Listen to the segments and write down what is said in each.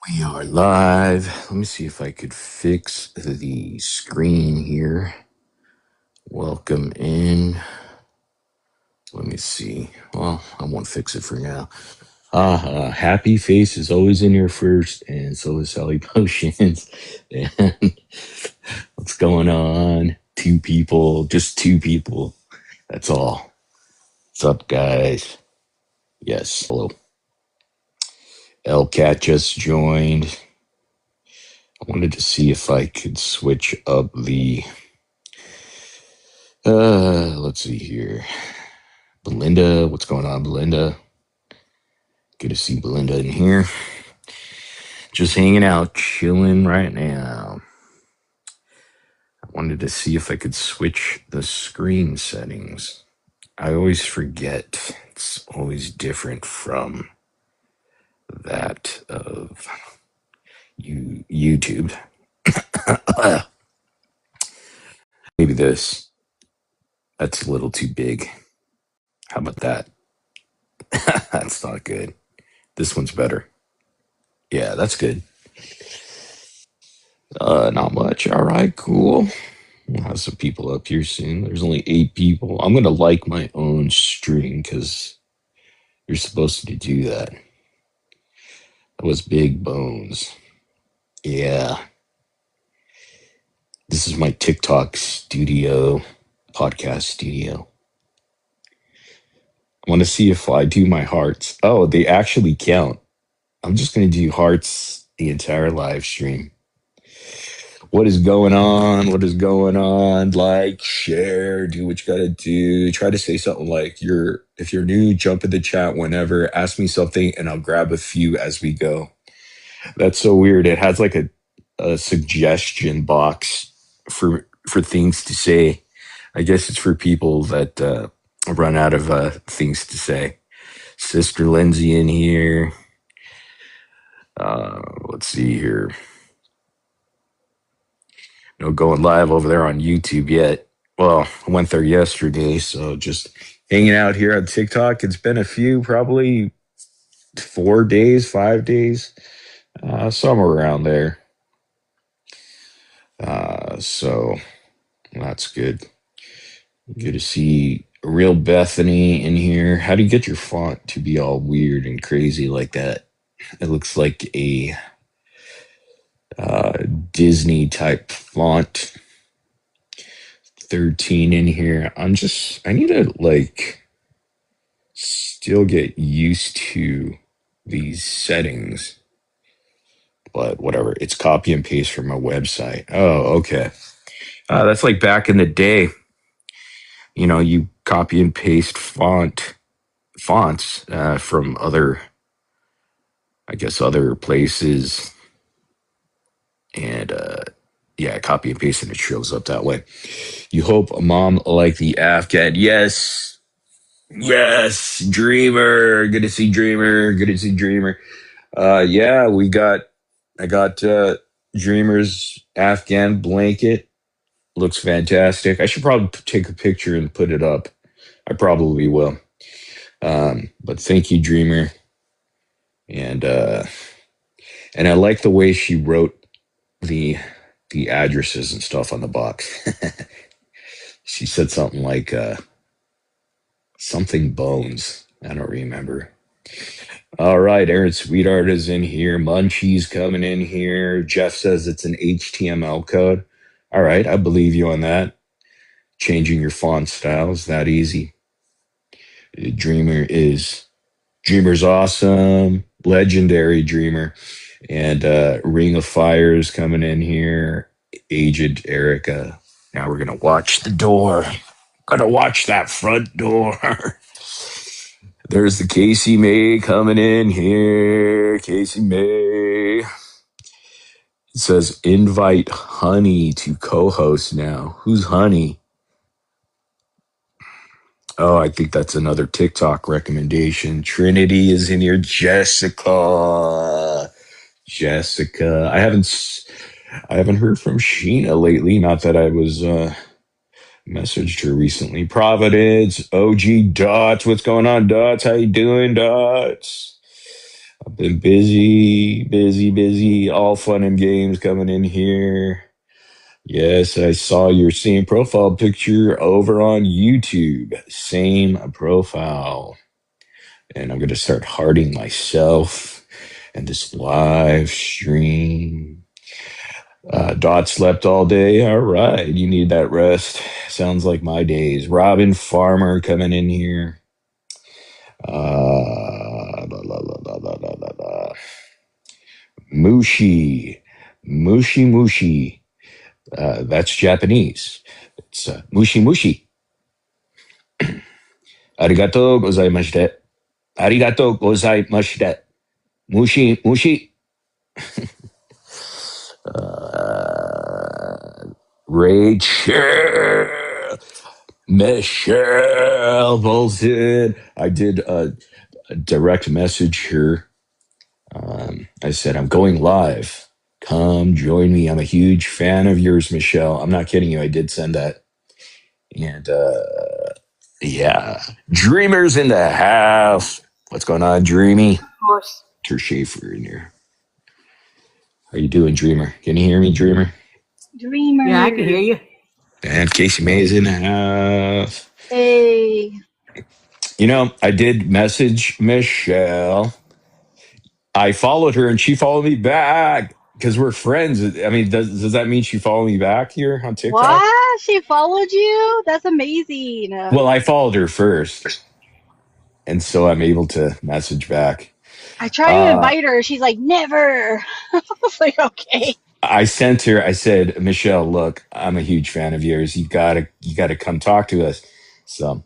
We are live. Let me see if I could fix the screen here. Welcome in. Let me see. Well, I won't fix it for now. Happy Face is always in here first, and so is Sally Potions. And what's going on? Just two people. That's all. What's up, guys? Yes, hello. Elcat just joined. I wanted to see if I could switch up the let's see here. Belinda, what's going on, Belinda? Good to see Belinda in here. Just hanging out, chilling right now. I wanted to see if I could switch the screen settings. I always forget. It's always different from that of YouTube. Maybe this. That's a little too big. How about that? That's not good. This one's better. Yeah, that's good. Not much. All right, cool. We'll have some people up here soon. There's only 8 people. I'm gonna like my own stream because you're supposed to do that. That was big bones. Yeah. This is my TikTok studio, podcast studio. I want to see if I do my hearts. Oh, they actually count. I'm just gonna do hearts the entire live stream. What is going on? What is going on? Like, share, do what you gotta do. Try to say something like if you're new, jump in the chat whenever, ask me something, and I'll grab a few as we go. That's so weird. It has like a suggestion box for things to say. I guess it's for people that run out of things to say. Sister Lindsay in here. Let's see here. No going live over there on YouTube yet. Well, I went there yesterday, so just hanging out here on TikTok. It's been a few, probably 4 days, 5 days, somewhere around there. So that's good. Good to see real Bethany in here. How do you get your font to be all weird and crazy like that? It looks like a Disney type font. 13 in here. I need to still get used to these settings, but whatever. It's copy and paste from my website. Oh, okay. That's like back in the day. You know, you copy and paste fonts from other places, and yeah, copy and paste and it shows up that way. You hope a mom like the Afghan. Yes, Dreamer. Good to see Dreamer. Yeah, I got Dreamer's Afghan blanket. Looks fantastic. I should probably take a picture and put it up. I probably will. But thank you, Dreamer. And I like the way she wrote the addresses and stuff on the box. She said something like something bones. I don't remember. All right, Aaron Sweetheart is in here. Munchie's coming in here. Jeff says it's an HTML code. All right, I believe you on that. Changing your font style is that easy. Dreamer's awesome. Legendary Dreamer. And Ring of Fire is coming in here. Agent Erica. Now we're going to watch the door. Gonna watch that front door. There's the Casey May coming in here. Casey May. It says invite Honey to co-host now. Who's Honey? Oh, I think that's another TikTok recommendation. Trinity is in here. Jessica. I haven't heard from Sheena lately. Not that I was messaged her recently. Providence, OG Dots. What's going on, Dots? How you doing, Dots? I've been busy, busy, busy. All fun and games coming in here. Yes, I saw your same profile picture over on YouTube. Same profile. And I'm going to start hearting myself and this live stream. Dot slept all day. All right. You need that rest. Sounds like my days. Robin Farmer coming in here. La, la, la, la, la, la, la, la. Mushi. Mushi Mushi. That's Japanese. It's Mushi Mushi. Arigato gozaimashite. Arigato gozaimashite. Mushi Mushi. Rachel. Michelle Bolton. I did a direct message here. I said, I'm going live. Come join me. I'm a huge fan of yours, Michelle. I'm not kidding you. I did send that. And yeah, Dreamers in the house. What's going on, Dreamy? Of course. Ter Schaefer in here. How you doing, Dreamer? Can you hear me, Dreamer? Dreamer. Yeah, I can hear you. And Casey May's in the house. Hey. You know, I did message Michelle. I followed her and she followed me back because we're friends. I mean, does that mean she followed me back here on TikTok? What? She followed you? That's amazing. Well, I followed her first. And so I'm able to message back. I tried to invite her. She's like, never. I was like, okay. I sent her, I said, Michelle, look, I'm a huge fan of yours. You gotta come talk to us. So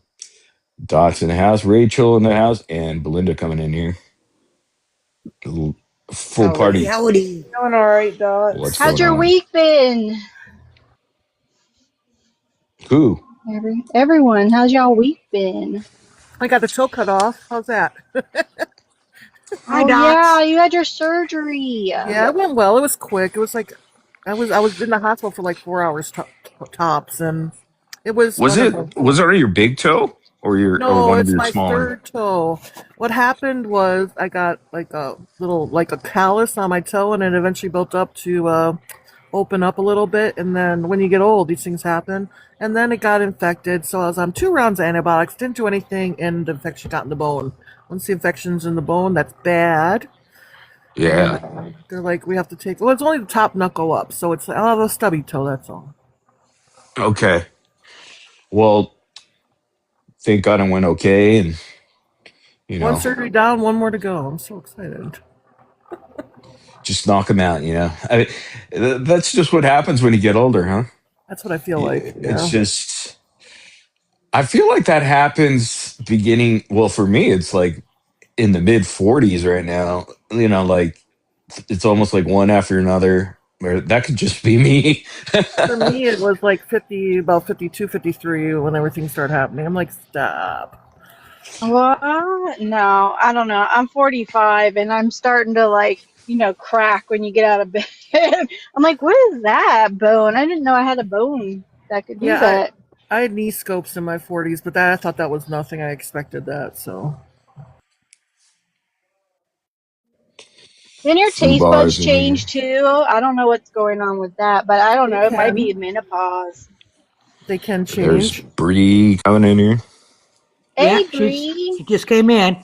Doc's in the house, Rachel in the house, and Belinda coming in here. Full party. Howdy. Doing all right, Dot. What's How's going your on? week been? Who? Everyone, how's y'all week been? I got the toe cut off. How's that? Hi, Oh Doc. yeah, you had your surgery. Yeah, it went well. It was quick. It was like I was in the hospital for like 4 hours tops, and it was wonderful. Was it on your big toe or No, one of it's your my smaller? third toe. What happened was I got like a callus on my toe, and it eventually built up to open up a little bit. And then when you get old, these things happen. And then it got infected, so I was on 2 rounds of antibiotics. Didn't do anything, and the infection got in the bone. Once the infection's in the bone, that's bad. Yeah. And they're like, we have to take. Well, it's only the top knuckle up, so it's I'll have a stubby toe. That's all. Okay. Well, thank God it went okay, and One surgery down, one more to go. I'm so excited. just knock them out. I mean, that's just what happens when you get older, huh? That's what I feel like. It's Yeah. just, I feel like that happens beginning. Well, for me, it's like in the mid 40s right now. Like it's almost like one after another. Or that could just be me. For me, it was like 50, about 52, 53 when everything started happening. I'm like, stop. Well, no, I don't know. I'm 45 and I'm starting to crack when you get out of bed. I'm like, what is that bone? I didn't know I had a bone that could do that. I had knee scopes in my 40s, but I thought that was nothing. I expected that, so. Then your Foo taste buds bars in change here. too. I don't know what's going on with that, but I don't They know. It might can. be menopause. They can There's change. Bree coming in here. Hey, Yeah, Bree. she just came in.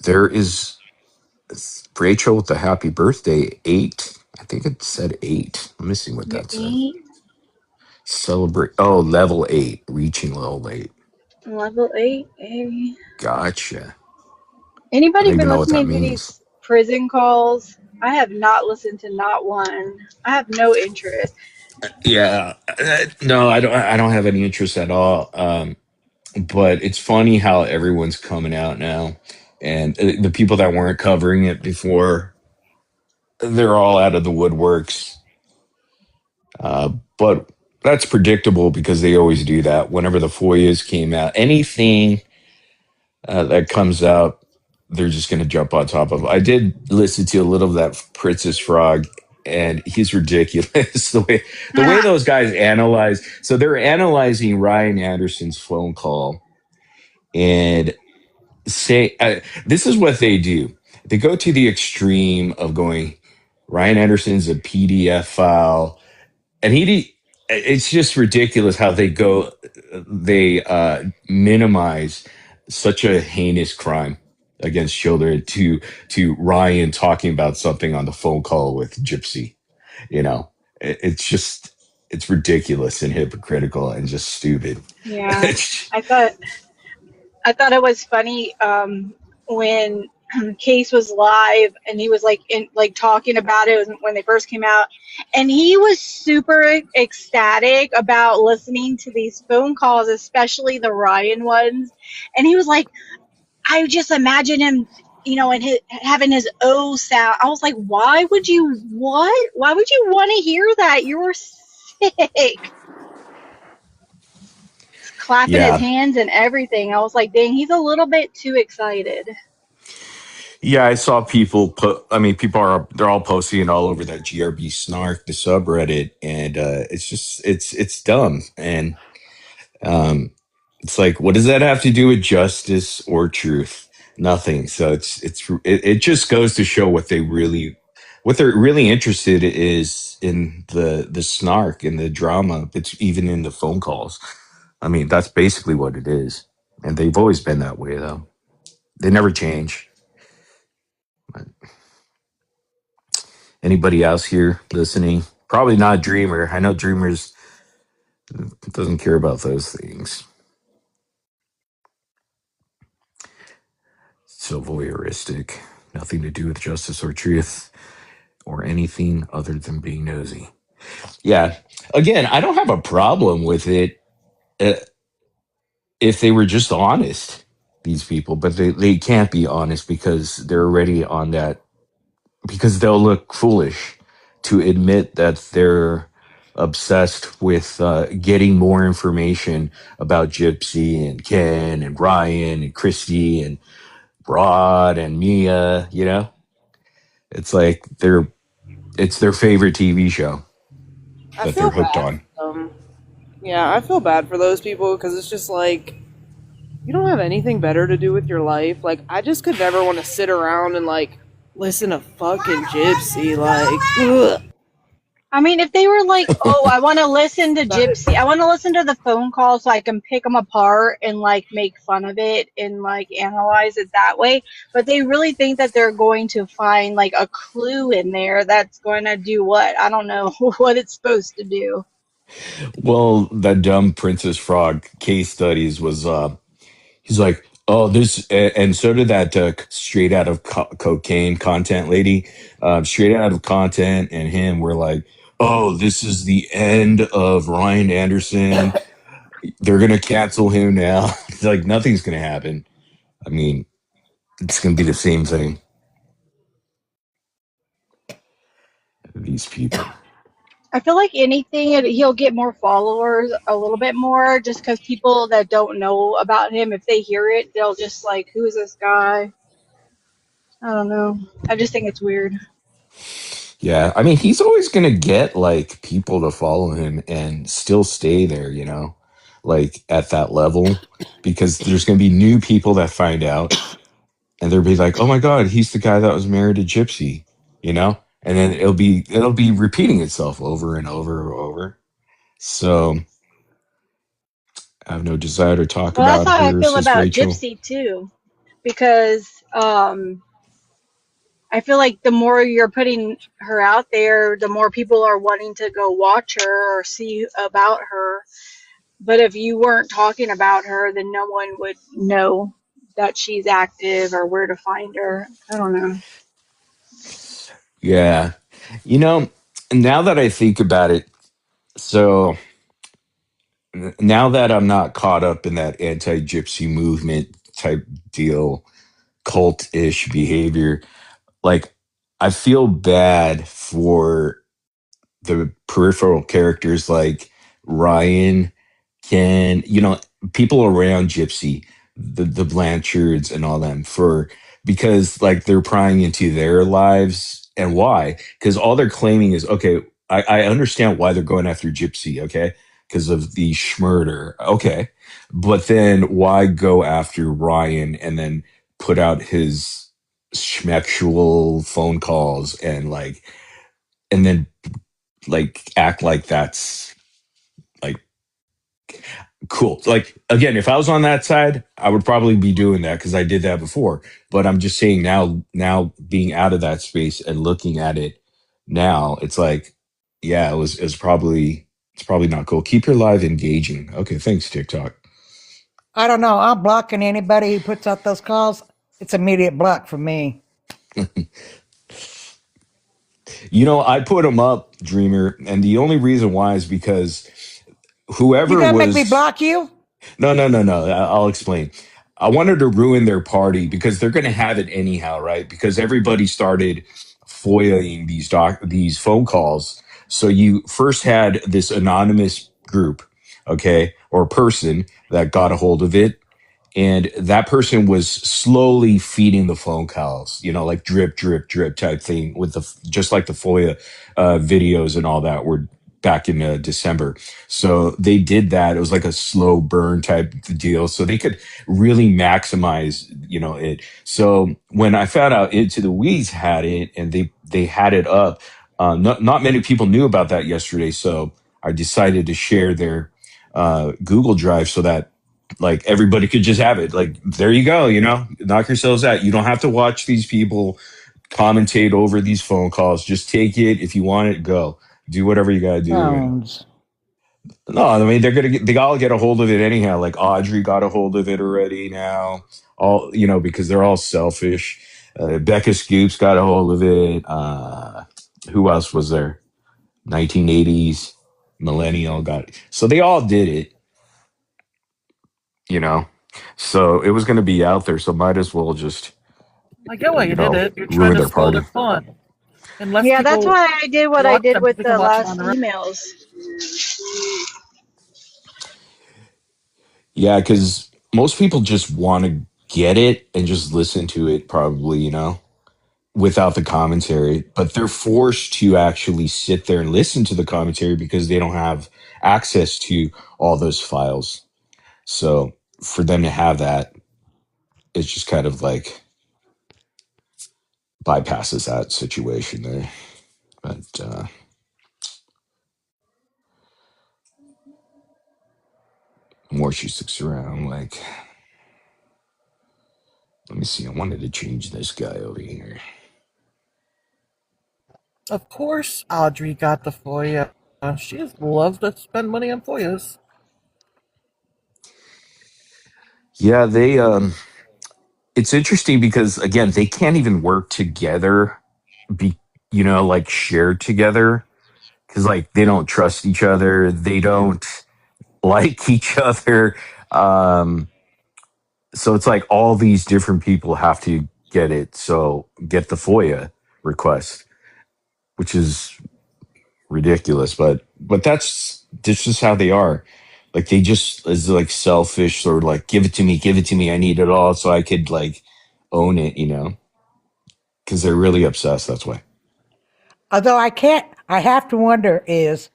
There is Rachel with the happy birthday 8. I think it said 8. Let me see what You're that said. 8. Celebrate. Oh, level 8. Reaching level 8. Level 8. Hey. Gotcha. I Anybody don't even been know what that listening to means. these prison calls? I have not listened to not one. I have no interest. Yeah. No, I don't have any interest at all. But it's funny how everyone's coming out now, and the people that weren't covering it before, they're all out of the woodworks. But that's predictable because they always do that. Whenever the FOIAs came out, anything that comes out, they're just going to jump on top of. I did listen to a little of that Princess Frog, and he's ridiculous the way those guys analyze. So they're analyzing Ryan Anderson's phone call and say this is what they do. they go to the extreme of going, Ryan Anderson's a PDF file, and it's just ridiculous how they minimize such a heinous crime against children to Ryan talking about something on the phone call with Gypsy. You know, it's just it's ridiculous and hypocritical and just stupid. Yeah, I thought I thought it was funny when Case was live and he was like like talking about it when they first came out, and he was super ecstatic about listening to these phone calls, especially the Ryan ones, and he was like, I just imagine him, and having his O sound. I was like, why would you what? Why would you want to hear that? You were sick. Clapping his Yeah. hands and everything. I was like, dang, he's a little bit too excited. Yeah, I saw people put. I mean, they're all posting it all over that GRB snark, the subreddit, and it's just it's dumb, and um, it's like, what does that have to do with justice or truth? Nothing. So it just goes to show what they're really interested is in the snark and the drama. It's even in the phone calls. I mean, that's basically what it is, and they've always been that way, though. They never change. Anybody else here listening? Probably not Dreamer. I know Dreamer's doesn't care about those things. So voyeuristic. Nothing to do with justice or truth or anything other than being nosy. Yeah. Again, I don't have a problem with it uh, if they were just honest, these people, but they can't be honest because they're already on that, because they'll look foolish to admit that they're obsessed with getting more information about Gypsy and Ken and Ryan and Christy and Rod and Mia. It's like it's their favorite TV show I that they're feel hooked bad on. for them. Yeah, I feel bad for those people because it's just like you don't have anything better to do with your life. Like, I just could never want to sit around and like listen to fucking Gypsy. Like, ugh. I mean, if they were like, oh, I want to listen to Gypsy, I want to listen to the phone call so I can pick them apart and like make fun of it and like analyze it that way. But they really think that they're going to find like a clue in there that's going to do what? I don't know what it's supposed to do. Well, that dumb Princess Frog case studies was he's like, oh, this, and so did that straight out of cocaine content lady, straight out of content, and him were like, oh, this is the end of Ryan Anderson. They're gonna cancel him now. It's like nothing's gonna happen. I mean, it's gonna be the same thing. These people. I feel like anything, he'll get more followers a little bit more just because people that don't know about him, if they hear it, they'll just like, who is this guy? I don't know. I just think it's weird. Yeah, I mean, he's always gonna get like people to follow him and still stay there, like at that level, because there's gonna be new people that find out, and they'll be like, "Oh my God, he's the guy that was married to Gypsy," and then it'll be repeating itself over and over and over. So I have no desire to talk Well, that's about how I her, feel says about Rachel. Gypsy too, because I feel like the more you're putting her out there, the more people are wanting to go watch her or see about her. But if you weren't talking about her, then no one would know that she's active or where to find her. I don't know. Yeah, you know, now that I think about it, so now that I'm not caught up in that anti-gypsy movement type deal, cult-ish behavior, like I feel bad for the peripheral characters like Ryan, Ken, people around Gypsy, the Blanchards and all them, for because like they're prying into their lives. And why? Because all they're claiming is, okay, I understand why they're going after Gypsy, okay? Because of the schmurder. Okay. But then why go after Ryan and then put out his schmexual phone calls and then act like that's like cool. Like again, if I was on that side, I would probably be doing that because I did that before. But I'm just saying now being out of that space and looking at it now, it's like, yeah, it's probably not cool. Keep your live engaging. Okay, thanks, TikTok. I don't know. I'm blocking anybody who puts out those calls. It's immediate block for me. I put them up, Dreamer, and the only reason why is because You whoever gonna make me was block you? no, no, no, no. I'll explain. I wanted to ruin their party because they're going to have it anyhow, right? Because everybody started foiling these phone calls. So you first had this anonymous group, okay, or person that got a hold of it, and that person was slowly feeding the phone calls, like drip, drip, drip type thing with just like the FOIA videos and all that were back in December. So they did that. It was like a slow burn type deal. So they could really maximize, it. So when I found out Into the Weeds had it and they had it up, not many people knew about that yesterday. So I decided to share their Google Drive so that like everybody could just have it. Like, there you go, knock yourselves out. You don't have to watch these people commentate over these phone calls. Just take it. If you want it, go. Do whatever you gotta do. Phones. No, I mean they all get a hold of it anyhow. Like Audrey got a hold of it already now. All because they're all selfish. Becca Scoops got a hold of it. Who else was there? 1980s millennial got it. So they all did it. you know. So it was going to be out there, so might as well just, I get why you did it. You're trying ruin to their spoil party. their fun. And less Yeah, that's people why I did what I watch did them. with They can the watch them last on the reg- emails. Yeah, because most people just want to get it and just listen to it, probably, without the commentary. But they're forced to actually sit there and listen to the commentary because they don't have access to all those files. So for them to have that, it's just kind of like bypasses that situation there. But the more she sticks around, like, let me see. I wanted to change this guy over here. Of course, Audrey got the FOIA. She loves to spend money on FOIAs. Yeah, it's interesting because again, they can't even work together, be like share together because like they don't trust each other, they don't like each other. Um, so it's like all these different people have to get it. So get the FOIA request, which is ridiculous, but that's just how they are. Like they just is like selfish or like give it to me, I need it all so I could like own it, because they're really obsessed. That's why. Although I have to wonder is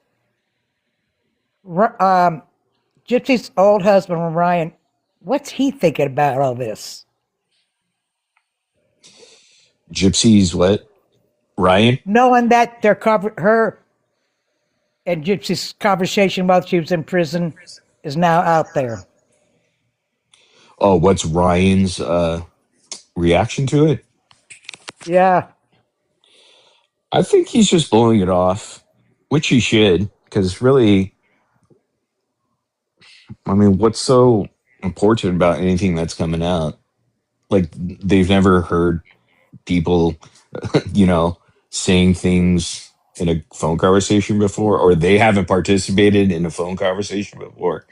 Gypsy's old husband, Ryan, what's he thinking about all this? Gypsy's what? Ryan? Knowing that her and Gypsy's conversation while she was in prison is now out there. Oh, what's Ryan's reaction to it? Yeah. I think he's just blowing it off, which he should, because really, I mean, what's so important about anything that's coming out? Like, they've never heard people, you know, saying things in a phone conversation before, or they haven't participated in a phone conversation before.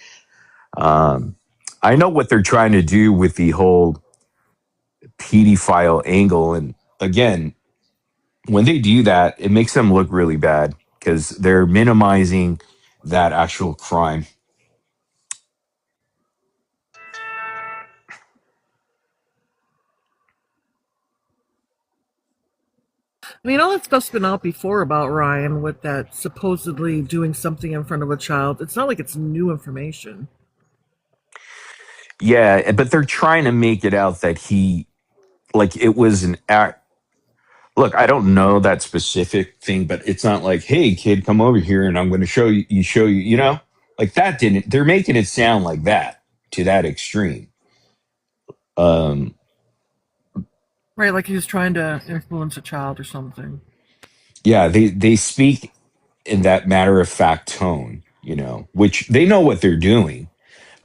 Um, I know what they're trying to do with the whole pedophile angle. And again, when they do that, it makes them look really bad because they're minimizing that actual crime. I mean, all that stuff's been out before about Ryan with that supposedly doing something in front of a child. It's not like it's new information. Yeah, but they're trying to make it out that he like it was an act. Look, I don't know that specific thing, but it's not like, hey, kid, come over here and I'm going to show you, you know, like that didn't, they're making it sound like that to that extreme. Um, Right, like he was trying to influence a child or something. yeah, they speak in that matter of fact tone, you know, which they know what they're doing,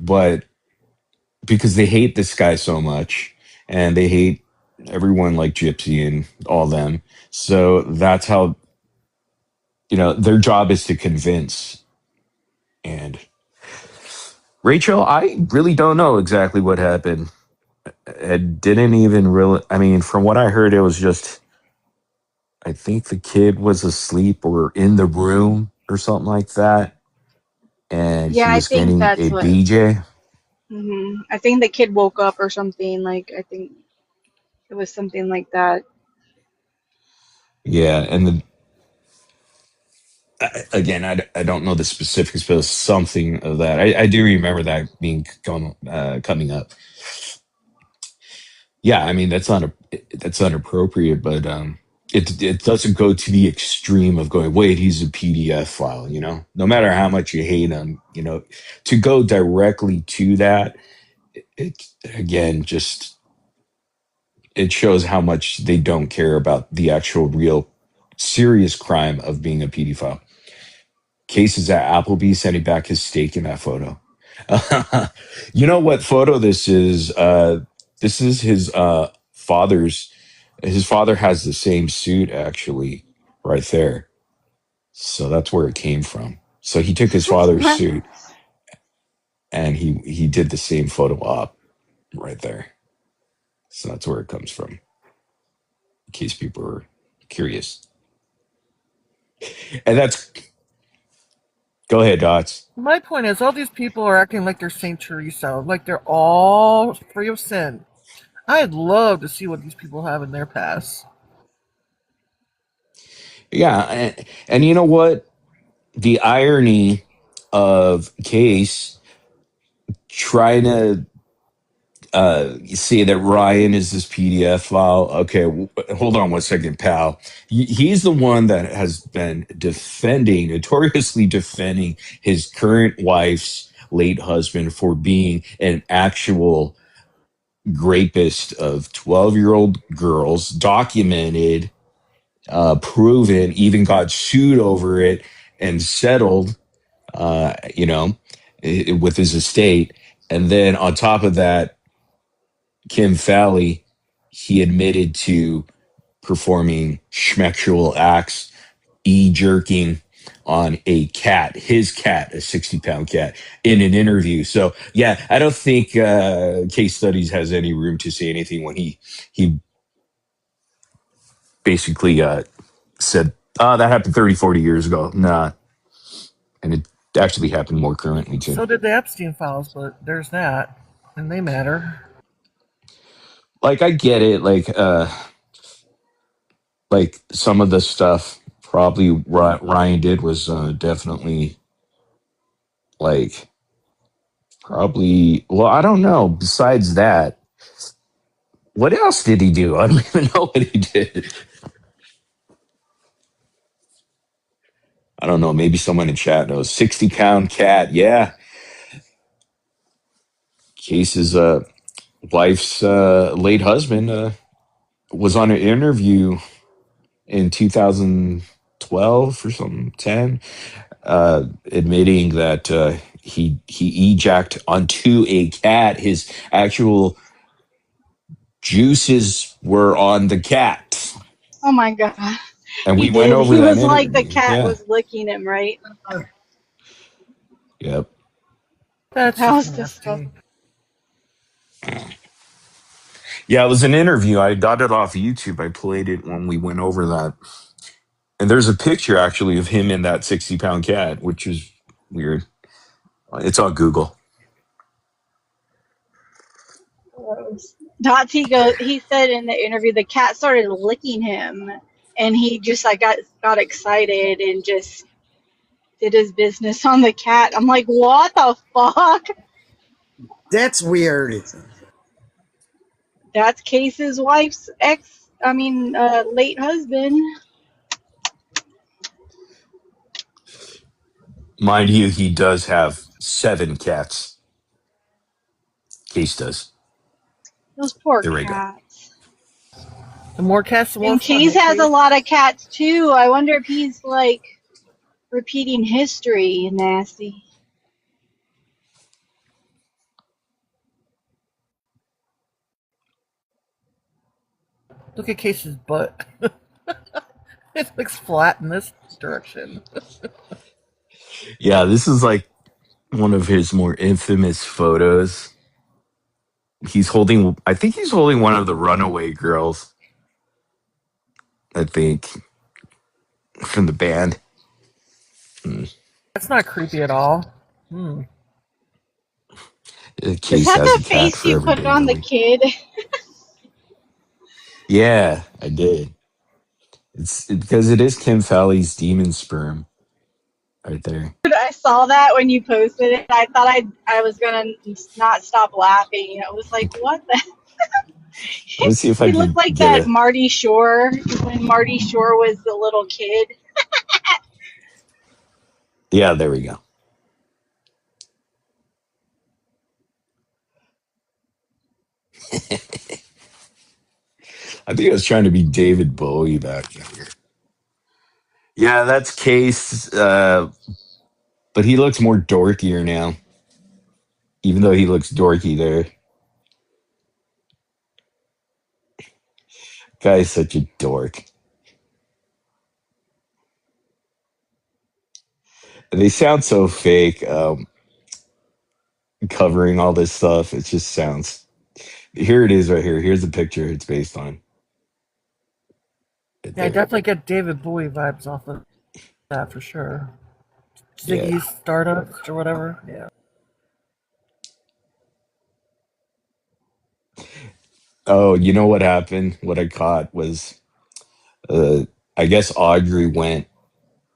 but because they hate this guy so much and they hate everyone like Gypsy and all them. So that's how, you know, their job is to convince. And Rachel, I really don't know exactly what happened. It didn't even really, I mean, from what I heard, it was just, I think the kid was asleep or in the room or something like that. And Yeah, he I was think getting that's a what. BJ. I think the kid woke up or something. Like I think it was something like that. Yeah. And the, again, I don't know the specifics, but it was something of that. I do remember that being coming up. Yeah, I mean that's inappropriate, but it doesn't go to the extreme of going, wait, he's a PDF file, you know. No matter how much you hate him, you know, to go directly to that, it again just it shows how much they don't care about the actual real serious crime of being a pedophile. Cases at Applebee's sending back his steak in that photo. You know what photo this is? This is his father's. His father has the same suit actually, right there. So that's where it came from. So he took his father's suit and he did the same photo op right there. So that's where it comes from. In case people are curious. And that's go ahead, Dots. My point is, all these people are acting like they're Saint Teresa, like they're all free of sin. I'd love to see what these people have in their past. Yeah, and you know what? The irony of Case trying to say that Ryan is this PDF file. Okay, hold on one second, pal. He's the one that has been notoriously defending his current wife's late husband for being an actual rapist of 12-year-old girls, documented, proven, even got sued over it and settled, you know, with his estate. And then on top of that, Kim Fowley, he admitted to performing schmexual acts, jerking on a cat, his cat, a 60-pound cat, in an interview. So yeah, I don't think Case Studies has any room to say anything when he basically said, that happened 30, 40 years ago. Nah. And it actually happened more currently too. So did the Epstein files, but there's that, and they matter. Like I get it, like some of the stuff probably Ryan did was definitely like probably well I don't know. Besides that, what else did he do? I don't even know what he did. I don't know. Maybe someone in chat knows. 60-pound cat. Yeah, Case's wife's late husband was on an interview in 2012 or something 10, admitting that he ejacked onto a cat. His actual juices were on the cat, Oh my God. and He we went did. over He that was like the interview. cat Yeah, was licking him, right? yep. That's That just was disgusting. nasty. Yeah, it was an interview. I got it off YouTube. I played it when we went over that, and there's a picture actually of him in that 60-pound cat, which is weird. It's on Google. Dottie goes. He said in the interview the cat started licking him, and he just like got excited and just did his business on the cat. I'm like, what the fuck? That's weird. That's Case's wife's late husband. Mind you, he does have 7 cats. Case does. Those poor There we go. cats. The more cats, the more And fun, Case right, has a Kate? lot of cats too. I wonder if he's like repeating history. Nasty. Look at Case's butt. It looks flat in this direction. Yeah, this is like one of his more infamous photos. I think he's holding one of the runaway girls, I think, from the band. That's not creepy at all. Hmm. Is Case that has the a cat face for you every put day of on the the week. kid? Yeah, I did. It's because it is Kim Fowley's demon sperm right there. I saw that when you posted it. I thought I was gonna not stop laughing. I was like, what the? Let me see if I He looked can like get that a. Marty Shore when Marty Shore was the little kid. Yeah, there we go. I think I was trying to be David Bowie back there. Yeah, that's Case, but he looks more dorkier now, even though he looks dorky there. Guy's such a dork. They sound so fake, covering all this stuff. It just sounds. Here it is right here. Here's the picture it's based on. Right Yeah, I there. definitely get David Bowie vibes off of that for sure. Yeah. Ziggy's Stardust or whatever. Yeah. Oh, you know what happened? What I caught was, uh, I guess Audrey went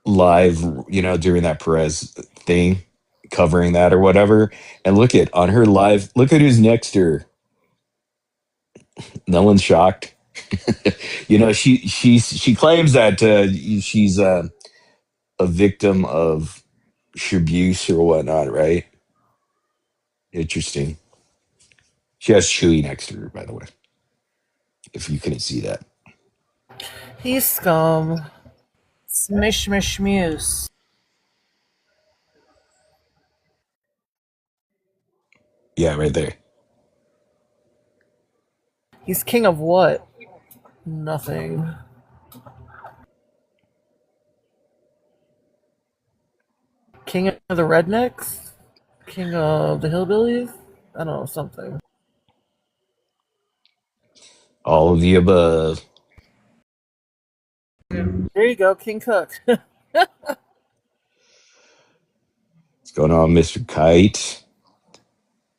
live, during that Perez thing, covering that or whatever. And look at on her live, look at who's next to her. No one's shocked. She claims that she's a victim of abuse or whatnot, right? Interesting. She has Chewy next to her, by the way, if you couldn't see that. He's scum. Smish, smish, muse. Yeah, right there. He's king of what? Nothing. King of the rednecks? King of the hillbillies? I don't know, something. All of the above. There you go, King Cook. What's going on, Mr. Kite?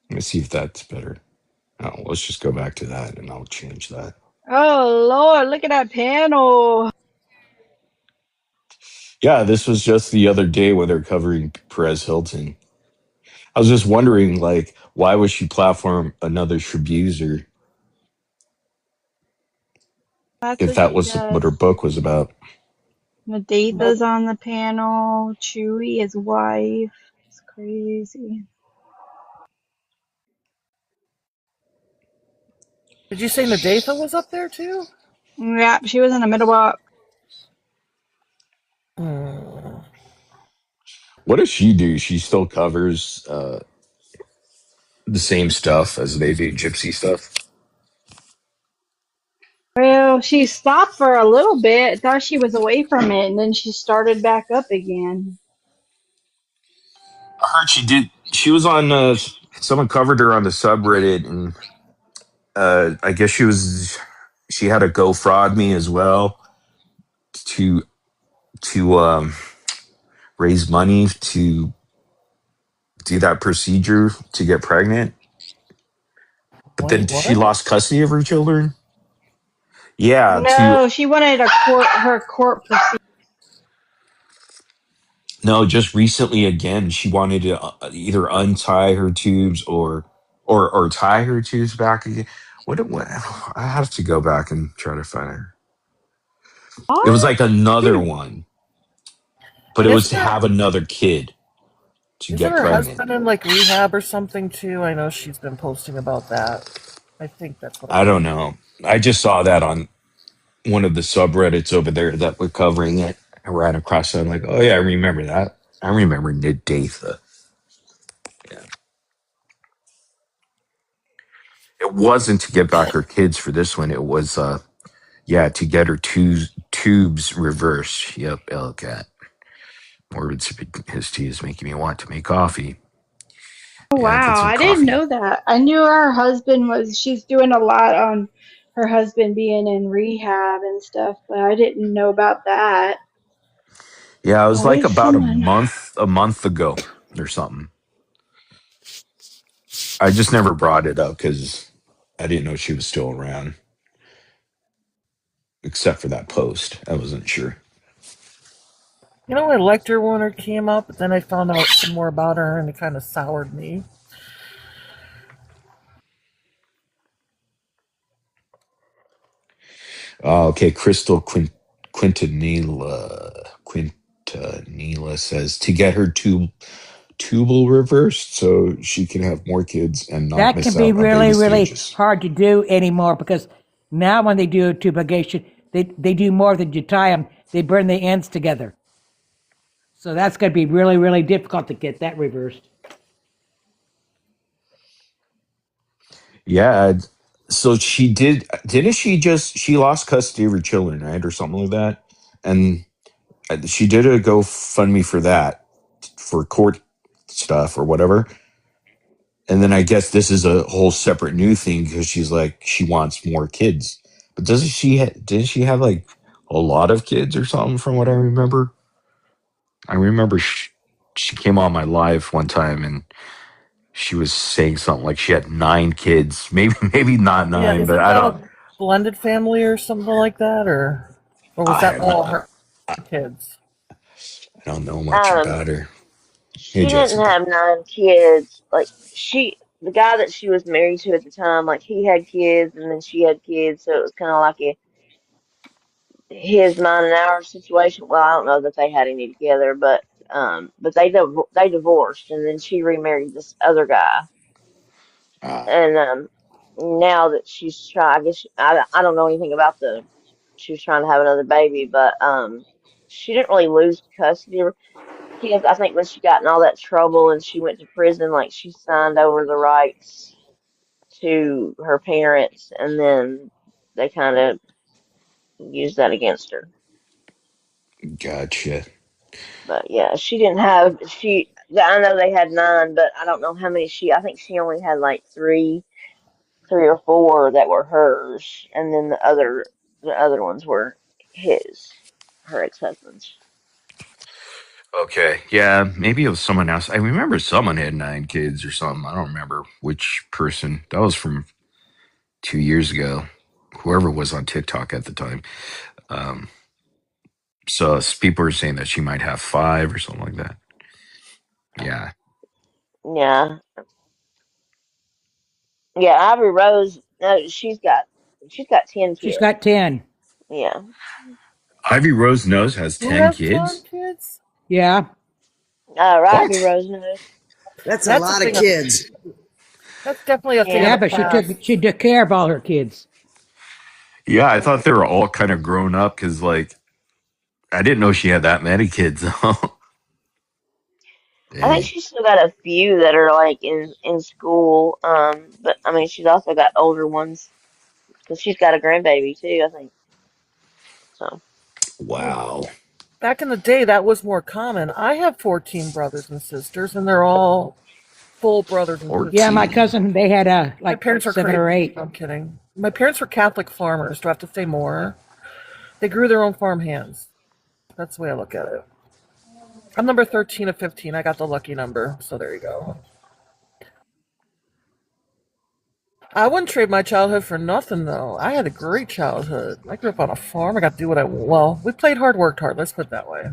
Let me see if that's better. Oh, let's just go back to that and I'll change that. Oh Lord, look at that panel. Yeah, this was just the other day when they're covering Perez Hilton. I was just wondering, like, why would she platform another Shabuser That's if what that she was what her does. book was about? Nadetha's on the panel. Chewy, his wife. It's crazy. Did you say Nadatha was up there too? Yeah, she was in the middle block. Hmm. What does she do? She still covers the same stuff as they do, Gypsy stuff. Well, she stopped for a little bit. Thought she was away from it, and then she started back up again. I heard she did. She was on. Someone covered her on the subreddit, and I guess she was. She had a GoFraud as well to to raise money to do that procedure to get pregnant. But Wait, then she what? lost custody of her children. Yeah, to No, she wanted her court procedure. no, just recently again, she wanted to either untie her tubes or tie her tubes back again. What? I have to go back and try to find her. It was What? like another one, but And it was to have another kid to isn't get her pregnant. husband in like rehab or something too? I know she's been posting about that. I think that's what I I don't read. know. I just saw that on one of the subreddits over there that were covering it. I ran across it. I'm like, oh yeah, I remember that. I remember Nadatha. Yeah. It wasn't to get back her kids for this one. It was, yeah, to get her tubes reversed. Yep, Elcat. Morbid his tea is making me want to make coffee. Oh, Yeah, get wow, some I didn't coffee. know that. I knew her husband was, she's doing a lot on her husband being in rehab and stuff, but I didn't know about that. Yeah, it was That like is about someone. a month ago or something. I just never brought it up because I didn't know she was still around, except for that post. I wasn't sure. You know, I liked her when her came up, but then I found out some more about her, and it kind of soured me. Okay, Crystal Quintanilla says to get her tubal reversed so she can have more kids and not That can miss be out on really, baby really stages. hard to do anymore because now when they do a tubulation, they do more than you tie them. They burn the ends together. So that's going to be really, really difficult to get that reversed. Yeah, so didn't she just she lost custody of her children, right, or something like that, and she did a GoFundMe for that for court stuff or whatever. And then I guess this is a whole separate new thing because she's like she wants more kids. But doesn't didn't she have like a lot of kids or something from what I remember? I remember she came on my live one time and she was saying something like she had 9 kids. Maybe not Yeah, 9, but isn't I that don't a blended family or something like that, or was I that have all no her kids? I don't know much Um, about her. Hey she didn't Jessica. have 9 kids. Like the guy that she was married to at the time, like he had kids and then she had kids, so it was kind of like a his, mine, and ours situation. Well, I don't know that they had any together, but they divorced, and then she remarried this other guy, Ah, and now that she's trying, I guess I don't know anything about she was trying to have another baby, but she didn't really lose custody of her kids. I think when she got in all that trouble and she went to prison, like she signed over the rights to her parents, and then they kind of used that against her. gotcha. But yeah, she didn't have she. I know they had 9, but I don't know how many she. I think she only had like three or four that were hers, and then the other ones were her ex-husband's. Okay. Yeah, maybe it was someone else. I remember someone had 9 kids or something. I don't remember which person. That was from 2 years ago. Whoever was on TikTok at the time. Um, so people were saying that she might have 5 or something like that. Yeah. Yeah, yeah. Ivory Rose, no, she's got 10 She's kids. got 10. Yeah. Ivy Rose Nose has Who 10 has 10 kids? kids? Yeah. Ivy What? Rose knows. That's a That's a lot of thing. kids. That's definitely a thing of Yeah. Yeah, the but past. she took care of all her kids. Yeah, I thought they were all kind of grown up because, like, I didn't know she had that many kids. I think Dang. she's still got a few that are like in school. But I mean, she's also got older ones because she's got a grandbaby too, I think. So, Well, Wow. back in the day, that was more common. I have 14 brothers and sisters, and they're all full brothers and Yeah, sisters. my 14. cousin, they had My like parents were 7 crazy. or 8. No, I'm kidding. My parents were Catholic farmers. Do I have to say more? They grew their own farm hands. That's the way I look at it. I'm number 13 of 15. I got the lucky number, so there you go. I wouldn't trade my childhood for nothing, though. I had a great childhood. I grew up on a farm. I got to do what well, we played hard, worked hard. Let's put it that way.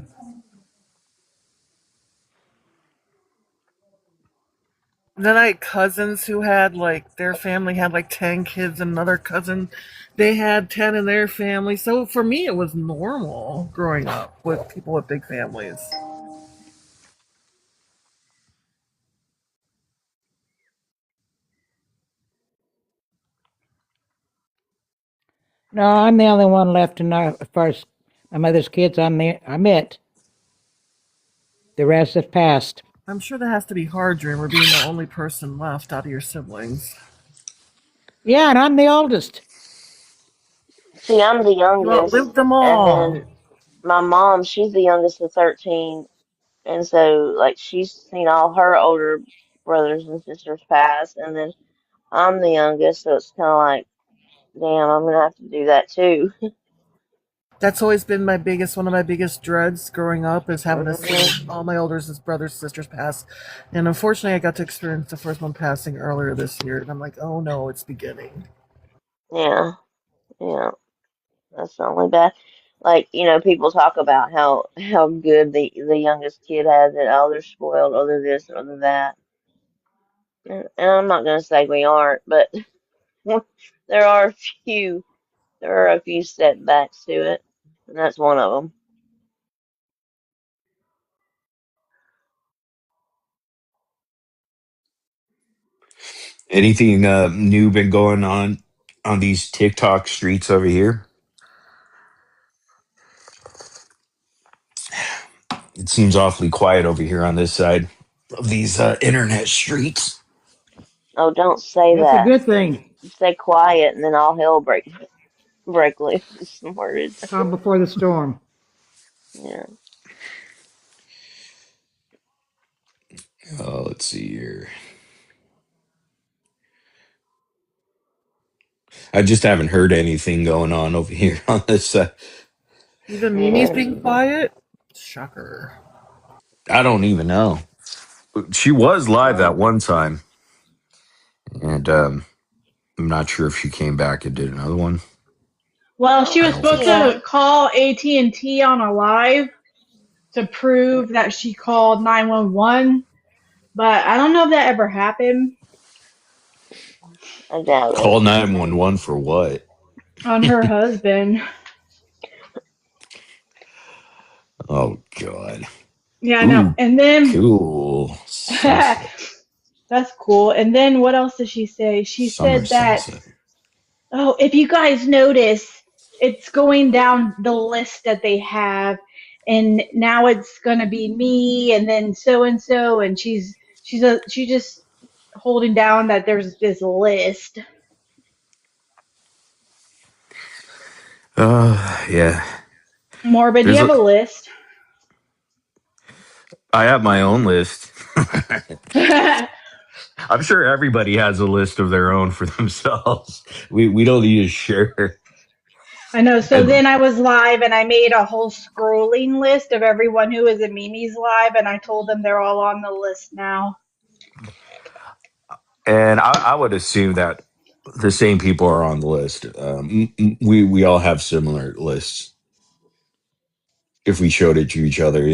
Then I had cousins who had like their family had like 10 kids, and another cousin they had 10 in their family. So for me, it was normal growing up with people with big families. No, I'm the only one left to know as far as my mother's kids. I'm it. The rest have passed. I'm sure that has to be hard, Dreamer, being the only person left out of your siblings. Yeah, and I'm the oldest. See, I'm the You youngest, outlived them and all. then my mom, she's the youngest of 13, and so like she's seen all her older brothers and sisters pass, and then I'm the youngest, so it's kind of like, damn, I'm gonna have to do that too. That's always been one of my biggest dreads growing up is having to see Hmm. all my older brothers, sisters pass. And unfortunately, I got to experience the first one passing earlier this year. And I'm like, oh no, it's beginning. Yeah, yeah, that's the only bad. Like, people talk about how good the youngest kid has it. Oh, they're spoiled. Oh, they're this. Oh, they're that. And I'm not gonna say we aren't, but there are a few there are a few setbacks to it, and that's one of them. Anything new been going on these TikTok streets over here? It seems awfully quiet over here on this side of these internet streets. Oh, don't say That's a that. good thing. Stay quiet, and then all hell break loose. Snorted. Calm before the storm. Yeah. Oh, let's see here. I just haven't heard anything going on over here on this side. Even Mimi's Yeah. being quiet. Shocker. I don't even know. She was live Yeah. at one time, and I'm not sure if she came back and did another one. Well, Oh, she I was don't think supposed she. yeah. to call AT&T on a live to prove that she called 911, but I don't know if that ever happened I doubt it. Call 911 for what? on her husband. Oh God. Yeah, I know. Ooh, And then cool. Sunset. that's cool. And then what else did she say? She Summer said that, sunset. oh, if you guys notice, it's going down the list that they have, and now it's gonna be me, and then so and so, and she just holding down that there's this list. Yeah. Morbid, do you There's have a. a list? I have my own list. I I'm sure everybody has a list of their own for themselves. We don't need to share. know. So And then I was live and I made a whole scrolling list of everyone who was in Mimi's live, and I told them they're all on the list now. I would assume that the same people are on the list. We all have similar lists if we showed it to each other.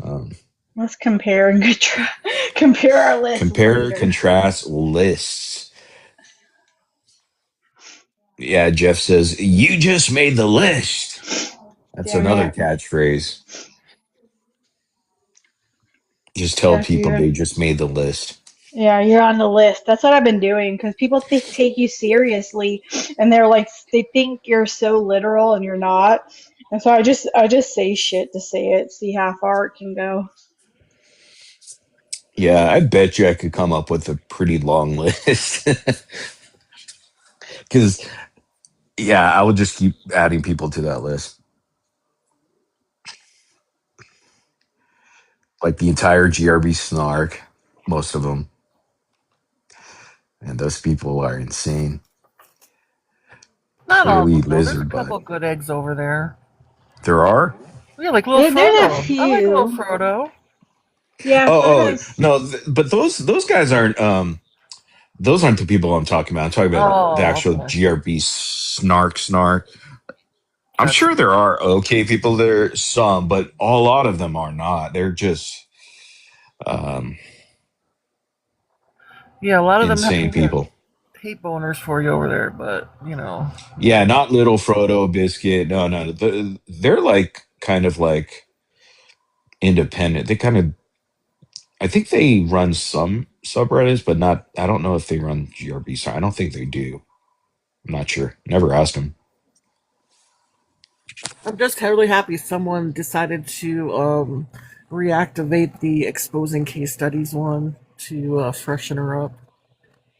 Um, Let's compare and compare our list compare, later. contrast lists. Yeah, Jeff says you just made the list. That's Damn another it. catchphrase. Just tell Yeah, so people they just made the list. you're on the list. That's what I've been doing because people take you seriously, and they're like they think you're so literal, and you're not. And so I just say shit to say it, see how far it can go. Yeah, I bet you I could come up with a pretty long list. Because, yeah, I would just keep adding people to that list. Like the entire GRB snark, most of them. And those people are insane. Not all of Clearly them, though. There's a lizard butt. couple good eggs over there. There are? Yeah, like little There's a Frodo. I like little few. Frodo. Yeah, Oh, Frodo's. no, but those guys aren't those aren't the people I'm talking about. I'm talking about the Oh, actual okay. GRB snark. I'm Gotcha. sure there are okay people there, some, but a lot of them are not. They're just um Yeah, a lot of them have Insane people. hate boners for you over there, but you know. Yeah, not little Frodo Biscuit. No, no. They're like kind of like independent. They kind of, I think they run some subreddits, but not, I don't know if they run GRB. So I don't think they do. I'm not sure. Never asked them. I'm just totally happy someone decided to reactivate the exposing case studies one to freshen her up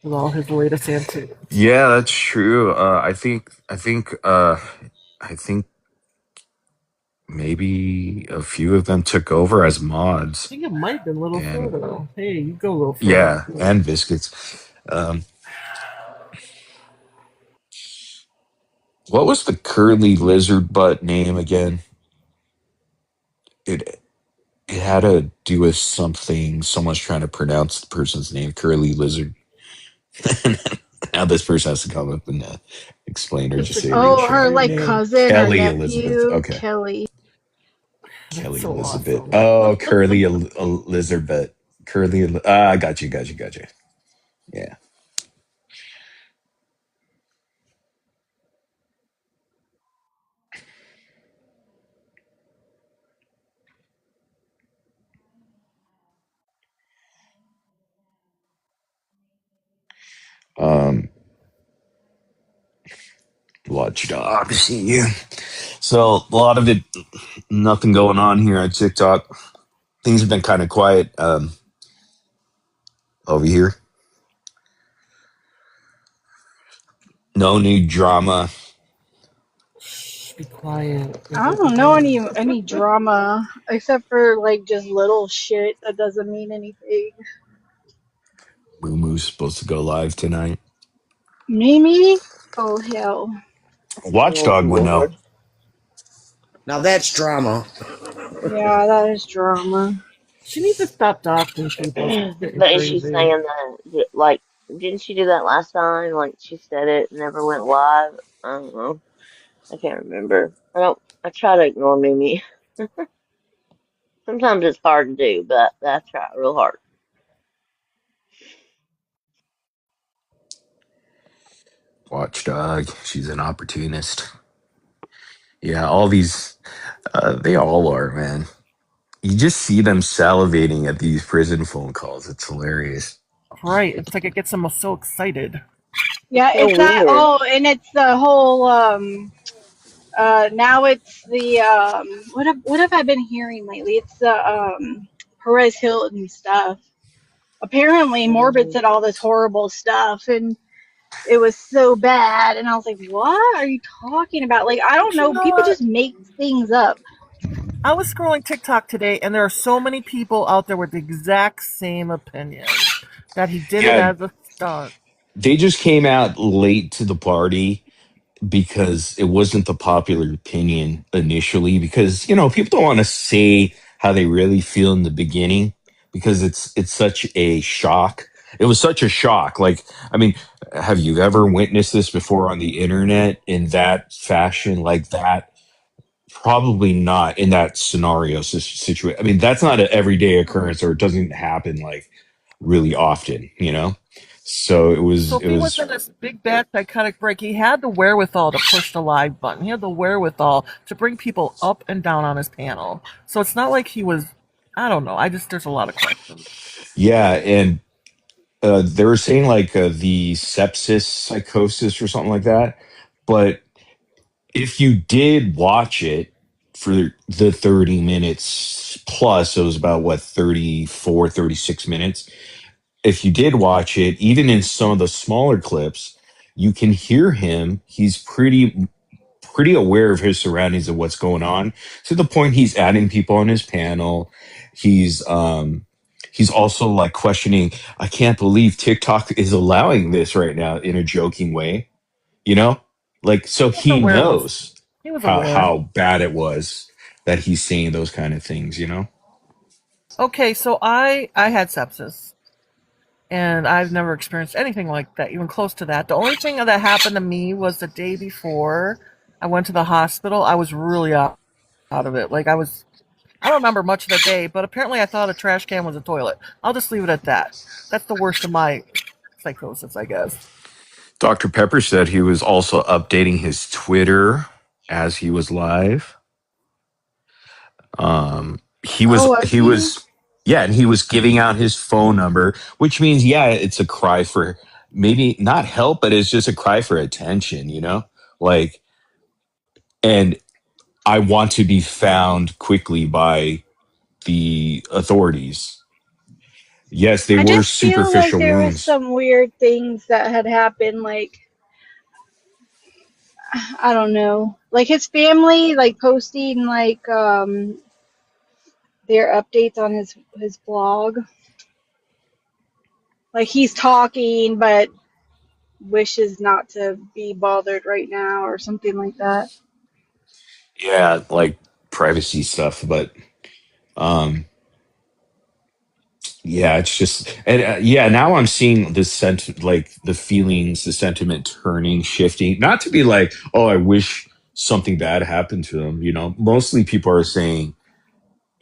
with all his latest antics. Yeah, that's true. I think maybe a few of them took over as I mods, think it might have been Little and Frodo. Hey, you go, Little yeah, Frodo. and biscuits. Um, what was the curly lizard butt name again? It it had to do with something. Someone's trying to pronounce the person's name, curly lizard. Now this person has to come up and explain or That's just a say real Oh, her short. great like name. cousin or Kelly Elizabeth. nephew, Okay. Kelly. That's Kelly so Elizabeth. awesome. Oh, Curly Elizabeth. I got you. Yeah. Um, Watchdog. See you. So a lot of it, nothing going on here on TikTok. Things have been kind of quiet over here. No new drama. Shh, be quiet. You'll I get the don't know game. any drama except for like just little shit that doesn't mean anything. Moo Moo's supposed to go live tonight. Mimi? Oh hell. Oh Watchdog would know. Lord. Now that's drama. Yeah, that is drama. She needs to stop doxing people. She's getting But is she crazy. saying that, like, didn't she do that last time? Like, she said it never went live? I don't know. I can't remember. I try to ignore Mimi. Sometimes it's hard to do, but I try real hard. Watchdog. She's an opportunist. Yeah, all these, they all are, man. You just see them salivating at these prison phone calls. It's hilarious. Right. It's like it gets them so excited. It's Yeah, so it's that. weird. Oh, and it's the whole. Now it's the. What have I been hearing lately? It's the Perez Hilton stuff. Apparently, Morbid Hmm. said all this horrible stuff, and it was so bad. And I was like, "What are you talking about?" Like, I don't But you know. know People what? just make things up. I was scrolling TikTok today, and there are so many people out there with the exact same opinion that he did it Yeah, as a stunt. they just came out late to the party because it wasn't the popular opinion initially. Because people don't want to say how they really feel in the beginning because it's such a shock. It was such a shock. Like, I mean, have you ever witnessed this before on the internet in that fashion, like that? Probably not in that scenario situation. I mean, that's not an everyday occurrence, or it doesn't happen like really often. So it So was if it he was was in this big bad psychotic break, he had the wherewithal to push the live button. He had the wherewithal to bring people up and down on his panel. So it's not like he was. I don't know. There's a lot of questions. yeah, and they were saying like the sepsis psychosis or something like that. But if you did watch it for the 30 minutes plus, it was about what, 34, 36 minutes. If you did watch it, even in some of the smaller clips, you can hear him. He's pretty aware of his surroundings and what's going on, to the point he's adding people on his panel. He's also like questioning, I can't believe TikTok is allowing this right now, in a joking way, you know? Like, so He was he aware of. knows He was aware. how bad it was that he's saying those kind of things. Okay, so I had sepsis, and I've never experienced anything like that, even close to that. The only thing that happened to me was the day before I went to the hospital. I was really out of it. Like I don't remember much of the day, but apparently I thought a trash can was a toilet. I'll just leave it at that. That's the worst of my psychosis, I guess. Dr. Pepper said he was also updating his Twitter as he was live. He was Oh, was he he? was yeah, and he was giving out his phone number, which means yeah, it's a cry for maybe not help, but it's just a cry for attention, you know? Like, and I want to be found quickly by the authorities. Yes, they I were just feel like superficial there was wounds. some weird things that had happened. Like, I don't know, like his family, like posting like their updates on his blog. Like he's talking, but wishes not to be bothered right now, or something like that. Yeah, like privacy stuff, but um yeah, it's just and yeah, now I'm seeing the like the feelings, the sentiment turning, shifting. Not to be like, "Oh, I wish something bad happened to them," you know. Mostly people are saying,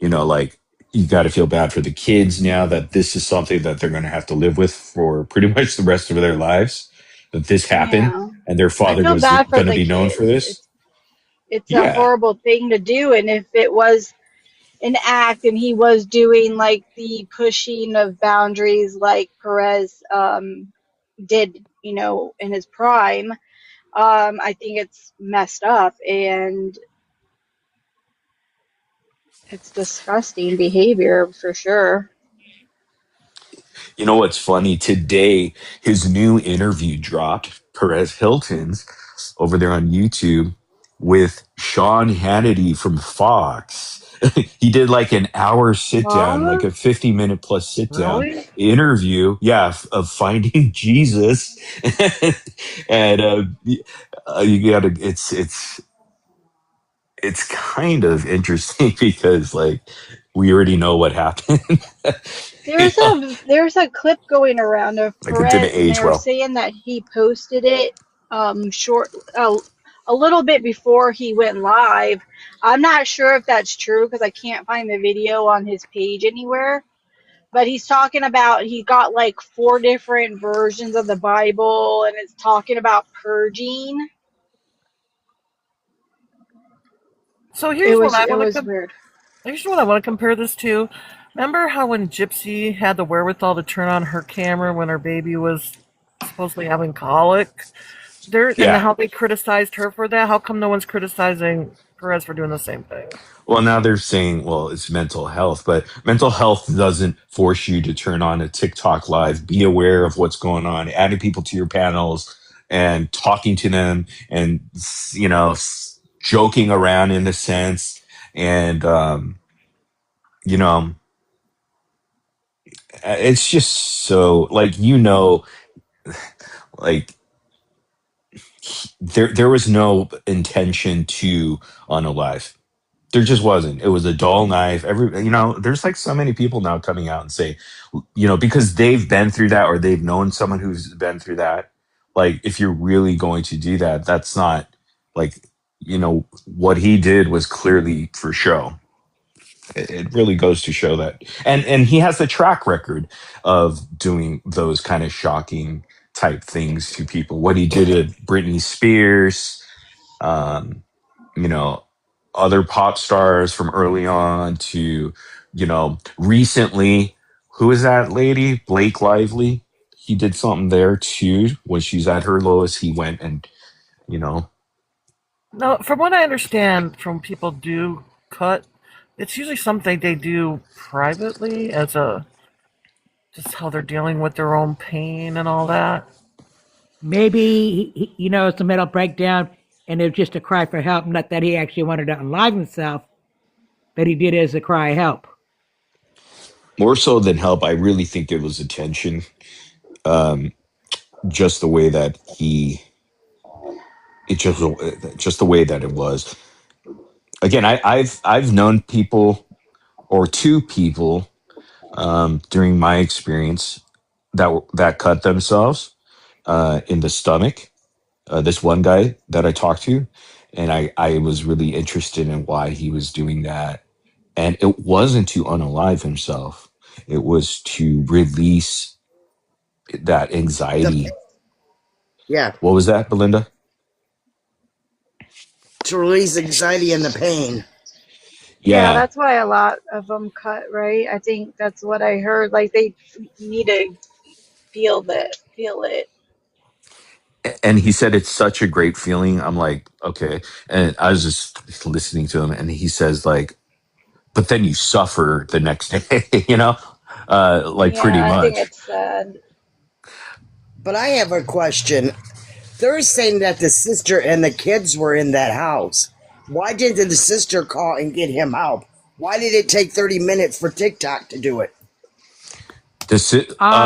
you know, like you got to feel bad for the kids now that this is something that they're going to have to live with for pretty much the rest of their lives. That this happened Yeah, and their I father feel was bad for going to the be known for kids. this. It's a Yeah. horrible thing to do, and if it was an act and he was doing like the pushing of boundaries like Perez did, in his prime, I think it's messed up and it's disgusting behavior for sure. You know what's funny? Today, his new interview dropped, Perez Hilton's, over there on YouTube with Sean Hannity from Fox. He did like an hour sit down, like What? a 50-minute plus sit down Really? interview, yeah, of finding Jesus. And you gotta, it's kind of interesting because like we already know what happened. You know, There's a clip going around of like it didn't Perez, and they age were well. saying that he posted it short a little bit before he went live. I'm not sure if that's true because I can't find the video on his page anywhere. But he's talking about he got like four different versions of the Bible, and it's talking about purging. So It here's what was I it want was to weird. here's what I want to compare this to. Remember how when Gypsy had the wherewithal to turn on her camera when her baby was supposedly having colic? And Yeah. how they criticized her for that. How come no one's criticizing Perez for doing the same thing? Well, now they're saying, well, it's mental health, but mental health doesn't force you to turn on a TikTok live. Be aware of what's going on, adding people to your panels and talking to them and, you know, joking around in a sense. And, you know, it's just so like, like there was no intention to unalive. There just wasn't. It was a dull knife. There's like so many people now coming out and say, because they've been through that or they've known someone who's been through that. Like, if you're really going to do that, that's not like, what he did was clearly for show. It really goes to show that, and he has the track record of doing those kind of shocking type things to people. What he did to Britney Spears, um, you know, other pop stars from early on to, recently, who is that lady? Blake Lively. He did something there too. When she's at her lowest, he went and, you know, No, from what I understand from people do cut, it's usually something they do privately as a just how they're dealing with their own pain and all that. Maybe it's a mental breakdown, and it was just a cry for help. Not that he actually wanted to unalive himself, but he did it as a cry help. more so than help, I really think it was attention. Um, just the way that just the way that it was. Again, I've known people or two people during my experience that cut themselves in the stomach. This one guy that I talked to, and I was really interested in why he was doing that. And it wasn't to unalive himself. It was to release that The anxiety. yeah, What was that, Belinda? to release anxiety and the pain. Yeah, Yeah, that's why a lot of them cut, right? I think that's what I heard. Like they need to feel it. and he said it's such a great feeling. I'm like, okay. And I was just listening to him, and he says like, but then you suffer the next day, like pretty Yeah, I think much. it's sad. But I have a question. They're saying that the sister and the kids were in that house. Why didn't the sister call and get him help? Why did it take 30 minutes for TikTok to do it? This,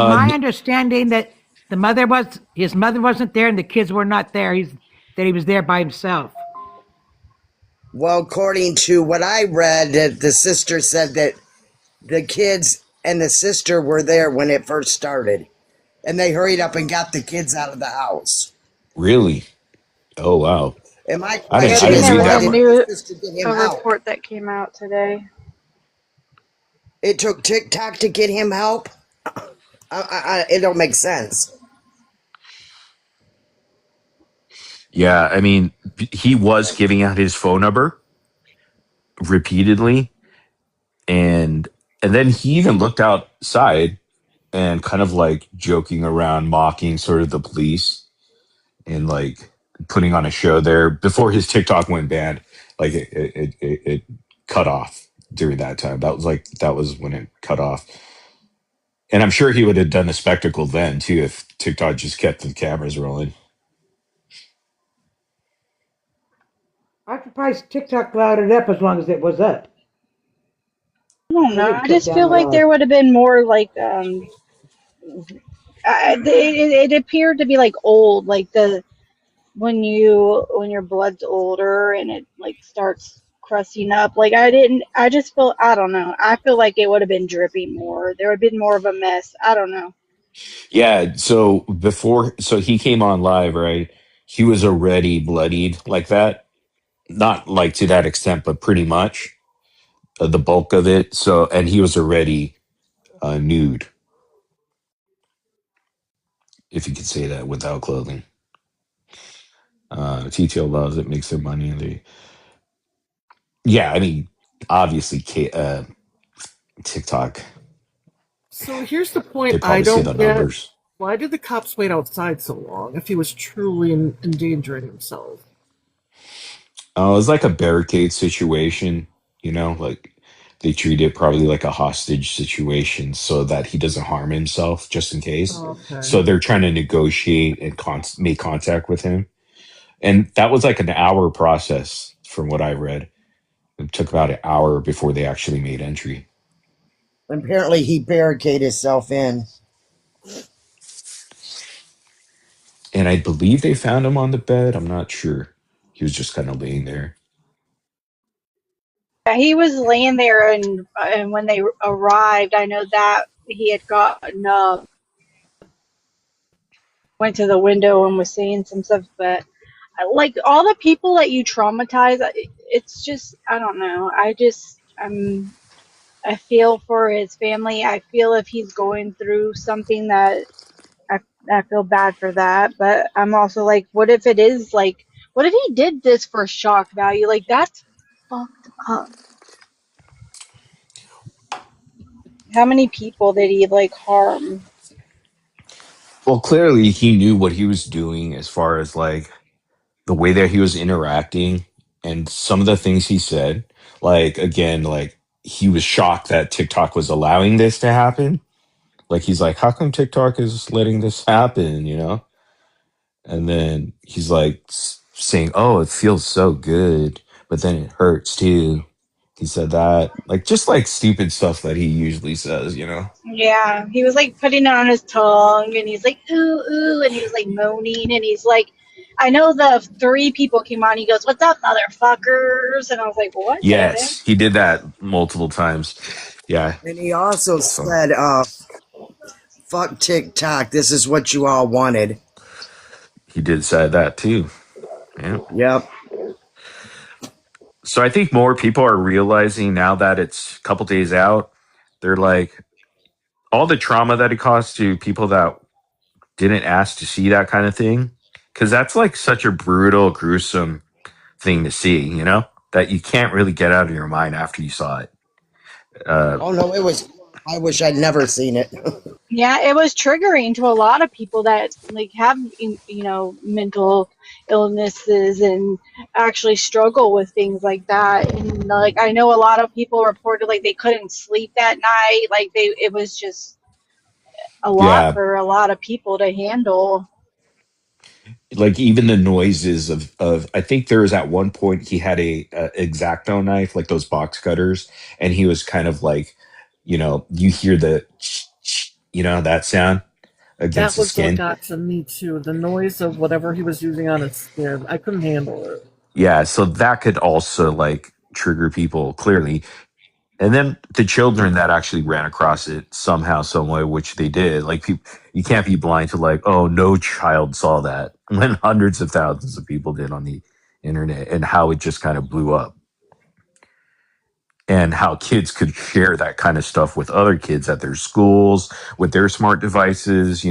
My understanding that his mother wasn't there and the kids were not there. That he was there by himself. Well, according to what I read, that the sister said that the kids and the sister were there when it first started. And they hurried up and got the kids out of the house. really? Oh wow. And my I Yeah, didn't. I I question think didn't is, there read was why a that part. didn't the new sister get him a help? report that came out today. It took TikTok to get him help? It don't make sense. Yeah, I mean, he was giving out his phone number repeatedly, and then he even looked outside and kind of like joking around, mocking sort of the police and like putting on a show there before his TikTok went banned. Like it cut off during that time. That was when it cut off. And I'm sure he would have done a spectacle then too if TikTok just kept the cameras rolling. I'm surprised TikTok allowed it up as long as it was up. I don't They know. didn't I shut just down feel the like live. there would have been more like it appeared to be like old, like the when your blood's older and it like starts crusting up. Like I just feel I don't know. I feel like it would have been dripping more. There would have been more of a mess. I don't know. Yeah, so he came on live, right? He was already bloodied like that. Not like to that extent, but pretty much the bulk of it. So, and he was already nude, if you could say that without clothing. TTL loves it, makes their money, and yeah, I mean, obviously, TikTok, So here's the point they I probably see the don't get. numbers. Why did the cops wait outside so long if he was truly endangering himself? It was like a barricade situation, like they treat it probably like a hostage situation so that he doesn't harm himself just in case. Okay. So they're trying to negotiate and make contact with him. And that was like an hour process from what I read. It took about an hour before they actually made entry. Apparently, he barricaded himself in. And I believe they found him on the bed. I'm not sure. He was just kind of laying there. Yeah, he was laying there, and when they arrived, I know that he had gotten up, went to the window, and was saying some stuff. But like all the people that you traumatize, it's just I don't know. I feel for his family. I feel if he's going through something that I I feel bad for that. But I'm also like, what if it is like, what if he did this for shock value? Like that's fucked up. How many people did he like harm? Well, clearly he knew what he was doing as far as like the way that he was interacting and some of the things he said. Like, again, like he was shocked that TikTok was allowing this to happen. Like, he's like, how come TikTok is letting this happen, And then he's like saying, oh, it feels so good, but then it hurts too. He said that, like, just like stupid stuff that he usually says. Yeah, he was like putting it on his tongue, and he's like ooh ooh, and he was like moaning, and he's like, I know the three people came on. He goes, "What's up, motherfuckers?" And I was like, "What the heck?" Yes, he did that multiple times. Yeah. And he also So said, fuck TikTok, this is what you all wanted. he did say that too. Yeah. Yep. So I think more people are realizing now that it's a couple days out, they're like, all the trauma that it caused to people that didn't ask to see that kind of thing, because that's like such a brutal, gruesome thing to see, you know, that you can't really get out of your mind after you saw it. Oh no, it was. I wish I'd never seen it. Yeah, it was triggering to a lot of people that like have mental illnesses and actually struggle with things like that. And like I know a lot of people reported like they couldn't sleep that night. Like it was just a lot Yeah, for a lot of people to handle. like even the noises of I think there was at one point he had a X-Acto knife, like those box cutters, and he was kind of like, you hear the that sound against That the was what skin. got to me too. The noise of whatever he was using on his skin. I couldn't handle it. Yeah, so that could also like trigger people clearly. And then the children that actually ran across it somehow, some way, which they did. Like people, you can't be blind to like, oh, no child saw that when hundreds of thousands of people did on the internet, and how it just kind of blew up, and how kids could share that kind of stuff with other kids at their schools with their smart devices.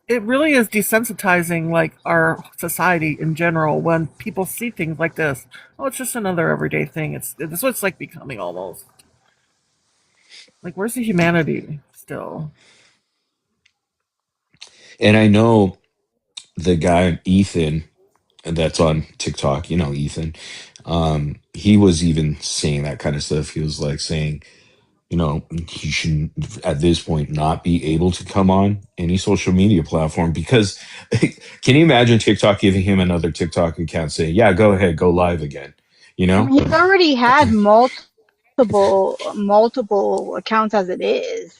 It really is desensitizing, like our society in general, when people see things like this. Oh, it's just another everyday thing. It's what it's like becoming almost. Like, where's the humanity still? And I know the guy Ethan that's on TikTok, Ethan. He was even saying that kind of stuff. He was like saying, he should at this point not be able to come on any social media platform because can you imagine TikTok giving him another TikTok account saying, yeah, go ahead, go live again, you I know? mean, he's already had multiple accounts as it is.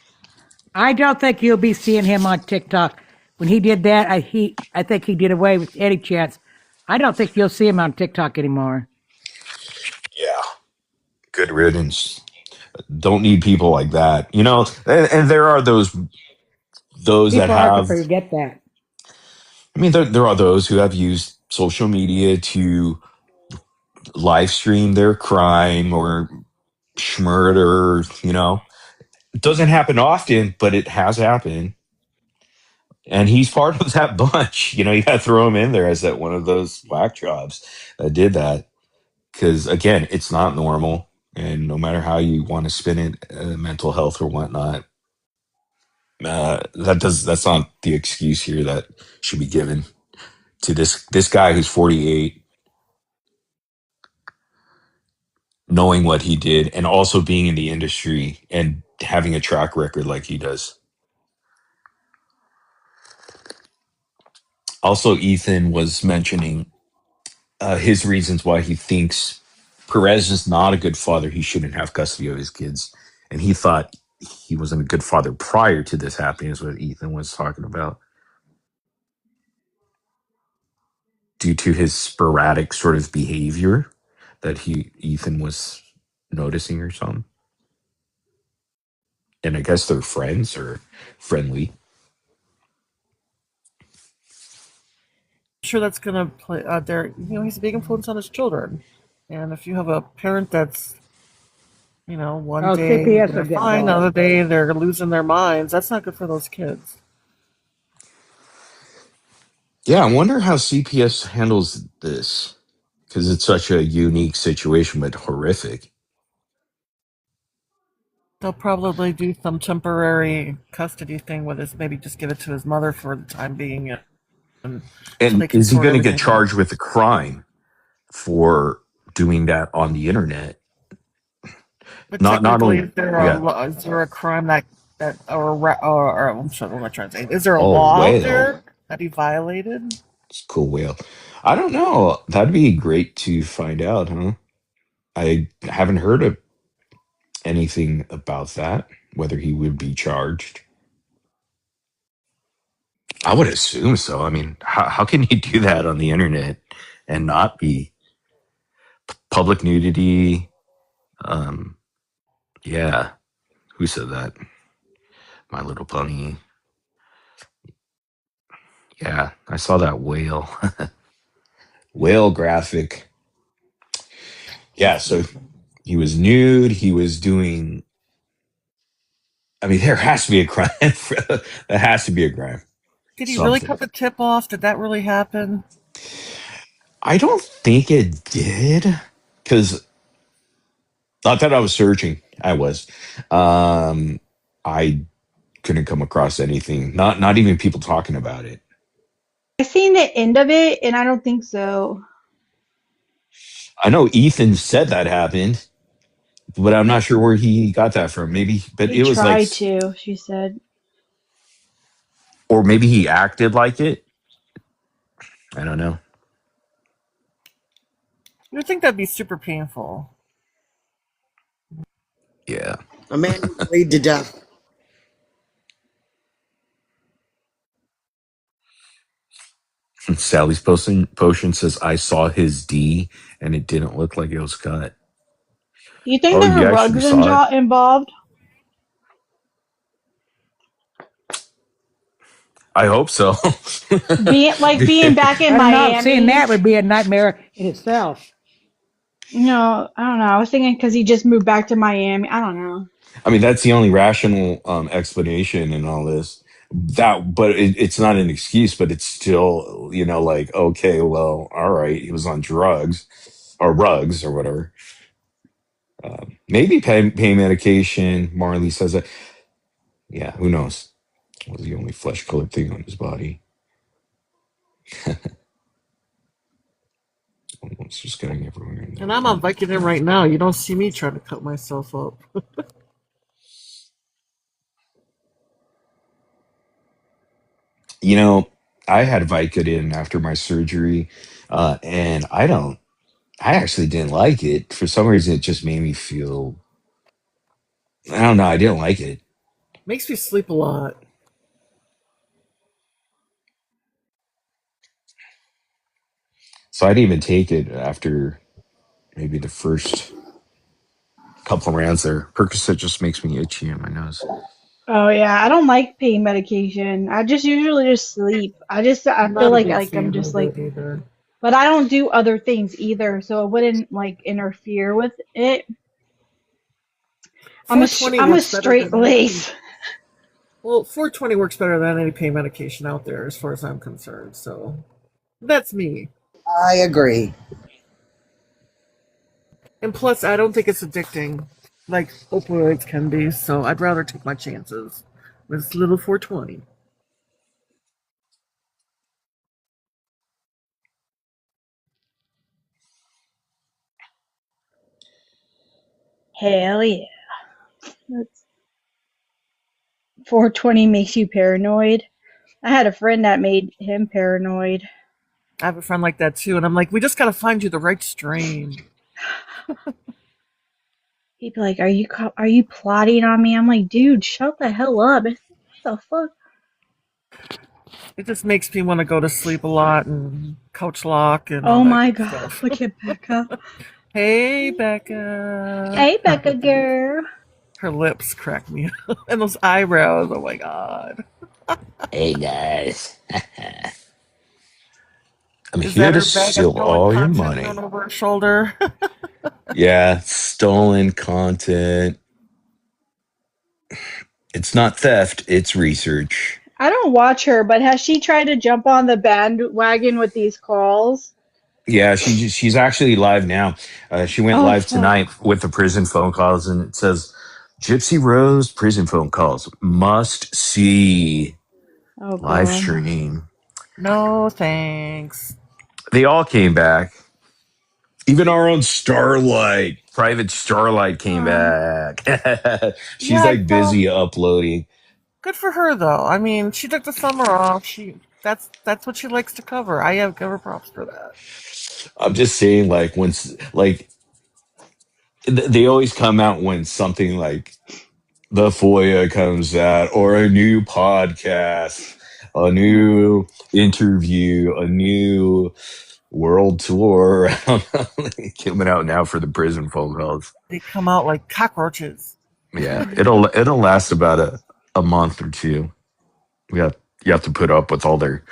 I don't think you'll be seeing him on TikTok. When he did that, I think he did away with any chance. I don't think you'll see him on TikTok anymore. Yeah. Good riddance. Don't need people like that, and there are those that People are to have, forget that. I mean, there are those who have used social media to live stream their crime or murder, It doesn't happen often, but it has happened. And he's part of that bunch. You got to throw him in there as that one of those whack jobs that did that. Because again, it's not normal. And no matter how you want to spin it, mental health or whatnot, that's not the excuse here that should be given to this guy who's 48, knowing what he did, and also being in the industry and having a track record like he does. Also, Ethan was mentioning his reasons why he thinks Perez is not a good father. He shouldn't have custody of his kids. And he thought he wasn't a good father prior to this happening, is what Ethan was talking about, due to his sporadic sort of behavior that Ethan was noticing or something. And I guess they're friends or friendly. Sure, that's gonna play there. He's a big influence on his children, and if you have a parent that's one Oh, day CPS will they're get fine, involved. another day they're losing their minds. That's not good for those kids. Yeah, I wonder how CPS handles this, because it's such a unique situation, but horrific. They'll probably do some temporary custody thing with his, maybe just give it to his mother for the time being, and so And they can is he sort going to get everything out. charged with a crime for doing that on the internet? But Not technically, only, yeah. is there a crime that or I'm sorry, what am I trying to say? Is there a Oh, law out whale. there that he violated? It's a cool whale. I don't know. That'd be great to find out, huh? I haven't heard of anything about that, whether he would be charged. I would assume so. I mean, how can you do that on the internet and not be public nudity? Um, yeah. Who said that? My Little Pony. Yeah, I saw that whale. Whale graphic. Yeah, so he was nude. He was doing I mean, there has to be a crime. There has to be a crime. Did he really Something. cut the tip off? Did that really happen? I don't think it did, because not that I was searching. I was. I couldn't come across anything. Not even people talking about it. I seen the end of it, and I don't think so. I know Ethan said that happened, but I'm not sure where he got that from. Maybe, but He it was like, tried to, she said. or maybe he acted like it. I don't know. You would think that'd be super painful. Yeah. A man who bleed to death. Sally's potion says, I saw his D and it didn't look like it was cut. Do you think Oh, there you were actually rugs saw it? involved? I hope so. Being back in I don't know. Seeing Miami. that would be a nightmare in itself. No, I don't know. I was thinking because he just moved back to Miami. I don't know. I mean, that's the only rational explanation in all this. That, but it's not an excuse, but it's still, like, okay, well, all right, he was on drugs or rugs or whatever. Maybe pain medication. Marley says that. Yeah, who knows? It was the only flesh colored thing on his body. It's just getting everywhere in And I'm on there. Vicodin right now. You don't see me trying to cut myself up. I had Vicodin after my surgery, and I actually didn't like it. For some reason, it just made me feel, I don't know, I didn't like it. Makes me sleep a lot. So I didn't even take it after maybe the first couple rounds there. Percocet just makes me itchy in my nose. Oh yeah, I don't like pain medication. I just usually just sleep. I I'm feel not a big like I'm fan just of like, it either. but I don't do other things either, so it wouldn't like interfere with it. 420 I'm a works better straight than any. lace. Well, 420 works better than any pain medication out there, as far as I'm concerned. So that's me. I agree. And plus, I don't think it's addicting like opioids can be. So I'd rather take my chances with little 420. Hell yeah. That's 420 makes you paranoid. I had a friend that made him paranoid. I have a friend like that too, and I'm like, we just got to find you the right strain. He'd be like, are you plotting on me?" I'm like, "Dude, shut the hell up. What the fuck?" It just makes me want to go to sleep a lot and couch lock and all Oh that my good god, stuff. look at Becca. Hey, Becca. Hey, Becca girl. Her lips crack me up. And those eyebrows. Oh my god. Hey guys, I'm Is here that to her bag of steal stolen all your content thrown money. over her shoulder? Yeah, stolen content. It's not theft, it's research. I don't watch her, but has she tried to jump on the bandwagon with these calls? Yeah, she's actually live now. She went Oh live fuck. tonight with the prison phone calls, and it says Gypsy Rose prison phone calls must see Oh live god. stream. No, thanks. They all came back. Even our own Starlight, Private Starlight, came Oh. back. Yeah, She's I like saw. busy uploading. Good for her though. I mean, she took the summer off. That's what she likes to cover. I have give her props for that. I'm just saying, like they always come out when something like the FOIA comes out, or a new podcast, a new interview, a new world tour coming out now for the prison phone calls. They come out like cockroaches. Yeah, it'll last about a month or two. We got You have to put up with all their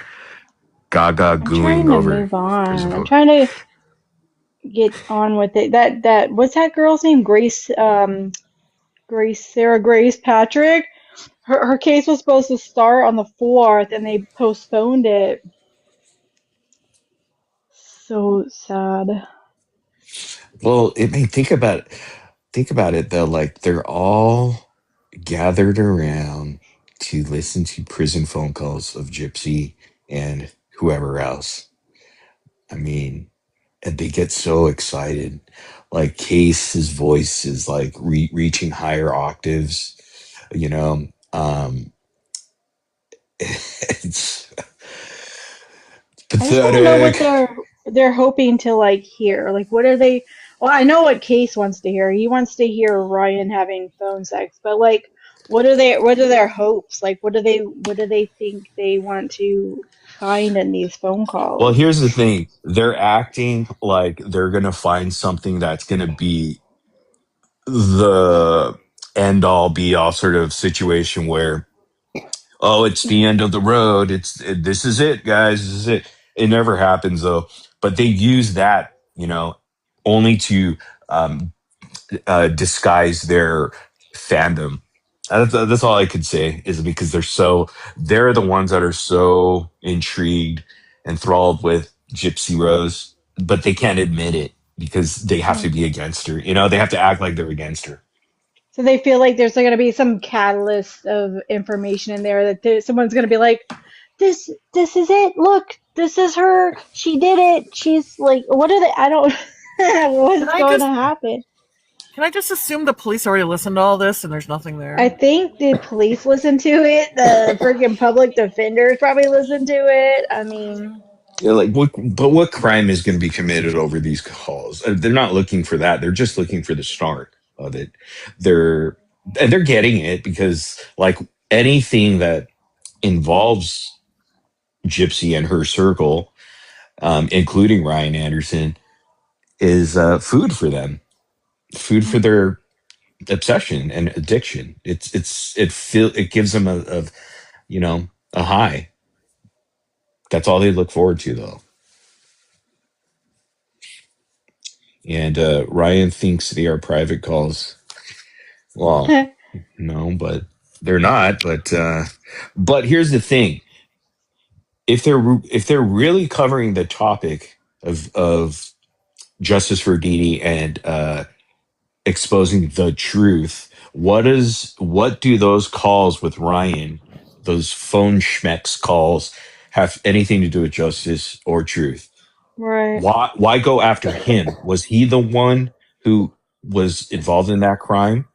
gaga I'm gooing trying to over move prison on. I'm phone. trying to get on with it. That what's that girl's name? Grace Sarah Grace Patrick. Her case was supposed to start on the 4th, and they postponed it. So sad. Well, think about it though. Like they're all gathered around to listen to prison phone calls of Gypsy and whoever else. I mean, and they get so excited. Like Case's voice is like reaching higher octaves. You know, it's I just want to know what pathetic. they're hoping to like hear. Like, what are they? Well, I know what Case wants to hear. He wants to hear Ryan having phone sex, but like, what are they? What are their hopes? Like, what do they think they want to find in these phone Well, calls? here's the thing. They're acting like they're going to find something that's going to be the end all be all sort of situation where, oh, it's the end of the road. This is it, guys. This is it. It never happens though. But they use that, only to um, disguise their fandom. That's all I could say is because they're the ones that are so intrigued, enthralled with Gypsy Rose, but they can't admit it because they have to be against her. They have to act like they're against her. So they feel like there's going to be some catalyst of information in there that someone's going to be like, this is it. Look, this is her. She did it. She's like, what are they? I don't. Can What's I going to just happen? can I just assume the police already listened to all this and there's nothing I there? think the police listen to it. The freaking public defenders probably listen to it. I mean, Like what crime is going to be committed over these calls? They're not looking for that. They're just looking for the start of it. They're and they're getting it because like anything that involves Gypsy and her circle, including Ryan Anderson, is food for them, food for their obsession and addiction. It gives them a high. That's all they look forward to though. And Ryan thinks they are private calls. Well, no, but they're not. But here's the thing: if they're really covering the topic of justice for Dee Dee and exposing the truth, what do those calls with Ryan, those phone schmecks calls, have anything to do with justice or truth? right. Why go after him? Was he the one who was involved in that crime?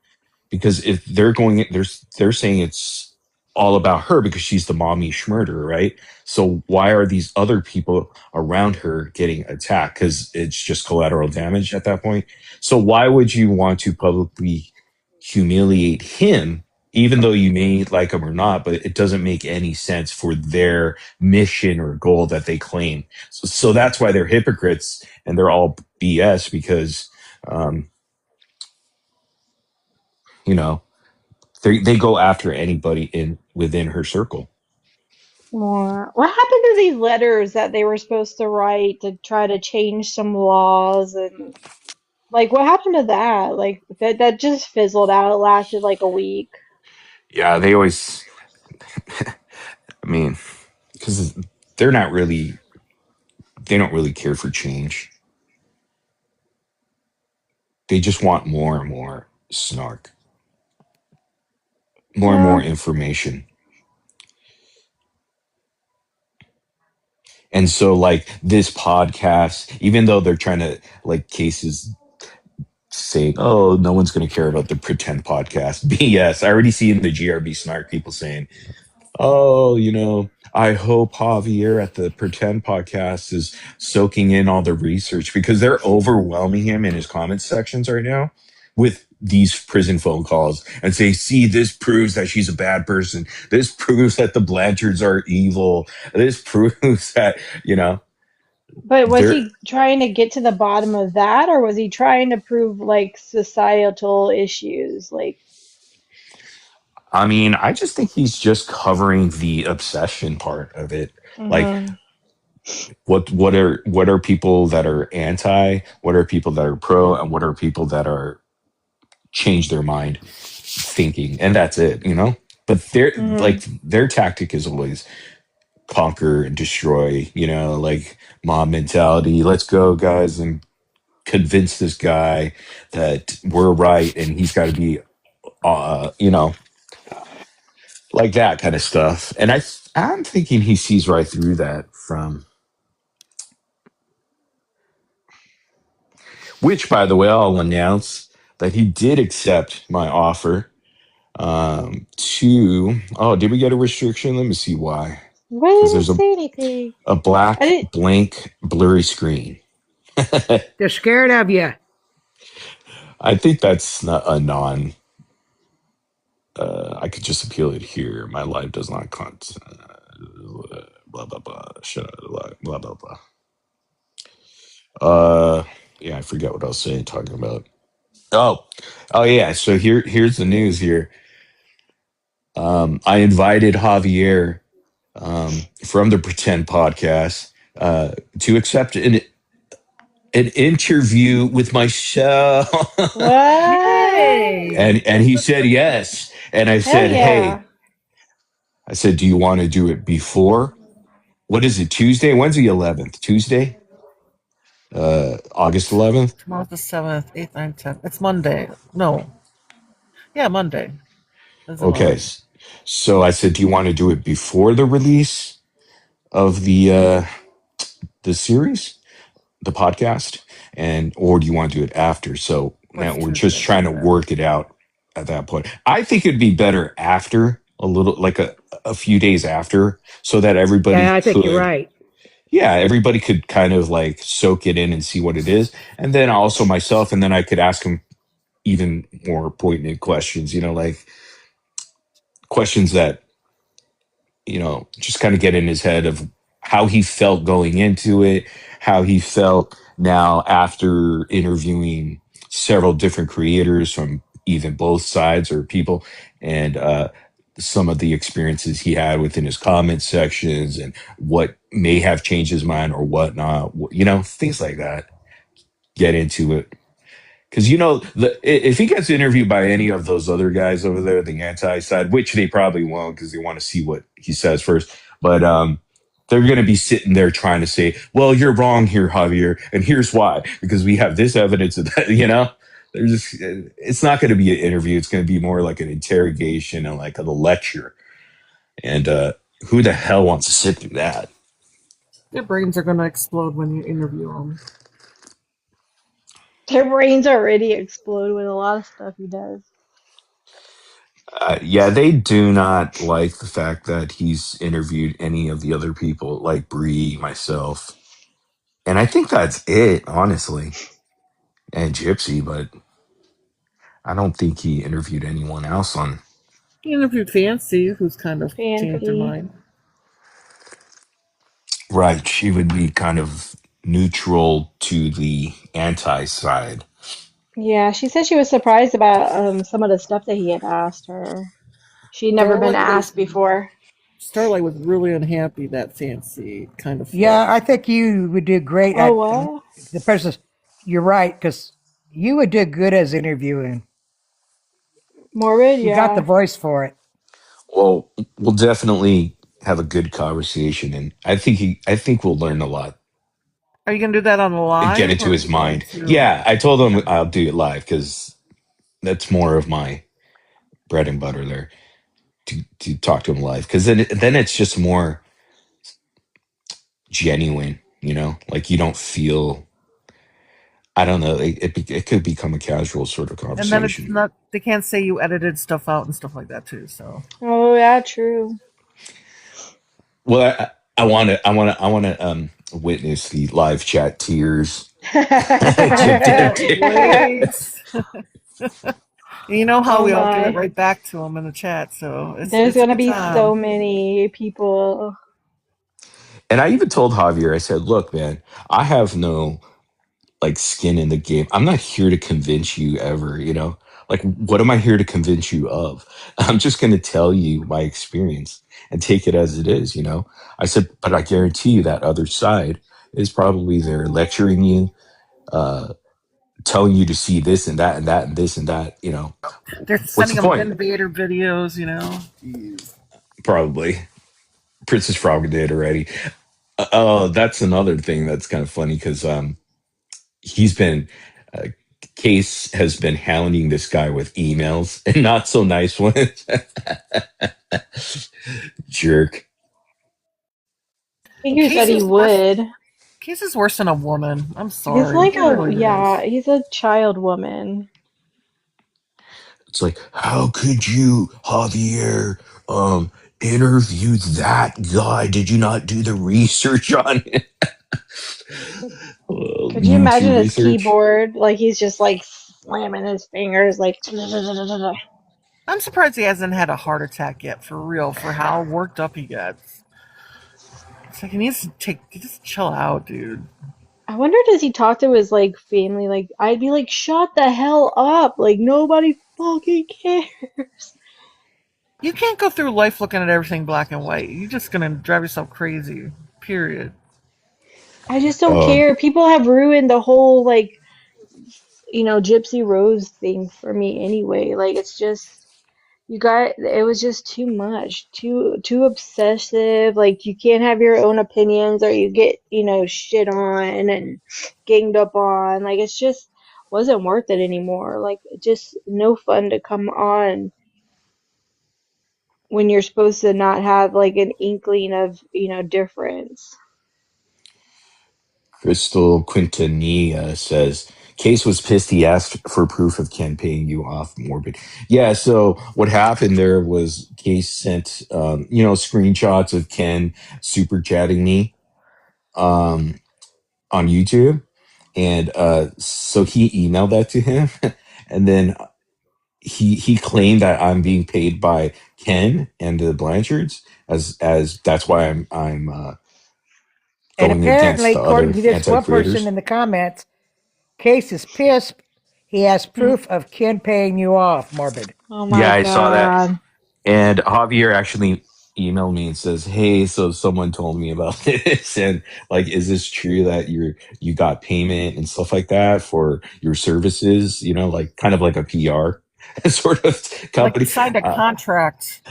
Because if they're saying it's all about her because she's the mommy schmurder, right? So why are these other people around her getting attacked? Because it's just collateral damage at that point. So why would you want to publicly humiliate him, even though you may like him or not? But it doesn't make any sense for their mission or goal that they claim. So that's why they're hypocrites and they're all BS because um, you know they go after anybody in within her circle. What happened to these letters that they were supposed to write to try to change some laws and like what happened to that? Like that just fizzled out. It lasted like a week. Yeah, they always. I mean, because they're not really. They don't really care for change. They just want more and more snark, more and more Yeah. information. And so, like this podcast, even though they're trying to like cases saying, "Oh, no one's going to care about the pretend podcast." BS. I already see in the GRB snark people saying, oh, I hope Javier at the Pretend podcast is soaking in all the research because they're overwhelming him in his comment sections right now with these prison phone calls and say, see, this proves that she's a bad person. This proves that the Blanchards are evil. This proves that, But was they're, he trying to get to the bottom of that, or was he trying to prove like societal issues? Like, I mean, I just think he's just covering the obsession part of it. Like, mhm. what are people that are anti, what are people that are pro, and what are people that are change their mind thinking, and that's it. But Hmm. their tactic is always conquer and destroy, like mob mentality. Let's go, guys, and convince this guy that we're right and he's got to be, like that kind of stuff. And I'm thinking he sees right through that from, which, by the way, I'll announce that he did accept my offer did we get a restriction? Let me see why. Why Because didn't there's say anything? a I black didn't. blank blurry screen. They're scared of you. I think that's not a non. I could just appeal it here. My life does not blah blah blah. Shut up. Blah blah blah. Yeah, I forget what I was saying. Talking about. Oh, oh yeah. So here's the news. Here, I invited Javier from the Pretend podcast to accept an interview with my show. What? Yay! And he said yes. And I Hell said, yeah. hey, I said, do you want to do it before? What is it, Tuesday? When's the 11th? Tuesday? August 11th? Tomorrow's the 7th, 8th, 9th, 10th. It's Monday. No. Yeah, Monday. It's the Okay. 11th. So I said, do you want to do it before the release of the series, the podcast? Or do you want to do it after? So now What's we're just Tuesday? trying to Yeah. work it out at that point. I think it'd be better after, a little, like a few days after, so that everybody Yeah, I think you're could, right. yeah, everybody could kind of like soak it in and see what it is. And then also myself, and then I could ask him even more poignant questions, like questions that, just kind of get in his head of how he felt going into it, how he felt now after interviewing several different creators from even both sides or people, and some of the experiences he had within his comment sections and what may have changed his mind or whatnot, things like that. Get into it. Because if he gets interviewed by any of those other guys over there, the anti side, which they probably won't because they want to see what he says first, but they're going to be sitting there trying to say, "Well, you're wrong here, Javier, and here's why," because we have this evidence of that. They're just, it's not going to be an interview. It's going to be more like an interrogation and like a lecture. And who the hell wants to sit through that? Their brains are going to explode when you interview them. Their brains already explode with a lot of stuff he does. Yeah, they do not like the fact that he's interviewed any of the other people, like Bree, myself, and I think that's it, honestly, and Gypsy. But I don't think he interviewed anyone else on. He interviewed Fancy, who's kind of changed her Fancy. mind. Right, she would be kind of neutral to the anti side. Yeah, she said she was surprised about some of the stuff that he had asked her. She'd never been asked before. Starlight was really unhappy that Fancy kind of Yeah, I flipped. think you would do great Oh, at what? the person. You're right, because you would do good as interviewing. Morbid? You got the Yeah. voice for it. Well, we'll definitely have a good conversation, and I think we'll learn a lot Are you going to do that on the and get live, into or are his you going mind. to? Yeah, I told him Okay. I'll do it live because that's more of my bread and butter there. To talk to him live, because then it's just more genuine, like you don't feel, I don't know, it could become a casual sort of And then it's conversation. not, they can't say you edited stuff out and stuff like that too, so. Oh, yeah, true. Well, I want to witness the live chat tears. Chip Can't did. wait. You know how Oh we all give it my. right back to them in the chat, so There's it's a gonna good be so time. many people. And I even told Javier, I said, look, man, I have no like skin in the game. I'm not here to convince you ever, Like, what am I here to convince you of? I'm just going to tell you my experience and take it as it is. I said, but I guarantee you that other side is probably there lecturing you, uh, telling you to see this and that and that and this and that. They're What's sending the them point? invader videos, you know. Jeez. Probably Princess Frog did already. Oh, that's another thing that's kind of funny because he's been uh, Case has been hounding this guy with emails and not so nice ones. Jerk. Figures that Case he is worse. would. Case is worse than a woman. I'm He's sorry, like he a, really yeah, is. he's a child woman. It's like, how could you, Javier, um, interview that guy? Did you not do the research on it? Could you imagine YouTube his research. keyboard? Like he's just like slamming his fingers, like. I'm surprised he hasn't had a heart attack yet, for real, for how worked up he gets. It's like he needs to just chill out, dude. I wonder, does he talk to his like family? Like, I'd be like, shut the hell up! Like nobody fucking cares. You can't go through life looking at everything black and white. You're just gonna drive yourself crazy. Period. I just don't Um, care. People have ruined the whole like, Gypsy Rose thing for me anyway. Like it's just it was just too much, too obsessive. Like you can't have your own opinions or you get, shit on and ganged up on. Like it's just wasn't worth it anymore. Like just no fun to come on when you're supposed to not have like an inkling of, difference. Crystal Quintanilla says, Case was pissed. He asked for proof of Ken paying you off Morbid. Yeah, so what happened there was Case sent, screenshots of Ken super chatting me um, on YouTube. And so he emailed that to him. And then he claimed that I'm being paid by Ken and the Blanchards as that's why I'm And going apparently, against the according other to this anti one person creators. in the comments, Case is pissed. He has proof of Ken paying you off, Morbid. Oh Yeah, my I saw that. God. And Javier actually emailed me and says, "Hey, so someone told me about this, and like, is this true that you got payment and stuff like that for your services? Like kind of like a PR sort of Like he company." signed a contract.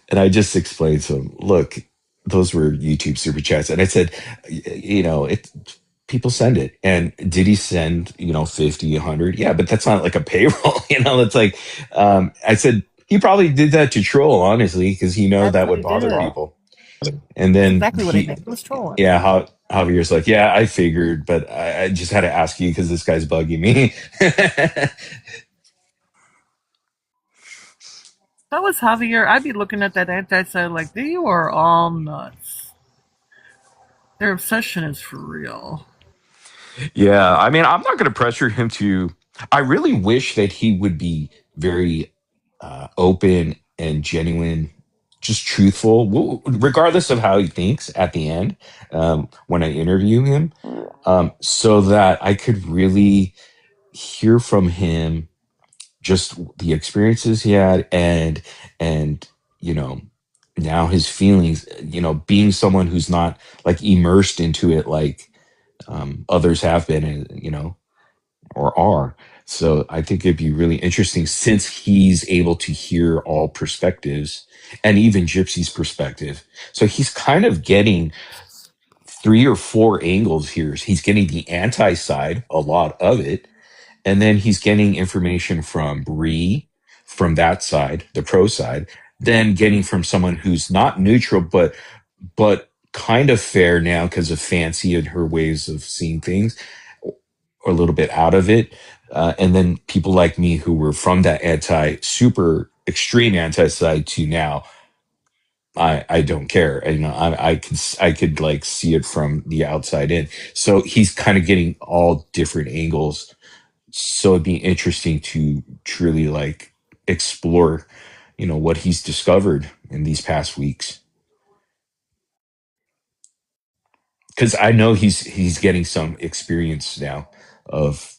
And I just explained to him, look, those were YouTube super chats. And I said, it people send it. And did he send, 50, 100? Yeah, but that's not like a payroll, it's like, I said, he probably did that to troll, honestly, because he know That's that what would he bother did. people. And That's then exactly what he did. He was trolling. yeah, Javier's like, yeah, I figured, but I just had to ask you because this guy's bugging me. If I was Javier, I'd be looking at that anti-side like, you are all nuts. Their obsession is for real. Yeah, I mean, I'm not going to pressure him to. I really wish that he would be very open and genuine, just truthful, regardless of how he thinks at the end when I interview him, so that I could really hear from him just the experiences he had and you know now his feelings. Being someone who's not like immersed into it like others have been, and or are. So I think it'd be really interesting since he's able to hear all perspectives and even Gypsy's perspective. So he's kind of getting three or four angles here. He's getting the anti side, a lot of it, and then he's getting information from Bree from that side, the pro side, then getting from someone who's not neutral but kind of fair now because of Fancy and her ways of seeing things, or a little bit out of it. And then people like me who were from that super extreme anti side to now, I don't care. And, I could like see it from the outside in. So he's kind of getting all different angles. So it'd be interesting to truly like explore, what he's discovered in these past weeks. Because I know he's getting some experience now of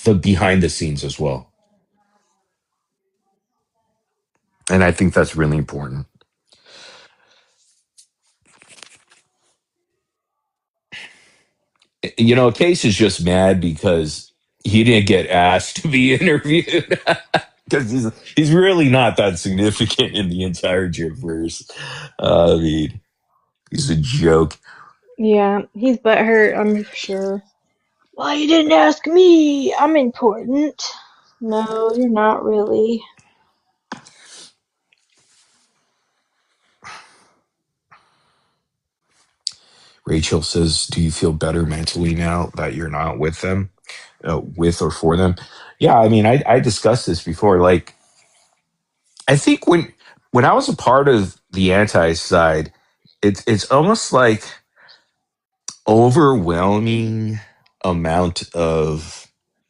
the behind the scenes as well. And I think that's really important. Case is just mad because he didn't get asked to be interviewed because he's really not that significant in the entire Gypverse. I mean, he's a joke. Yeah, he's butthurt, I'm sure. Why you didn't ask me? I'm important. No, you're not really. Rachel says, "Do you feel better mentally now that you're not with them, with or for them?" Yeah, I mean, I discussed this before. Like, I think when I was a part of the anti side, it's almost like overwhelming amount of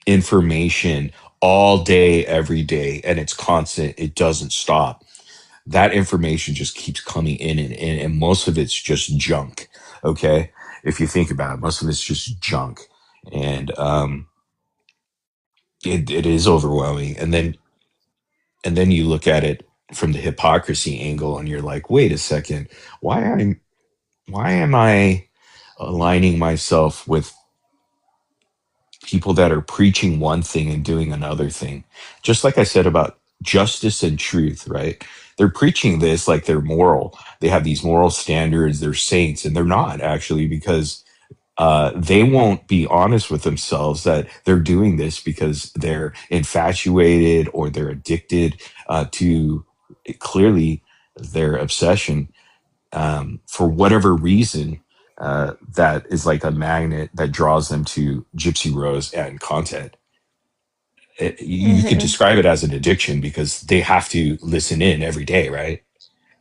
information all day, every day, and it's constant. It doesn't stop. That information just keeps coming in and most of it's just junk. Okay, if you think about it, most of it's just junk, and it is overwhelming. And then you look at it from the hypocrisy angle, and you're like, wait a second, why why am I aligning myself with people that are preaching one thing and doing another thing? Just like I said about justice and truth, right? They're preaching this like they're moral. They have these moral standards, they're saints, and they're not actually, because they won't be honest with themselves that they're doing this because they're infatuated or they're addicted to clearly their obsession, for whatever reason, that is like a magnet that draws them to Gypsy Rose and content. You could Hmm. describe it as an addiction because they have to listen in every day, right?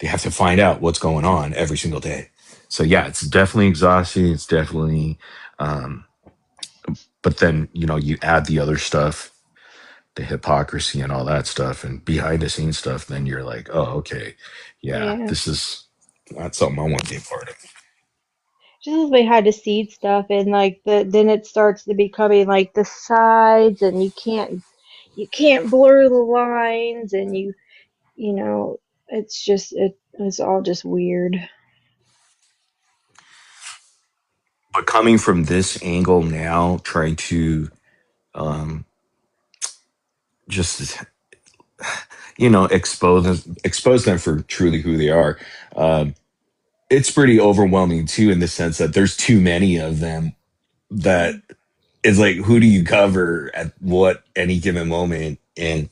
They have to find out what's going on every single day. So yeah, it's definitely exhausting. It's definitely, um, but then you add the other stuff, the hypocrisy and all that stuff, and behind the scenes stuff. Then you're like, oh, okay, yeah, Yeah. this is not something I want to be a part of. Just behind the seed stuff and like then it starts to becoming like the sides and you can't blur the lines and you know it's all just weird. But coming from this angle now, trying to um, just expose them for truly who they are. Um, it's pretty overwhelming too, in the sense that there's too many of them. That is like, who do you cover at what any given moment? And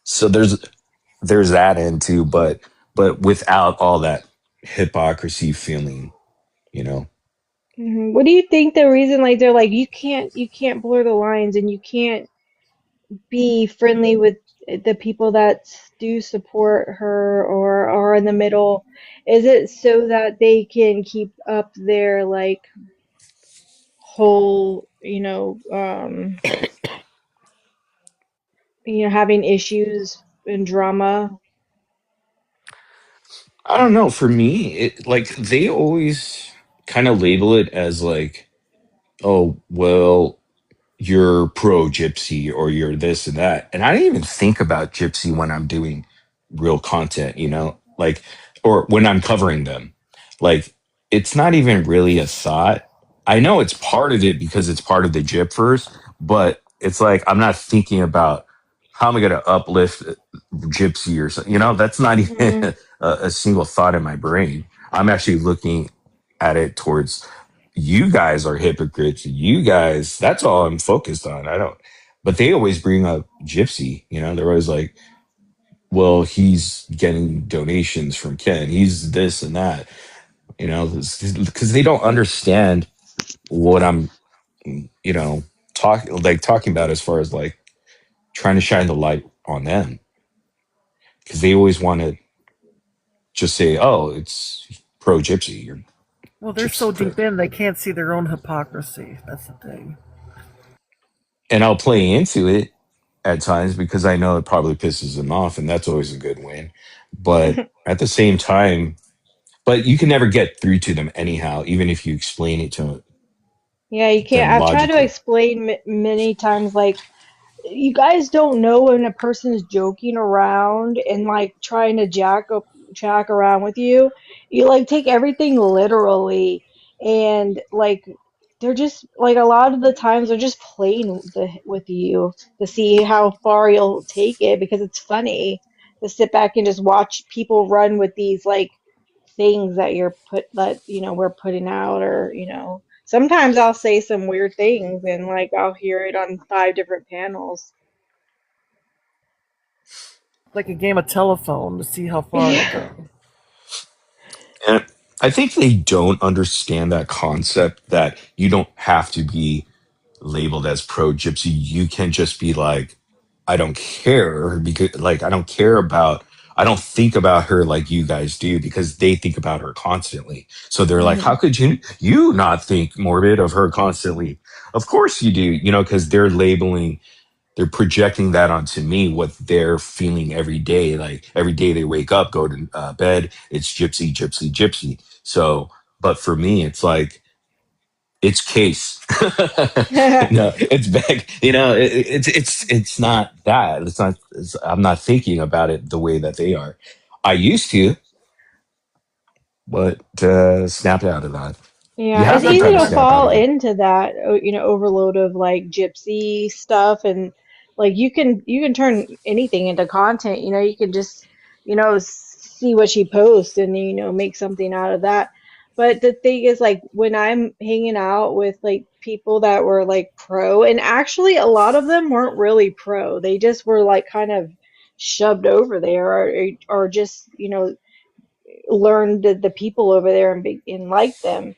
so there's that end too, but without all that hypocrisy feeling, you know. What do you think the reason like they're like you can't blur the lines and you can't be friendly with the people that do support her or are in the middle? Is it so that they can keep up their like whole, having issues and drama? I don't know. For me, it like they always kind of label it as like, oh, well, you're pro gypsy or you're this and that. And I didn't even think about gypsy when I'm doing real content, like, or when I'm covering them. Like, it's not even really a thought. I know it's part of it because it's part of the Gypverse, but it's like I'm not thinking about how am I going to uplift gypsy or something. That's not even Mm, a single thought in my brain. I'm actually looking at it towards, you guys are hypocrites. You guys, that's all I'm focused on. I don't, but they always bring up Gypsy. They're always like, well, he's getting donations from Ken. He's this and that, because they don't understand what I'm, talking about, as far as like trying to shine the light on them, because they always want to just say, oh, it's pro Gypsy. You're Well, they're so Gypsy pro. deep in they can't see their own hypocrisy. That's the thing. And I'll play into it at times because I know it probably pisses them off, and that's always a good win. But at the same time, but you can never get through to them anyhow, even if you explain it to yeah, you can't. them I've tried to logically. explain many times, like, you guys don't know when a person is joking around and like trying to jack around with you. You like take everything literally and like they're just like a lot of the times they're just playing with you to see how far you'll take it because it's funny to sit back and just watch people run with these like things that we're putting out, or sometimes I'll say some weird things and like I'll hear it on 5 different panels. Like a game of telephone to see how far it'll Yeah. go. And I think they don't understand that concept that you don't have to be labeled as pro gypsy. You can just be like, I don't care because like I don't think about her like you guys do because they think about her constantly. So they're like, how Hmm. could you not think morbid of her constantly? Of course you do, because they're projecting that onto me, what they're feeling every day. Like every day they wake up, go to bed, it's gypsy, gypsy, gypsy. So, but for me, it's like, it's case. No, it's back. It's not that. I'm not thinking about it the way that they are. I used to, but snapped out of that. You Yeah, have it's to easy kind of to snap out fall of it. into that, overload of like gypsy stuff, and like you can turn anything into content. You can just, see what she posts and make something out of that. But the thing is, like when I'm hanging out with like people that were like pro, and actually a lot of them weren't really pro. They just were like kind of shoved over there, or just learned the people over there and like them.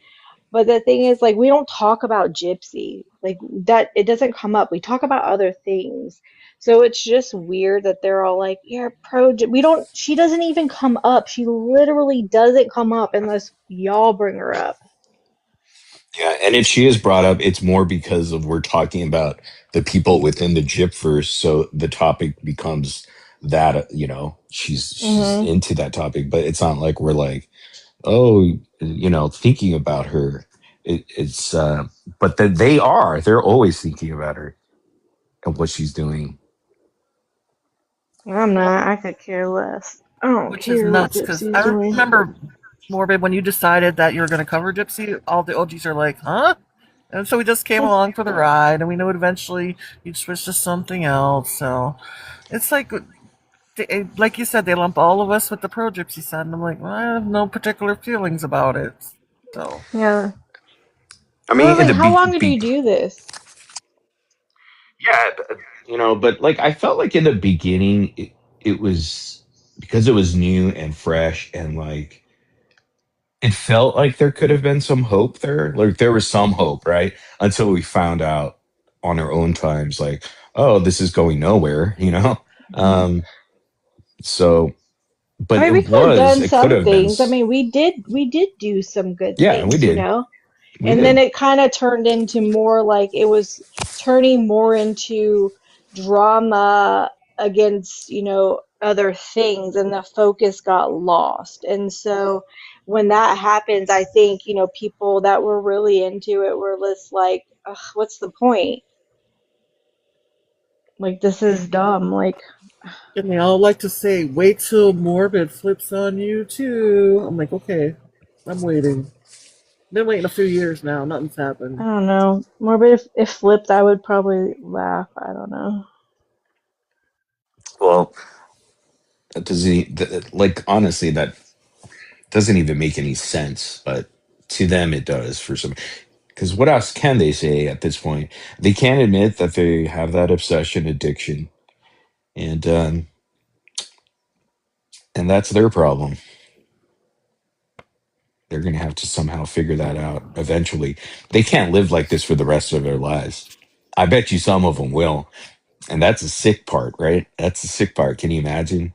But the thing is, like, we don't talk about Gypsy. Like, that, it doesn't come up. We talk about other things. So it's just weird that they're all like, yeah, we don't, she doesn't even come up. She literally doesn't come up unless y'all bring her up. Yeah, and if she is brought up, it's more because of we're talking about the people within the Gypverse, so the topic becomes that she's Hmm. into that topic, but it's not like we're like, oh, thinking about her. But then they're always thinking about her and what she's doing. I'm not. I could care less. I don't Which is care what nuts because Gypsy's I doing. remember Morbid when you decided that you were going to cover Gypsy. All the OGs are like, "Huh?" And so we just came along for the ride, and we know eventually you'd switch to something else. So it's like you said, they lump all of us with the pro Gypsy side, and I'm like, well, I have no particular feelings about it. So Yeah. I Well, mean, in like, the how long did you do this? yeah, but like I felt like in the beginning, it was because it was new and fresh and like it felt like there could have been some hope there. Like there was some hope, right? Until we found out on our own times, like, oh, this is going nowhere. Mhm. Um, so, but I mean, we could have done it could some have been, things. I mean, we did do some good yeah, we things, did. We And then did. it kind of turned into more like it was turning more into drama against, other things, and the focus got lost. And so when that happens, I think, people that were really into it were just like, ugh, what's the point? Like, this is dumb. Like, and they all like to say, "Wait till Morbid flips on you too." I'm like, okay, I'm waiting. Been waiting a few years now. Nothing's I happened. don't know. Morbid, if flipped, I would probably laugh. I don't know. Well, that doesn't like honestly that doesn't even make any sense, but to them it does for some. Because what else can they say at this point? They can't admit that they have that obsession, addiction, and and that's their problem. They're going to have to somehow figure that out eventually. They can't live like this for the rest of their lives. I bet you some of them will, and that's a sick part, right? That's the sick part. Can you imagine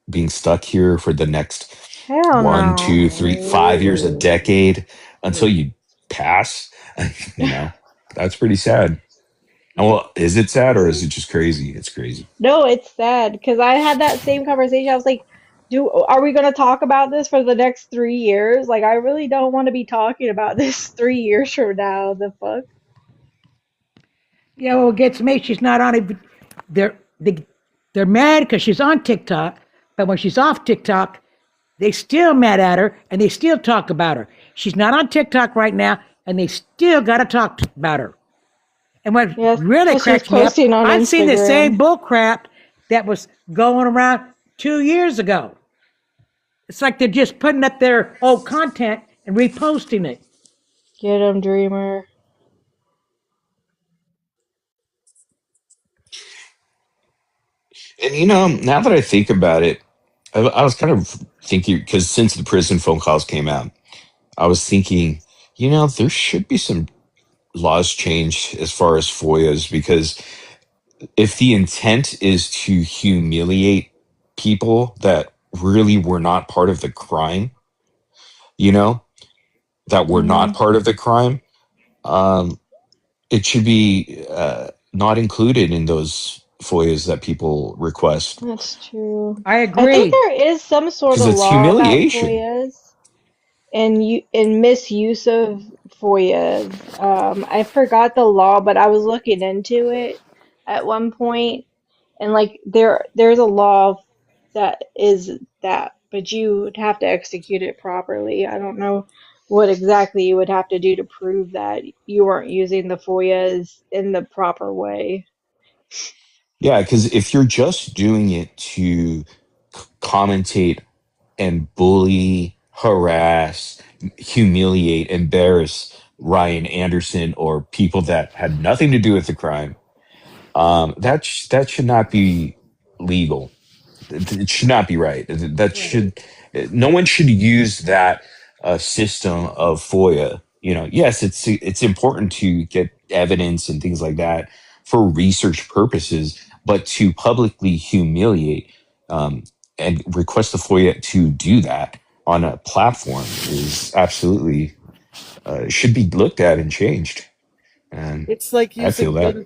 being stuck here for the next Hell 1, 2, 3, 5 years, a no. decade until you pass? you know, that's pretty sad. And well, is it sad or is it just crazy? It's crazy. No, it's sad because I had that same conversation. I was like, are we going to talk about this for the next 3 years? Like, I really don't want to be talking about this 3 years from now. The fuck? Yeah, well, what gets me, she's not on it. They're they, they're mad because she's on TikTok, but when she's off TikTok, they still mad at her and they still talk about her. She's not on TikTok right now. and they still got to talk about her. And what Yes, really because she's cracks me up, posting on I've seen the same Instagram. bull crap that was going around 2 years ago. It's like they're just putting up their old content and reposting it. Get him, Dreamer. And now that I think about it, I was kind of thinking because since the prison phone calls came out, I was thinking, there should be some laws changed as far as FOIAs because if the intent is to humiliate people that really were not part of the crime, you know, that were not Mhm. part of the crime, um, it should be not included in those FOIAs that people request That's true. I I think agree. there is some sort because of it's law about humiliation. FOIAs and misuse of FOIAs. I forgot the law, but I was looking into it at one point, and like there's a law that is that, but you would have to execute it properly. I don't know what exactly you would have to do to prove that you weren't using the FOIAs in the proper way. Yeah, because if you're just doing it to commentate and bully, harass, humiliate, embarrass Ryan Anderson or people that had nothing to do with the crime, that should not be legal. It should not be right. That Right. should no one should use that system of FOIA. Yes, it's important to get evidence and things like that for research purposes, but to publicly humiliate um, and request the FOIA to do that on a platform is absolutely should be looked at and changed. And It's like I feel using that.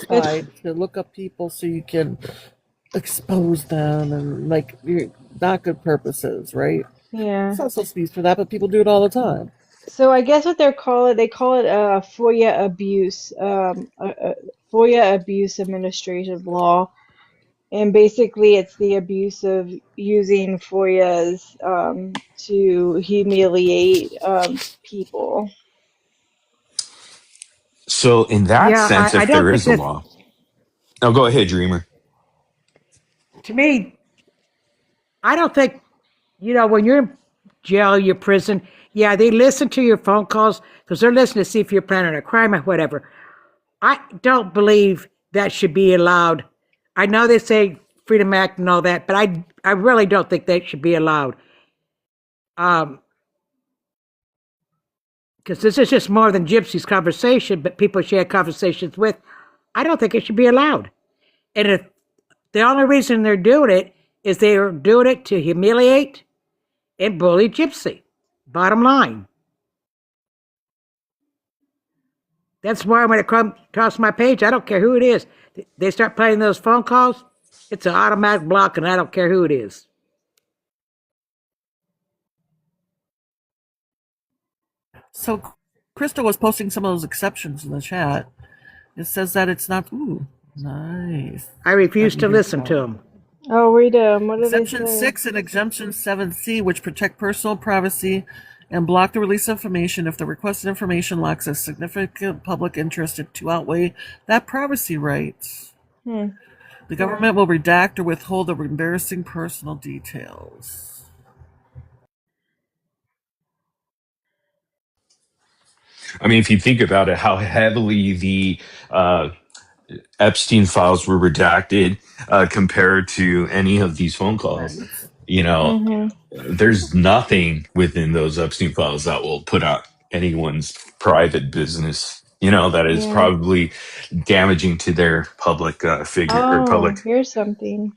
It's unverified to look up people so you can expose them and like not good purposes, right? yeah. It's not supposed to be used for that, but people do it all the time. So I guess what they call it FOIA abuse, FOIA abuse administrative law, and basically it's the abuse of using FOIAs to humiliate people. So in that Yeah, sense, I if don't there think is a that, law, no, go ahead, Dreamer. to me, I don't think, when you're in jail, you're prison, yeah, they listen to your phone calls because they're listening to see if you're planning a crime or whatever. I don't believe that should be allowed. I know they say Freedom Act and all that, but I really don't think that should be allowed. Um, because this is just more than Gypsy's conversation, but people she had conversations with. I don't think it should be allowed. And if the only reason they're doing it is they're doing it to humiliate and bully Gypsy. Bottom line. That's why when it comes across my page, I don't care who it is. They start playing those phone calls, it's an automatic block, and I don't care who it is. So Crystal was posting some of those exceptions in the chat. It says that it's not. Ooh, nice. I refuse Let me to read listen to that. them. Oh, read them. What do they Exemption say? 6 and Exemption 7C, which protect personal privacy and block the release of information if the requested information lacks a significant public interest to outweigh that privacy right. Hmm. The government will redact or withhold the embarrassing personal details. I mean, if you think about it, how heavily the uh, Epstein files were redacted compared to any of these phone calls, Right. you know, Mm-hmm. there's nothing within those Epstein files that will put out anyone's private business. That is Yeah. probably damaging to their public figure or Oh, public. here's something.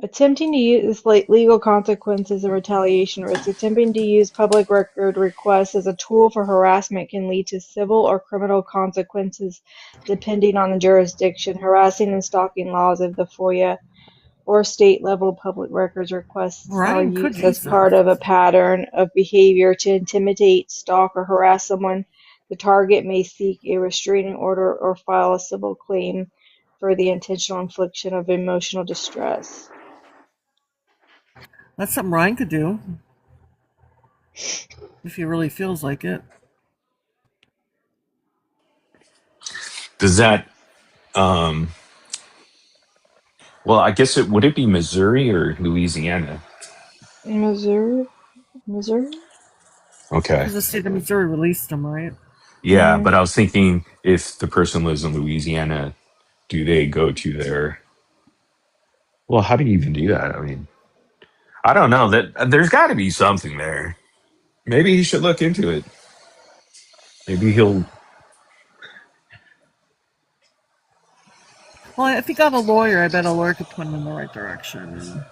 Attempting to use legal consequences and retaliation risk. Attempting to use public record requests as a tool for harassment can lead to civil or criminal consequences depending on the jurisdiction. Harassing and stalking laws of the FOIA or state-level public records requests are Ryan could used as use it. part of a pattern of behavior to intimidate, stalk, or harass someone. The target may seek a restraining order or file a civil claim for the intentional infliction of emotional distress. That's something Ryan could do if he really feels like it. Does that um well, I guess it would it be Missouri or Louisiana? Missouri. Missouri. Okay. Because the state of Missouri released him, right? Yeah, Mm. but I was thinking if the person lives in Louisiana, do they go to their well, how do you even do that? I mean, I don't know. That there's got to be something there. Maybe he should look into it. Maybe he'll. Well, if he got a lawyer, I bet a lawyer could point him in the right direction.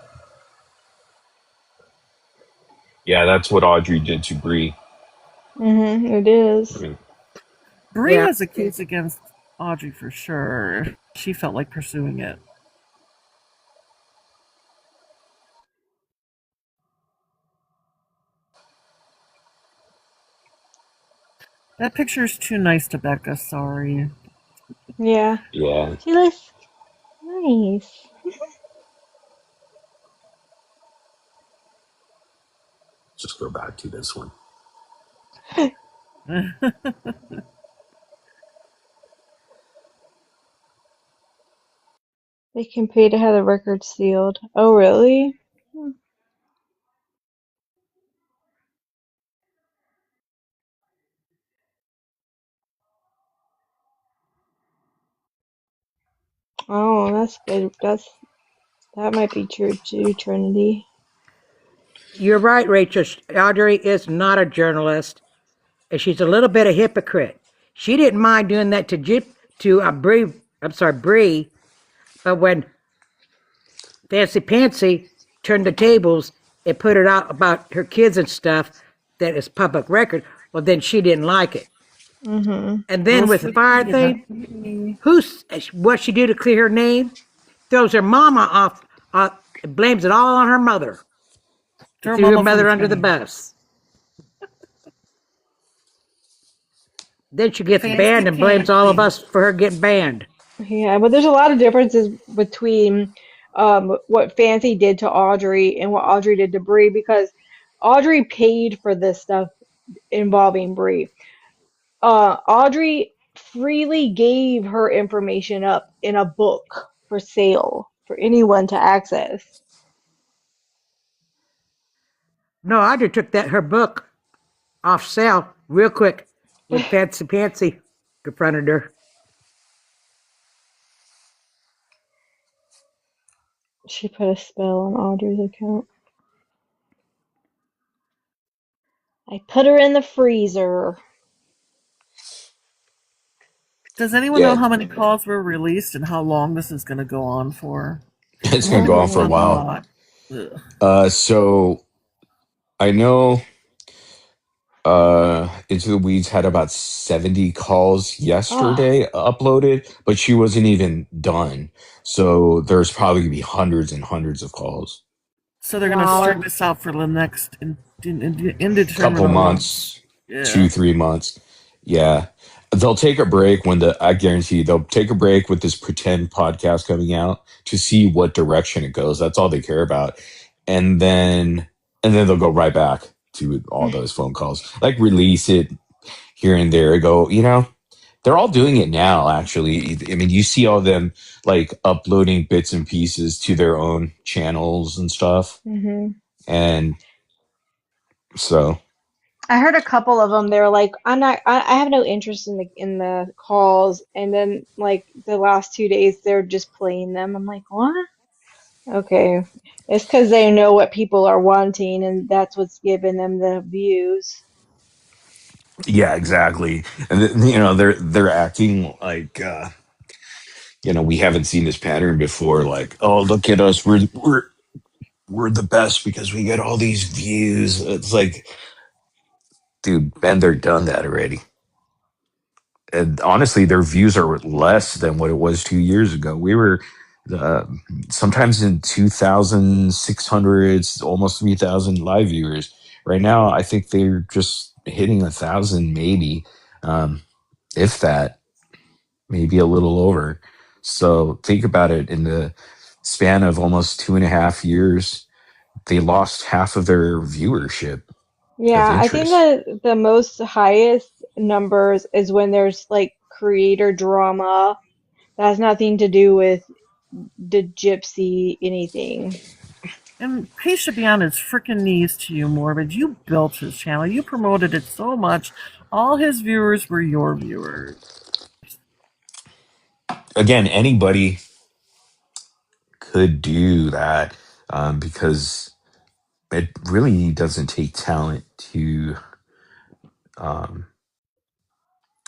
Yeah, that's what Audrey did to Bree. It is. I mean, Bree Yeah. has a case against Audrey for sure. She felt like pursuing it. That picture's too nice to Becca, sorry. Yeah. yeah. She looks nice. Just go back to this one. They can pay to have the record sealed. Oh, really? Oh, that's good. That might be true too, Trinity. You're right, Rachel. Audrey is not a journalist, and she's a little bit a hypocrite. She didn't mind doing that to Bree. I'm sorry, Bree. But when Fancy Pantsy turned the tables and put it out about her kids and stuff that is public record, well, then she didn't like it. Mm-hmm. And then with the fire thing, what she do to clear her name? Throws her mama off, blames it all on her mother. Threw her mother under the bus. Then she gets banned and blames all of us for her getting banned. Yeah, but there's a lot of differences between what Fancy did to Audrey and what Audrey did to Bree because Audrey paid for this stuff involving Bree. Audrey freely gave her information up in a book for sale for anyone to access. No, Audrey took her book off sale real quick when Fancy Pantsy confronted her. She put a spell on Audrey's account. I put her in the freezer. Does anyone know Yeah, how many calls were released and how long this is going to go on for? it's gonna I go know on it's for a not a while. lot. Ugh. So I know Into the Weeds had about 70 calls Oh, yesterday uploaded, but she wasn't even done. So there's probably gonna be hundreds and hundreds of calls. So they're going to string wow. this out for the next Couple indeterminate months. months, Yeah. 2, 3 months. Yeah. They'll take a break I guarantee they'll take a break with this pretend podcast coming out to see what direction it goes. That's all they care about. And then they'll go right back to all those phone calls. Like release it here and there. Go, they're all doing it now, actually. I mean, you see all them like uploading bits and pieces to their own channels and stuff. hmm And so I heard a couple of them. They were like, "I'm not. I have no interest in the calls." And then, like the last 2 days, they're just playing them. I'm like, "What? Okay, it's because they know what people are wanting, and that's what's giving them the views." yeah, exactly. And they're acting like we haven't seen this pattern before. Like, oh, look at us, we're the best because we get all these views. It's like, dude, been there, done that already. And honestly, their views are less than what it was 2 years ago. We were uh, sometimes in 2,600, almost 3,000 live viewers. Right now, I think they're just hitting 1,000, maybe, if that, maybe a little over. So think about it. In the span of almost 2.5 years, they lost half of their viewership of Yeah, I think interest. the most highest numbers is when there's like creator drama. That has nothing to do with the Gypsy anything. And he should be on his freaking knees to you, Morbid. You built his channel. You promoted it so much. All his viewers were your viewers. Again, anybody could do that because it really doesn't take talent to,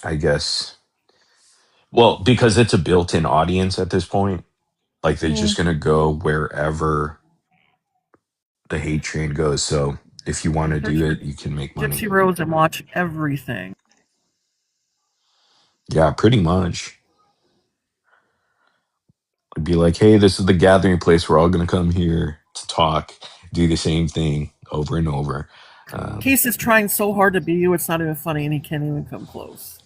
I guess, well, because it's a built-in audience at this point. Like they're just Mm. going to go wherever the hate train goes. So if you want to do it, you can make money. Gypsy Rose and watch everything. Yeah, pretty much. It'd be like, hey, this is the gathering place. We're all going to come here to talk, do the same thing over and over. Case is trying so hard to be you, it's not even funny, and he can't even come close.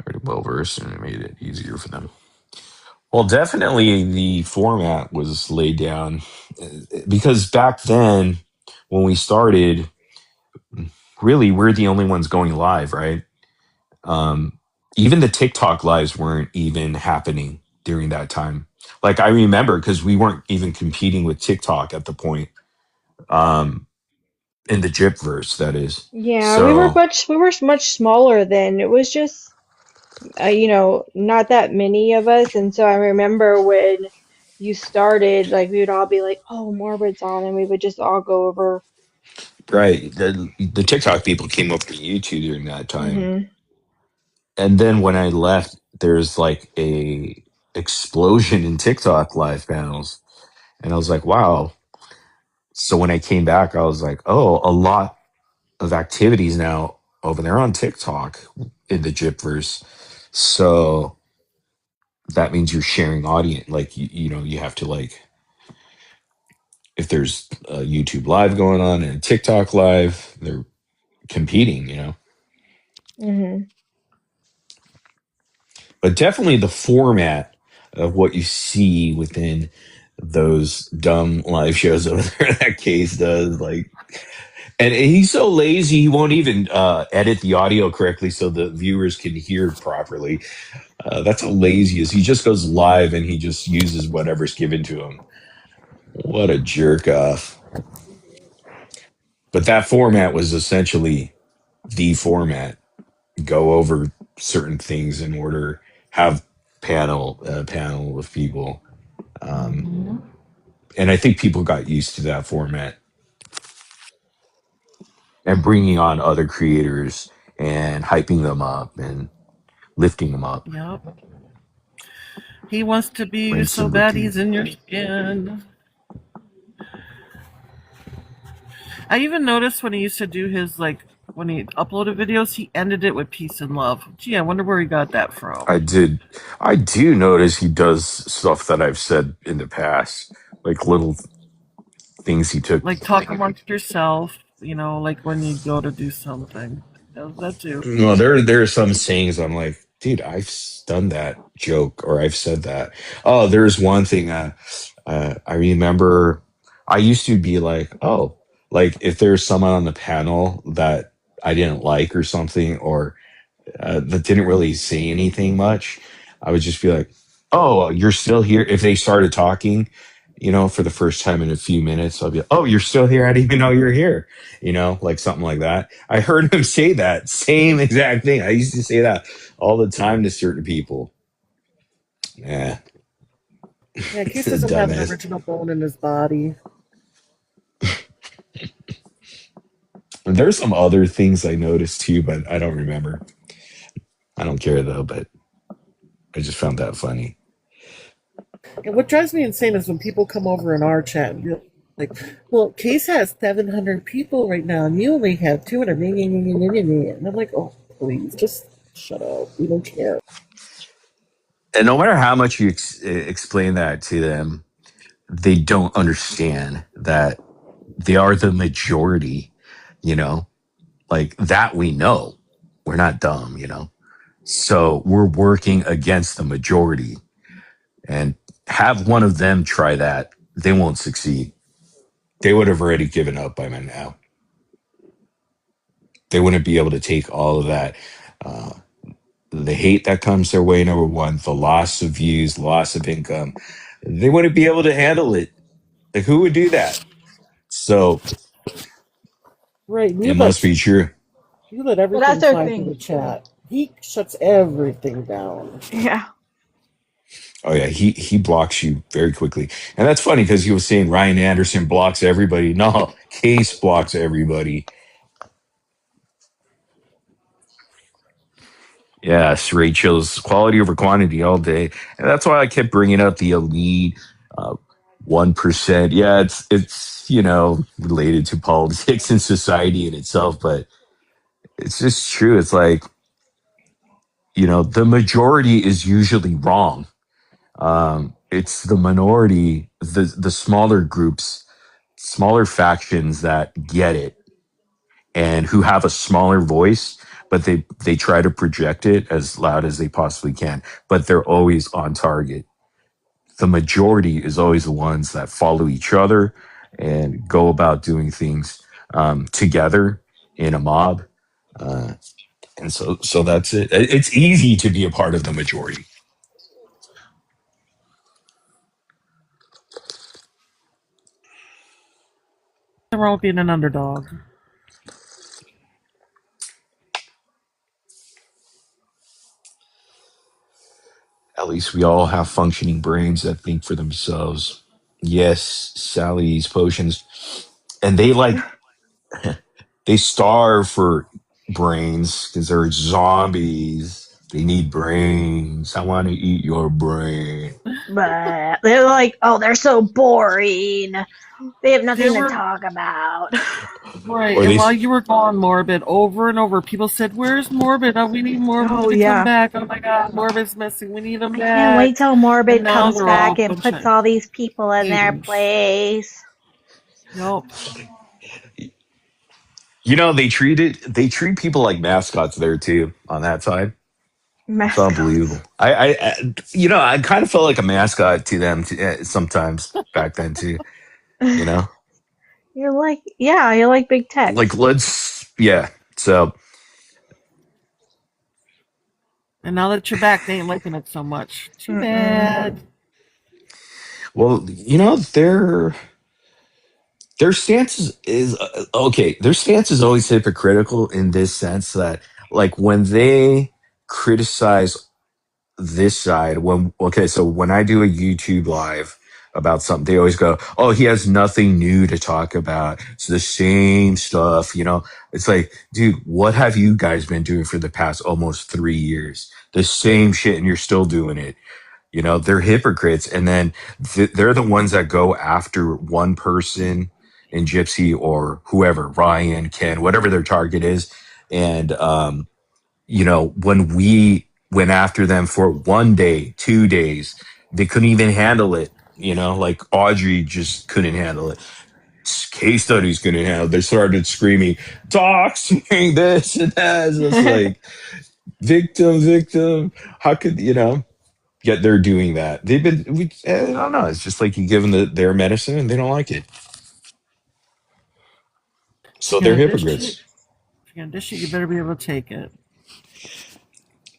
Already well versed, and it made it easier for them. Well, definitely the format was laid down because back then, when we started, really we're the only ones going live, right? Even the TikTok lives weren't even happening during that time. Like I remember because we weren't even competing with TikTok at the point, in the Gypverse, that is. Yeah, So we were much smaller then. It was just not that many of us, and so I remember when you started, like we would all be like, "Oh, Morbid's on," and we would just all go over. right, the TikTok people came up to YouTube during that time, Hmm. and then when I left, there's like a explosion in TikTok live panels, and I was like, wow. So when I came back, I was like, oh, a lot of activities now over there on TikTok in the Gypverse. So that means you're sharing audience. Like you have to like if there's a YouTube live going on and a TikTok live, they're competing. Hmm. But definitely the format of what you see within those dumb live shows over there that Case does, like, and he's so lazy he won't even edit the audio correctly so the viewers can hear properly. That's how lazy he is. He just goes live and he just uses whatever's given to him. What a jerk off. But that format was essentially the format. Go over certain things in order, have panel of people. And I think people got used to that format and bringing on other creators and hyping them up and lifting them up. Yep. He wants to be you Bring so bad sympathy. he's in your skin. I even noticed when he used to do his, like, when he uploaded videos, he ended it with peace and love. Gee, I wonder where he got that from. I do notice he does stuff that I've said in the past, like little things he took. Like, talk amongst yourself, like when you go to do something. Does that too. Well, there are some sayings I'm like, dude, I've done that joke or I've said that. Oh, there's one thing I remember. I used to be like, oh, like if there's someone on the panel that I didn't like or something, or that didn't really say anything much, I would just be like, "Oh, you're still here." If they started talking, for the first time in a few minutes, I'll be, "Oh, you're still here. I didn't even know you're here." Like something like that. I heard him say that same exact thing. I used to say that all the time to certain people. Yeah, Yeah, Keith doesn't have an dumbass. original bone in his body. There's some other things I noticed too, but I don't remember. I don't care though, but I just found that funny. And what drives me insane is when people come over in our chat and be like, well, Case has 700 people right now, and you only have 200. And I'm like, oh, please, just shut up. We don't care. And no matter how much you explain that to them, they don't understand that they are the majority, you know, like that we know. We're not dumb. So we're working against the majority, and have one of them try that, they won't succeed. They would have already given up by now. They wouldn't be able to take all of that. Uh, the hate that comes their way, number one, the loss of views, loss of income. They wouldn't be able to handle it. Like, who would do that? So Right, it must be true. you let But that's everything their fly through thing. the chat. He shuts everything down. Yeah. Oh yeah, he blocks you very quickly, and that's funny because he was saying Ryan Anderson blocks everybody. No, Case blocks everybody. Yes, Rachel's quality over quantity all day, and that's why I kept bringing up the elite 1%. Yeah, it's related to politics and society in itself, but it's just true. It's like the majority is usually wrong. It's the minority, the smaller groups, smaller factions that get it and who have a smaller voice, but they try to project it as loud as they possibly can, but they're always on target. The majority is always the ones that follow each other and go about doing things together in a mob. Uh, and so that's it. It's easy to be a part of the majority. They're all being an underdog. At least we all have functioning brains that think for themselves. Yes, Sally's potions. And they starve for brains because they're zombies. They need brains. I want to eat your brain. But they're like, oh, they're so boring. They have They nothing to were talk about. right, Or and they, while you were gone, Morbid, over and over, people said, "Where's Morbid? Oh, we need Morbid Oh to come yeah. back. Oh my God, Morbid's missing. We need him I can't wait back." till And Morbid now comes they're all back a and bunch puts of all these people in their haters. place. Yup. they treat people like mascots there too on that side. It's Mascots. unbelievable. I kind of felt like a mascot to them sometimes back then too. You know, You're like big like text. yeah. So And now that you're back, they ain't liking it so much. Too Mm-mm. bad. well, their stance is okay. Their stance is always hypocritical in this sense that, like, when they criticize this side, so when I do a YouTube live about something, they always go, "Oh, he has nothing new to talk about. It's the same stuff." It's like, dude, what have you guys been doing for the past almost 3 years? The same shit, and you're still doing it. They're hypocrites, and then they're the ones that go after one person in Gypsy or whoever, Ryan, Ken, whatever their target is. And when we went after them for 1 day, 2 days, they couldn't even handle it. Like Audrey just couldn't handle it. Case studies couldn't handle it. They started screaming, doxing this and that. It's just like, victim, victim. How could, yet they're doing that. I don't know. It's just like you give them their medicine and they don't like it. If So you're they're gonna dish it, hypocrites. if you're gonna dish it, you better be able to take it.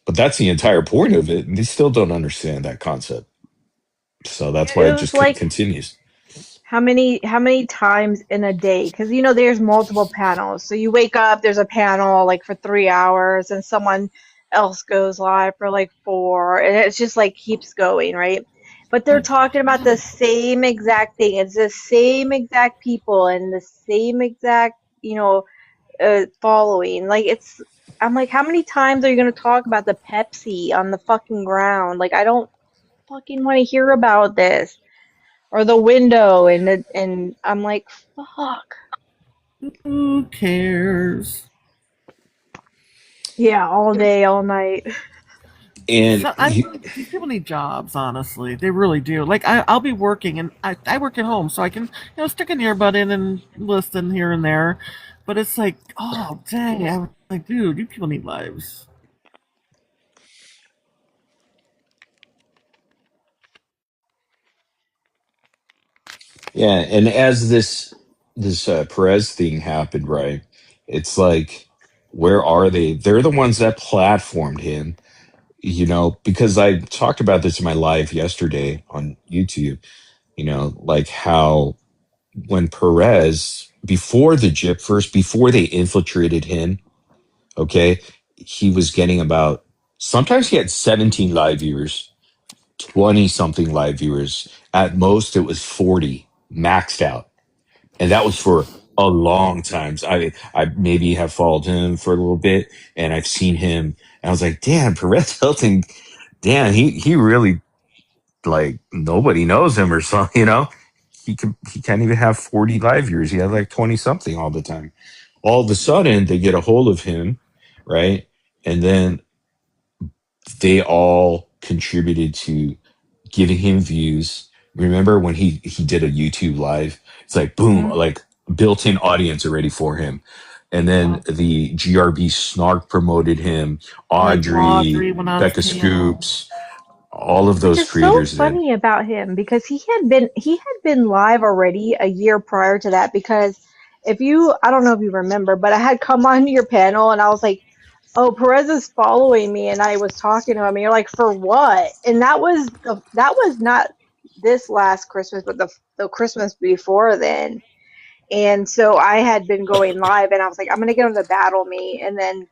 But that's the entire point of it. And they still don't understand that concept. So that's why It it was just like continues. how many times in a day? Because there's multiple panels. So you wake up, there's a panel like for 3 hours, and someone else goes live for like 4, and it's just like keeps going, right? But they're talking about the same exact thing. It's the same exact people and the same exact, following. I'm like, how many times are you going to talk about the Pepsi on the fucking ground? Like, I don't fucking want to hear about this. Or the window, and I'm like, fuck. Who cares? Yeah, all day, all night. And So I feel like these people need jobs. Honestly, they really do. Like I'll be working, and I work at home, so I can stick an earbud in and listen here and there. But it's like, oh dang, I'm like, dude, you people need lives. yeah, and as this Perez thing happened, right? It's like Where are they? They're the ones that platformed him, because I talked about this in my live yesterday on YouTube, like how when Perez, before the Gypverse, before they infiltrated him, okay, he was getting about, sometimes he had 17 live viewers, 20 something live viewers. At most, it was 40 maxed out. And that was for a long time. So I maybe have followed him for a little bit, and I've seen him, and I was like, damn, Perez Hilton, damn, he really, like, nobody knows him or something, he can't even have 40 live viewers. He had like 20 something all the time. All of a sudden, they get a hold of him, right? And then they all contributed to giving him views. Remember when he did a YouTube live? It's like boom, Mhm. like built-in audience already for him. And then Wow. the GRB Snark promoted him, Like Audrey, Audrey went on his Becca channel. Scoops, all of Which those is so creators did. funny about him because he had been live already a year prior to that because I don't know if you remember, but I had come on your panel and I was like, "Oh, Perez is following me," and I was talking to him, and you're like, "For what?" And that was not this last Christmas, but the Christmas before then. And so I had been going live and I was like, I'm going to get on the battle me. And then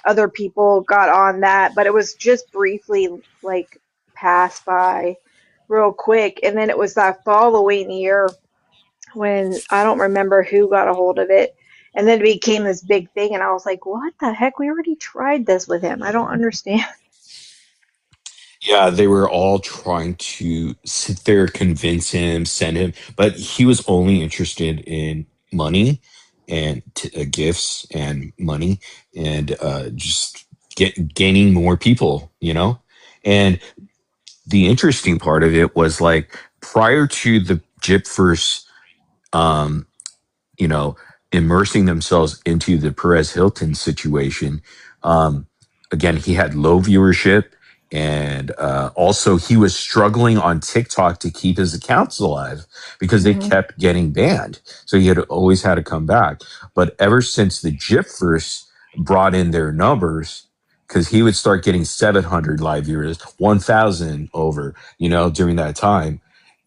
other people got on that, but it was just briefly like passed by real quick. And then it was that following year when I don't remember who got a hold of it. And then it became this big thing. And I was like, what the heck? We already tried this with him. I don't understand. Yeah, they were all trying to sit there, convince him, send him, but he was only interested in money and gifts and money and just gaining more people, And the interesting part of it was like prior to the Gypverse, um, you know, immersing themselves into the Perez Hilton situation. Um, Again, he had low viewership, and also he was struggling on TikTok to keep his accounts alive because they Hmm. kept getting banned. So he had always had to come back. But ever since the Gypverse brought in their numbers, because he would start getting 700 live viewers, 1,000 over, during that time,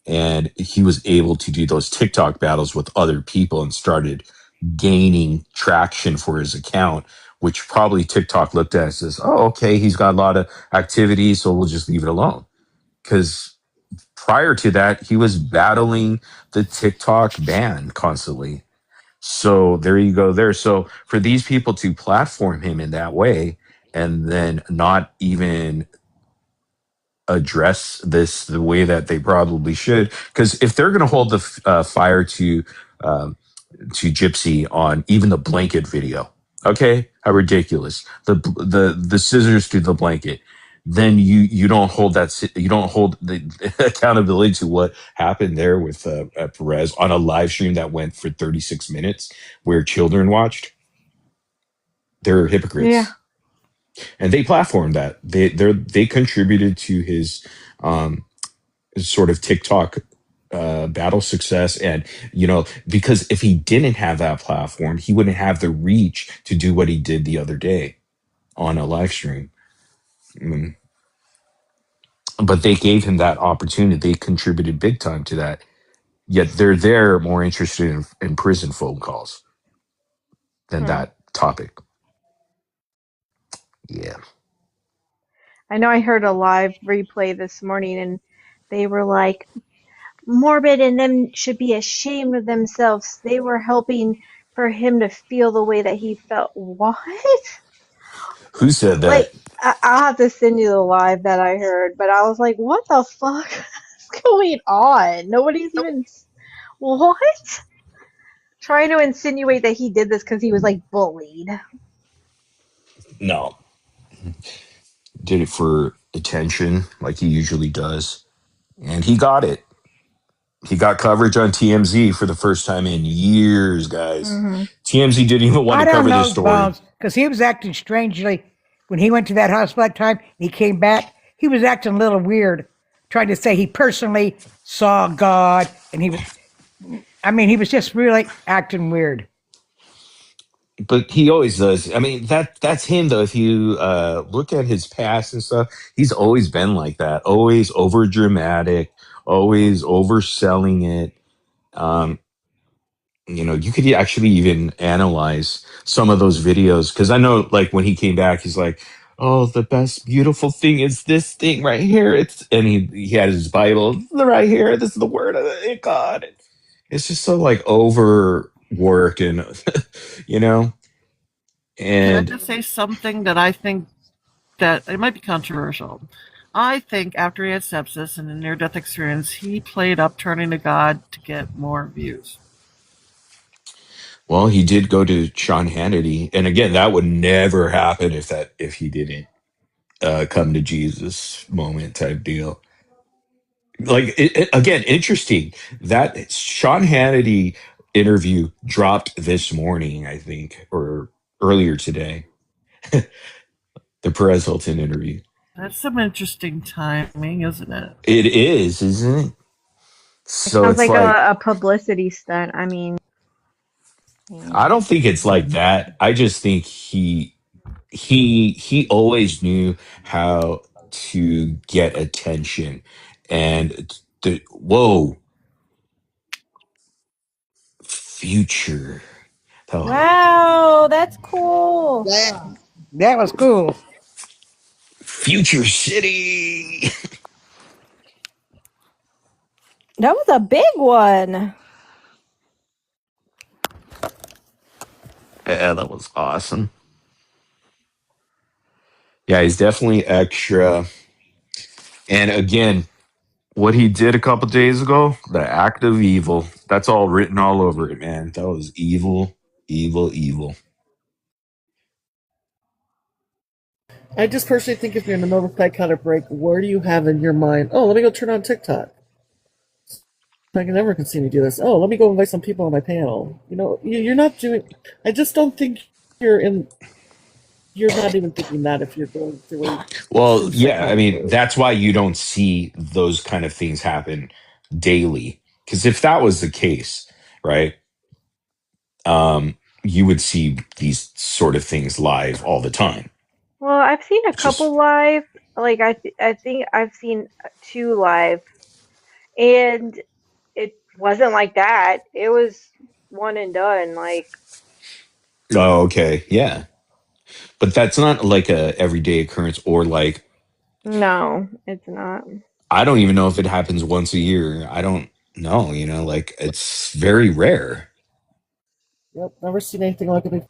and he was able to do those TikTok battles with other people and started gaining traction for his account, which probably TikTok looked at as, oh, okay, he's got a lot of activity, so we'll just leave it alone. Because prior to that, he was battling the TikTok ban constantly. So there you go there. So for these people to platform him in that way and then not even address this the way that they probably should, because if they're going to hold the fire um, to Gypsy on even the blanket video, okay, how ridiculous, the scissors to the blanket, then you don't hold you don't hold the accountability to what happened there with Perez on a live stream that went for 36 minutes where children watched. They're Yeah. hypocrites, and they platformed that. They contributed to his um sort of TikTok battle success. And, because if he didn't have that platform, he wouldn't have the reach to do what he did the other day on a live stream. Mm. But they gave him that opportunity. They contributed big time to that. Yet they're more interested in prison phone calls than Hmm. that topic. Yeah. I know I heard a live replay this morning and they were like, Morbid and them should be ashamed of themselves. They were helping for him to feel the way that he felt. What? Who said Like, that? I'll have to send you the live that I heard, but I was like, what the fuck is going on? Nobody's even. What? Trying to insinuate that he did this because he was like bullied. No. Did it for attention like he usually does. And he got it. He got coverage on TMZ for the first time in years, guys. Hmm. TMZ didn't even want I to don't cover know, this story. Bones, because he was acting strangely when he went to that hospital that time. He came back. He was acting a little weird, trying to say he personally saw God, and he was. I mean, he was just really acting weird. but he always does. I mean, that's him though. If you look at his past and stuff, he's always been like that. Always over dramatic, always overselling it. Um, you could actually even analyze some of those videos because I know, like when he came back, he's like, "Oh, the best beautiful thing is this thing right here." And he had his Bible right here. This is the word of God. It's just so like overworked and you know Can I and just say something that I think that it might be controversial? I think after he had sepsis and a near-death experience, he played up turning to God to get more views. well, he did go to Sean Hannity, and again, that would never happen if he didn't come to Jesus moment type deal. Like again, interesting that Sean Hannity interview dropped this morning, I think, or earlier today. The Perez Hilton interview. That's some interesting timing, isn't it? It is, isn't it? It So sounds it's like like a publicity stunt. I mean, I don't think it's like that. I just think he always knew how to get attention, and the whoa future, oh Wow, that's cool. That was cool. future city. That was a big one. Yeah, that was awesome. Yeah, he's definitely extra. And again, what he did a couple days ago, the act of evil, that's all written all over it, man. That was evil, evil, evil. I just personally think if you're in the middle of a psychotic break, where do you have in your mind, oh, let me go turn on TikTok? I can never continue to do this. Oh, let me go invite some people on my panel. You're not doing. I just don't think you're in. You're not even thinking that if you're going through a Well, true yeah, I psychotic mean, break. that's why you don't see those kind of things happen daily. Because if that was the case, right, you would see these sort of things live all the time. well, I've seen a It's just, couple live. Like I think I've seen two live, and it wasn't like that. It was one and done. Like oh, okay, yeah. But that's not like a everyday occurrence, or like, no, it's not. I don't even know if it happens once a year. I don't know, like it's very rare. Yep, never seen anything like it before.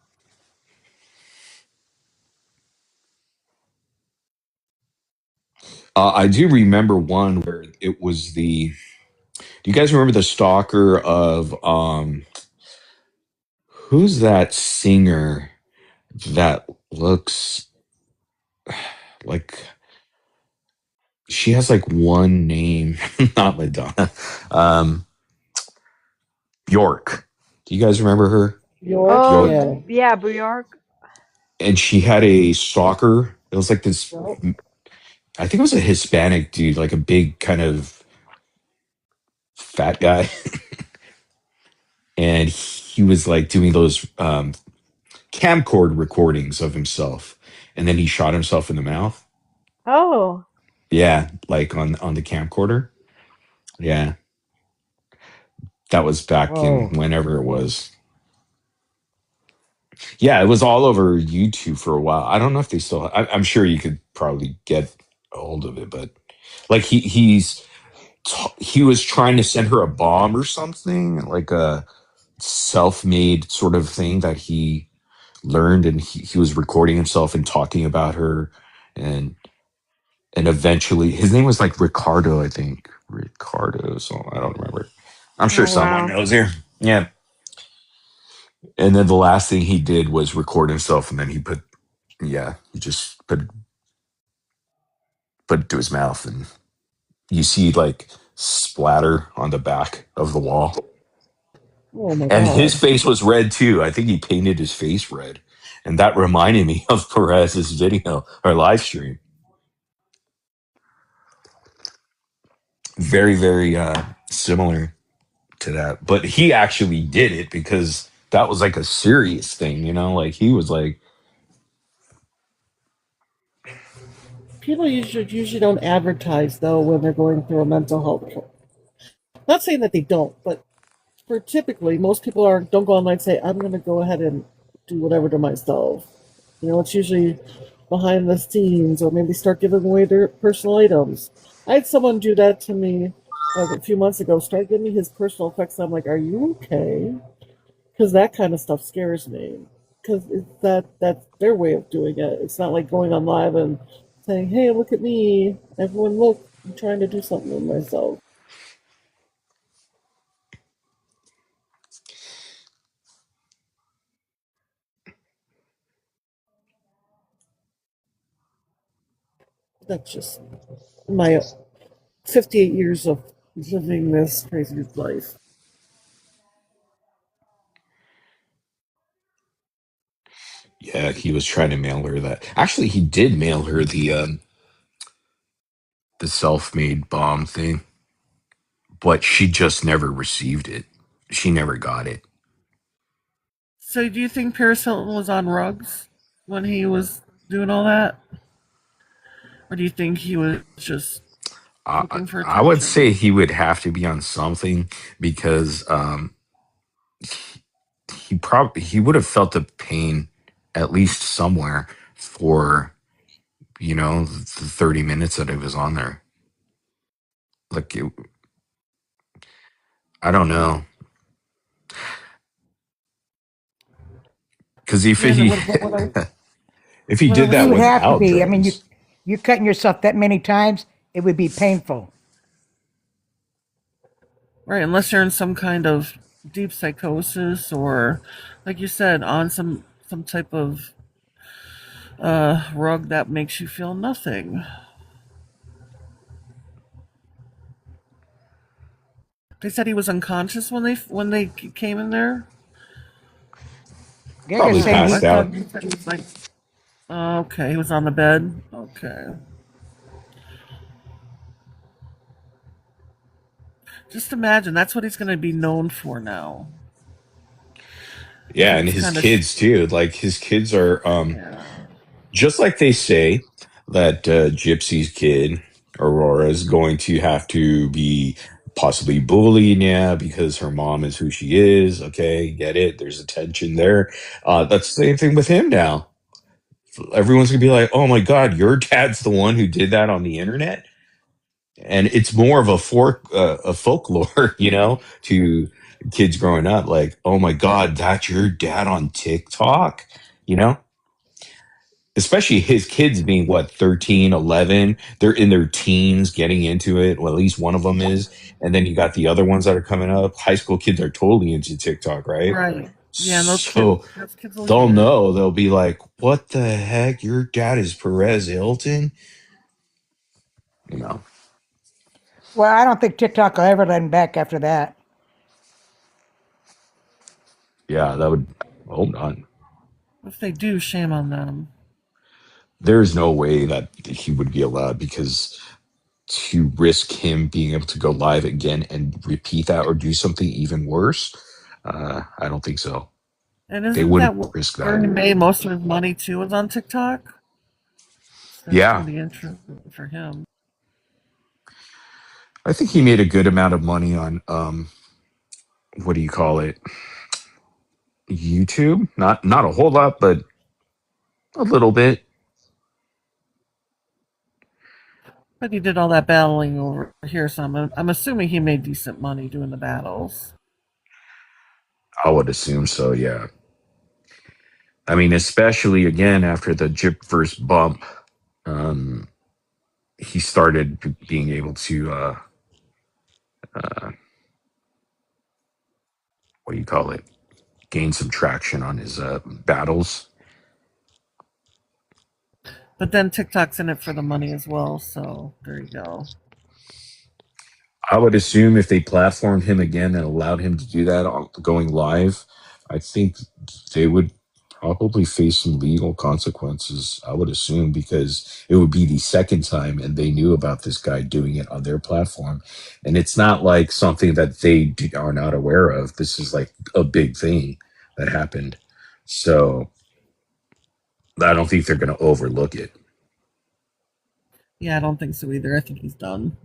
I do remember one where it was do you guys remember the stalker of who's that singer that looks like she has like one name, not Madonna. Um Bjork. Do you guys remember her? York, Bjork. yeah. Oh yeah, Bjork. And she had a stalker. It was like this, Well, I think it was a Hispanic dude, like a big kind of fat guy. And he was like doing those camcord recordings of himself. And then he shot himself in the mouth. Oh, Yeah, like on the camcorder. Yeah, that was back in Whoa. whenever it was. Yeah, it was all over YouTube for a while. I don't know if they still. I'm sure you could probably get a hold of it, but like he was trying to send her a bomb or something, like a self-made sort of thing that he learned, and he was recording himself and talking about her, and and eventually his name was like Ricardo, I think. Ricardo, so I don't remember. I'm sure oh someone wow. knows here. Yeah. And then the last thing he did was record himself, and then he just put it to his mouth, and you see like splatter on the back of the wall. oh my And his god. face was red too. I think he painted his face red. And that reminded me of Perez's video or live stream. Very, very similar to that. But he actually did it because that was like a serious thing, you know? Like he was like, People usually don't advertise though when they're going through a mental health. Not saying that they don't, but for typically most people don't go online and say I'm going to go ahead and do whatever to myself. You know, it's usually behind the scenes or maybe start giving away their personal items. I had someone do that to me like a few months ago. Start giving me his personal effects. I'm like, are you okay? Because that kind of stuff scares me. Because that's their way of doing it. It's not like going on live and saying, "Hey, look at me! Everyone, look! I'm trying to do something with myself." That's just my 58 years of living this crazy life. yeah, he was trying to mail her that. Actually, he did mail her the self-made bomb thing, but she just never received it. She never got it. So, do you think Paris Hilton was on rugs when he was doing all that, or do you think he was just I, looking for I would attention? say he would have to be on something because he would have felt the pain at least somewhere for the 30 minutes that it was on there. Like I don't know, because if Yeah, no, he if he what I did was He that would saying, have to without be. I mean, drugs, you're cutting yourself that many times, it would be painful. right? Unless you're in some kind of deep psychosis, or, like you said, on some type of rug that makes you feel nothing. They said he was unconscious when they came in there. They're just probably saying Oh, I passed he. thought out. you said he was like, oh, okay, he was on the bed. Okay, just imagine that's what he's going to be known for now. If Yeah, and it's his kind of kids too. Like his kids are yeah, just like they say that Gypsy's kid, Aurora, is going to have to be possibly bullied, yeah, because her mom is who she is. Okay, get it. There's a tension there. That's the same thing with him now. Everyone's gonna be like, "Oh my God, your dad's the one who did that on the internet," and it's more of a folklore, to kids growing up. Like, "Oh my God, that's your dad on TikTok," you know especially his kids being what 13, 11. They're in their teens getting into it, well at least one of them is, and then you got the other ones that are coming up. High school kids are totally into TikTok, right? right. Yeah, and So those kids will they'll use it. know, they'll be like, what the heck, your dad is Perez Hilton, you know Well, I don't think TikTok will ever let him back after that. yeah, that would, hold on, If they do, shame on them. there's no way that he would be allowed, because to risk him being able to go live again and repeat that or do something even worse, I don't think so. And They isn't wouldn't that risk where that. he made most of his money too? Was on TikTok. So that's going Yeah, to be interesting for him. I think he made a good amount of money on what do you call it? YouTube. Not a whole lot, but a little bit. But he did all that battling over here, so I'm assuming he made decent money doing the battles. I would assume so, yeah. I mean, especially again after the Gypverse bump, um, he started being able to uh, what do you call it? Gain some traction on his battles. But then TikTok's in it for the money as well, so there you go. I would assume if they platformed him again and allowed him to do that going live, I think they would probably face some legal consequences. I would assume, because it would be the second time and they knew about this guy doing it on their platform. And it's not like something that they are not aware of. This is like a big thing. that happened. So I don't think they're going to overlook it. Yeah, I don't think so either. I think he's done.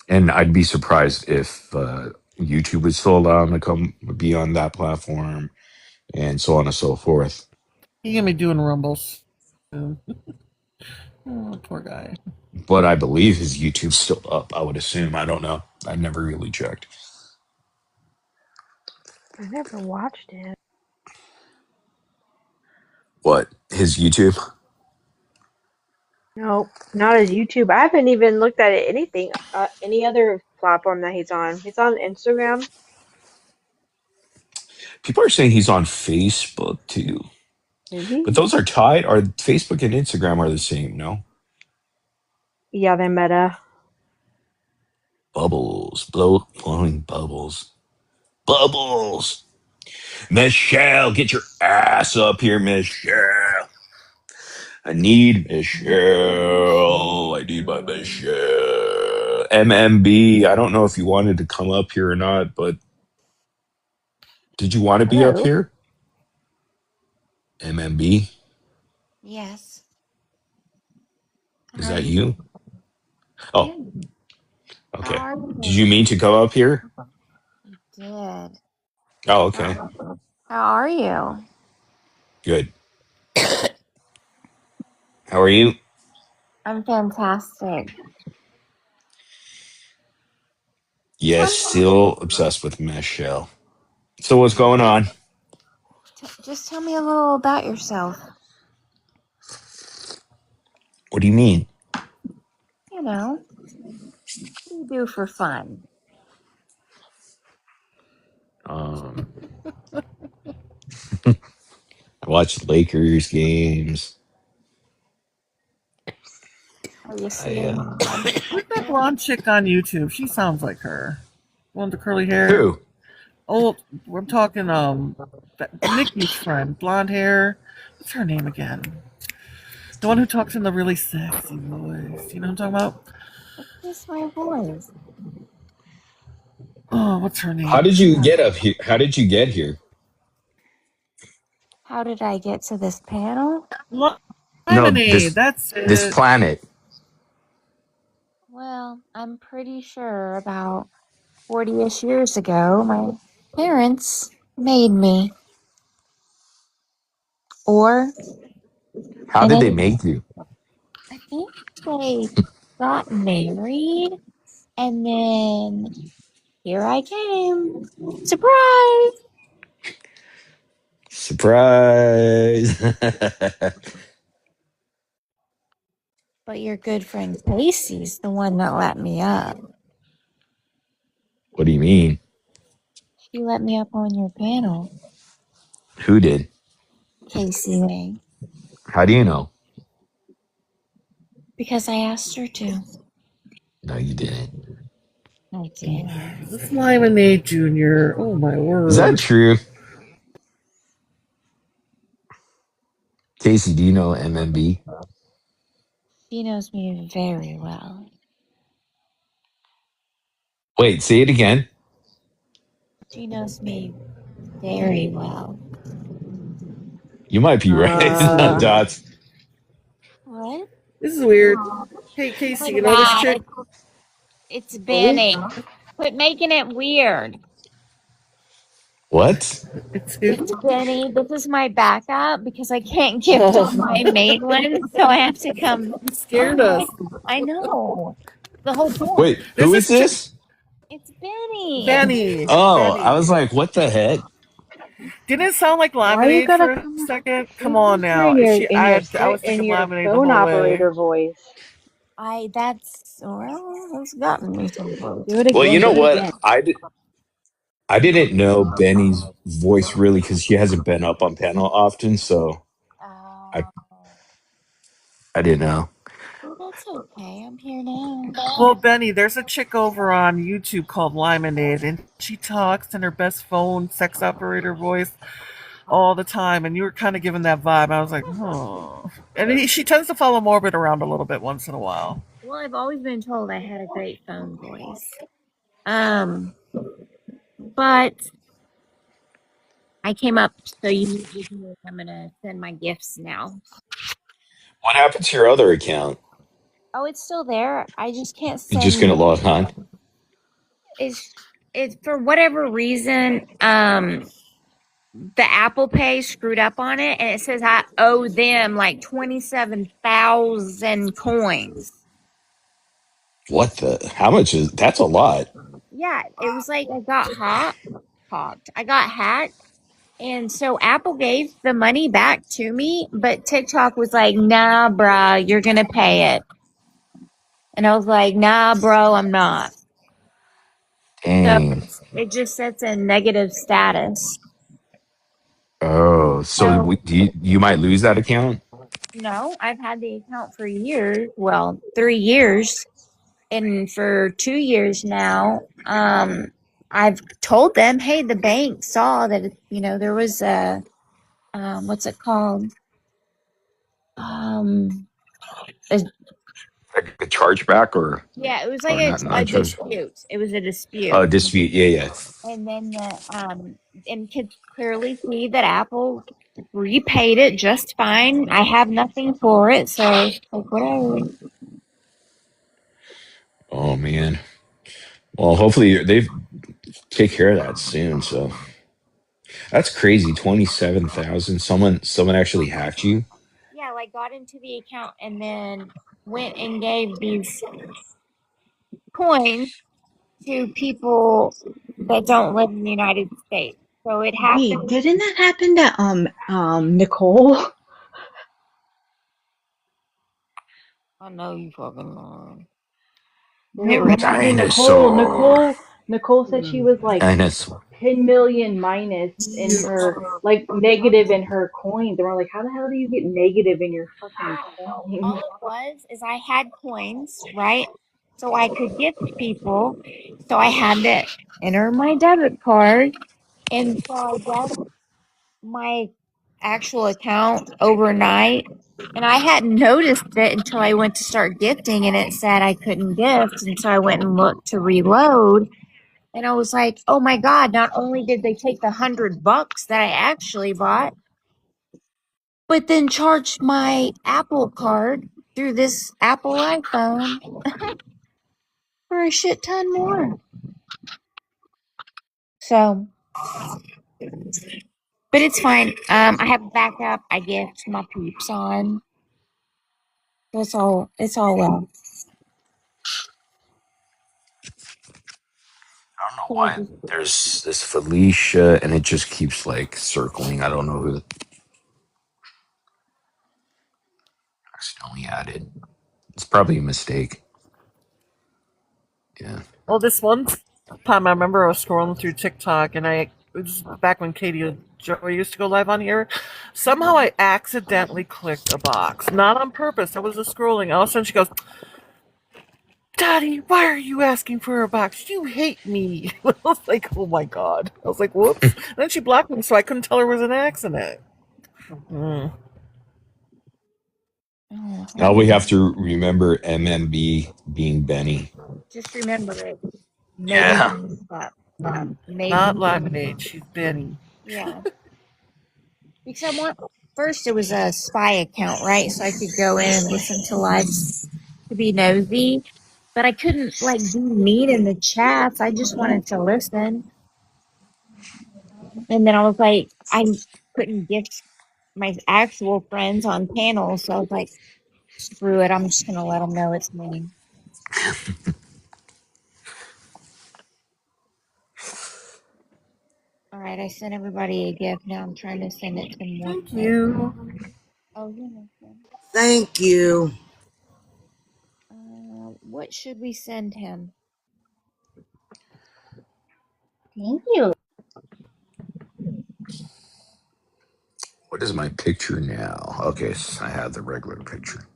And I'd be surprised if YouTube would still allow him to come be on that platform and so on and so forth. He's gonna be doing rumbles soon. Oh, poor guy. But I believe his YouTube's still up, I would assume. I don't know. I never really checked. I never watched it. What? His YouTube? No, not his YouTube. I haven't even looked at it, anything, any other platform that he's on. He's on Instagram. People are saying he's on Facebook too. Is he? But those are tied. Are Facebook and Instagram are the same, no? Yeah, they meta. Bubbles. Blowing bubbles. Bubbles. Michelle, get your ass up here, Michelle. I need Michelle. I need my Michelle. MMB. I don't know if you wanted to come up here or not, but did you want to be up Hello. here? MMB? Yes. Is How are that you? you? Oh, Good. How okay. are Did you you? mean to come up here? I did. Oh, okay. How are you? Good. How are you? I'm fantastic. Yes, Tell me, still obsessed with Michelle. So what's going on? just tell me a little about yourself. What do you mean? You know, what do you do for fun? Um, I watch Lakers games. Are you I seeing Who's that blonde chick on YouTube? She sounds like her. One with the curly hair. Who? Oh, we're talking Nikki's friend, blonde hair. What's her name again? The one who talks in the really sexy voice. You know what I'm talking about? What's my voice? Oh, what's her name? How did you get up here? How did you get here? How did I get to this panel? No, Lemonade. That's this it. planet. Well, I'm pretty sure about 40-ish years ago, my parents made me. Or, How in did they any, make you? I think they got married, and then here I came. Surprise! Surprise! But your good friend Casey's the one that let me up. What do you mean? She let me up on your panel, Who did? Casey May, How do you know? because I asked her to. No, you didn't. I did. This Lemonade Jr. Oh my Is that word. true? Casey, do you know MMB? She knows me very well. Wait, say it again. She knows me very well. You might be right, Dots. What? This is weird. Oh Hey Casey, my you know this chick? God, it's Oh, Benny. Quit making it weird. What? it's It's who? Benny. This is my backup because I can't gift on my main one, so I have to come. You scared us. I know. The whole point. Wait, There's who is this chick, this? It's Benny. Benny. Oh, I Benny. was like, what the heck? Didn't it sound like Why you Lemonade gotta for a come second? in Come on here now. I was in thinking your Lemonade the phone whole way. operator voice? That's gotten me some close. Do it Well, you again. know Do it what? again. I didn't know Benny's voice really because she hasn't been up on panel often, so I Oh, I didn't know. well, that's okay. I'm here now. Well, Benny, there's a chick over on YouTube called Lemonade, and she talks in her best phone sex operator voice all the time, and you were kind of giving that vibe. I was like, oh. And she tends to follow Morbid around a little bit once in a while. Well, I've always been told I had a great phone voice. But I came up, so I'm gonna send my gifts now. What happened to your other account? Oh, it's still there. I just can't You're send. just gonna log on? It's for whatever reason. The Apple Pay screwed up on it, and it says I owe them like 27,000 coins. What the? How much is? That's a lot. Yeah, it was like I got hacked. I got hacked. And so Apple gave the money back to me, but TikTok was like, nah, bruh, you're going to pay it. And I was like, nah, bro, I'm not. So Dang. it just sets a negative status. Oh, so So, you might lose that account? no, I've had the account for years. Well, 3 years. And for 2 years now, I've told them, hey, the bank saw that, there was a, what's it called? A Like a chargeback Yeah, it was like or a, not a charge? dispute. It was a dispute. Oh, dispute. Yeah, yeah. And then and could clearly see that Apple repaid it just fine. I have nothing for it, so like whatever. Oh man. Well, hopefully they take care of that soon. So that's crazy. 27,000. Someone actually hacked you. Yeah, like got into the account and then went and gave these coins to people that don't live in the United States. So it Wait, happened. didn't that happen to Nicole? I know you fucking lying. No, It remember really Nicole? Dinosaur. Nicole said she was like Dinosaur. 10 million minus in her, like negative in her coins. And we're like, how the hell do you get negative in your fucking all coins? it was is I had coins, right? So I could gift people. So I had to enter my debit card. And so I guess my actual account overnight. And I hadn't noticed it until I went to start gifting and it said I couldn't gift. And so I went and looked to reload. And I was like, oh my God, not only did they take the $100 that I actually bought, but then charged my Apple card through this Apple iPhone for a shit ton more. So, but it's fine. I have backup. I gift my peeps on. It's all well. I don't know So I why just, there's this Felicia and it just keeps like circling. I don't know who accidentally added. It's probably a mistake. Yeah. Well, this one time I remember I was scrolling through TikTok and it was back when Katie and Joey used to go live on here. Somehow I accidentally clicked a box. Not on purpose. I was just scrolling. All of a sudden she goes, Daddy, why are you asking for a box? You hate me. I was like, oh my God. I was like, whoops. And then she blocked me so I couldn't tell her it was an accident. Now we have to remember MMB being Benny. just remember it. Nobody Yeah. knows that. Not Lemonade. She's Benny. Yeah. Because first it was a spy account, right? So I could go in and listen to lives to be nosy. But I couldn't like be mean in the chats. I just wanted to listen. And then I was like, I couldn't gift my actual friends on panels. So I was like, screw it. I'm just going to let them know it's me. All right. I sent everybody a gift. Now I'm trying to send it to more. Thank you. Oh, you're welcome. Thank you. What should we send him? Thank you. What is my picture now? Okay, I have the regular picture.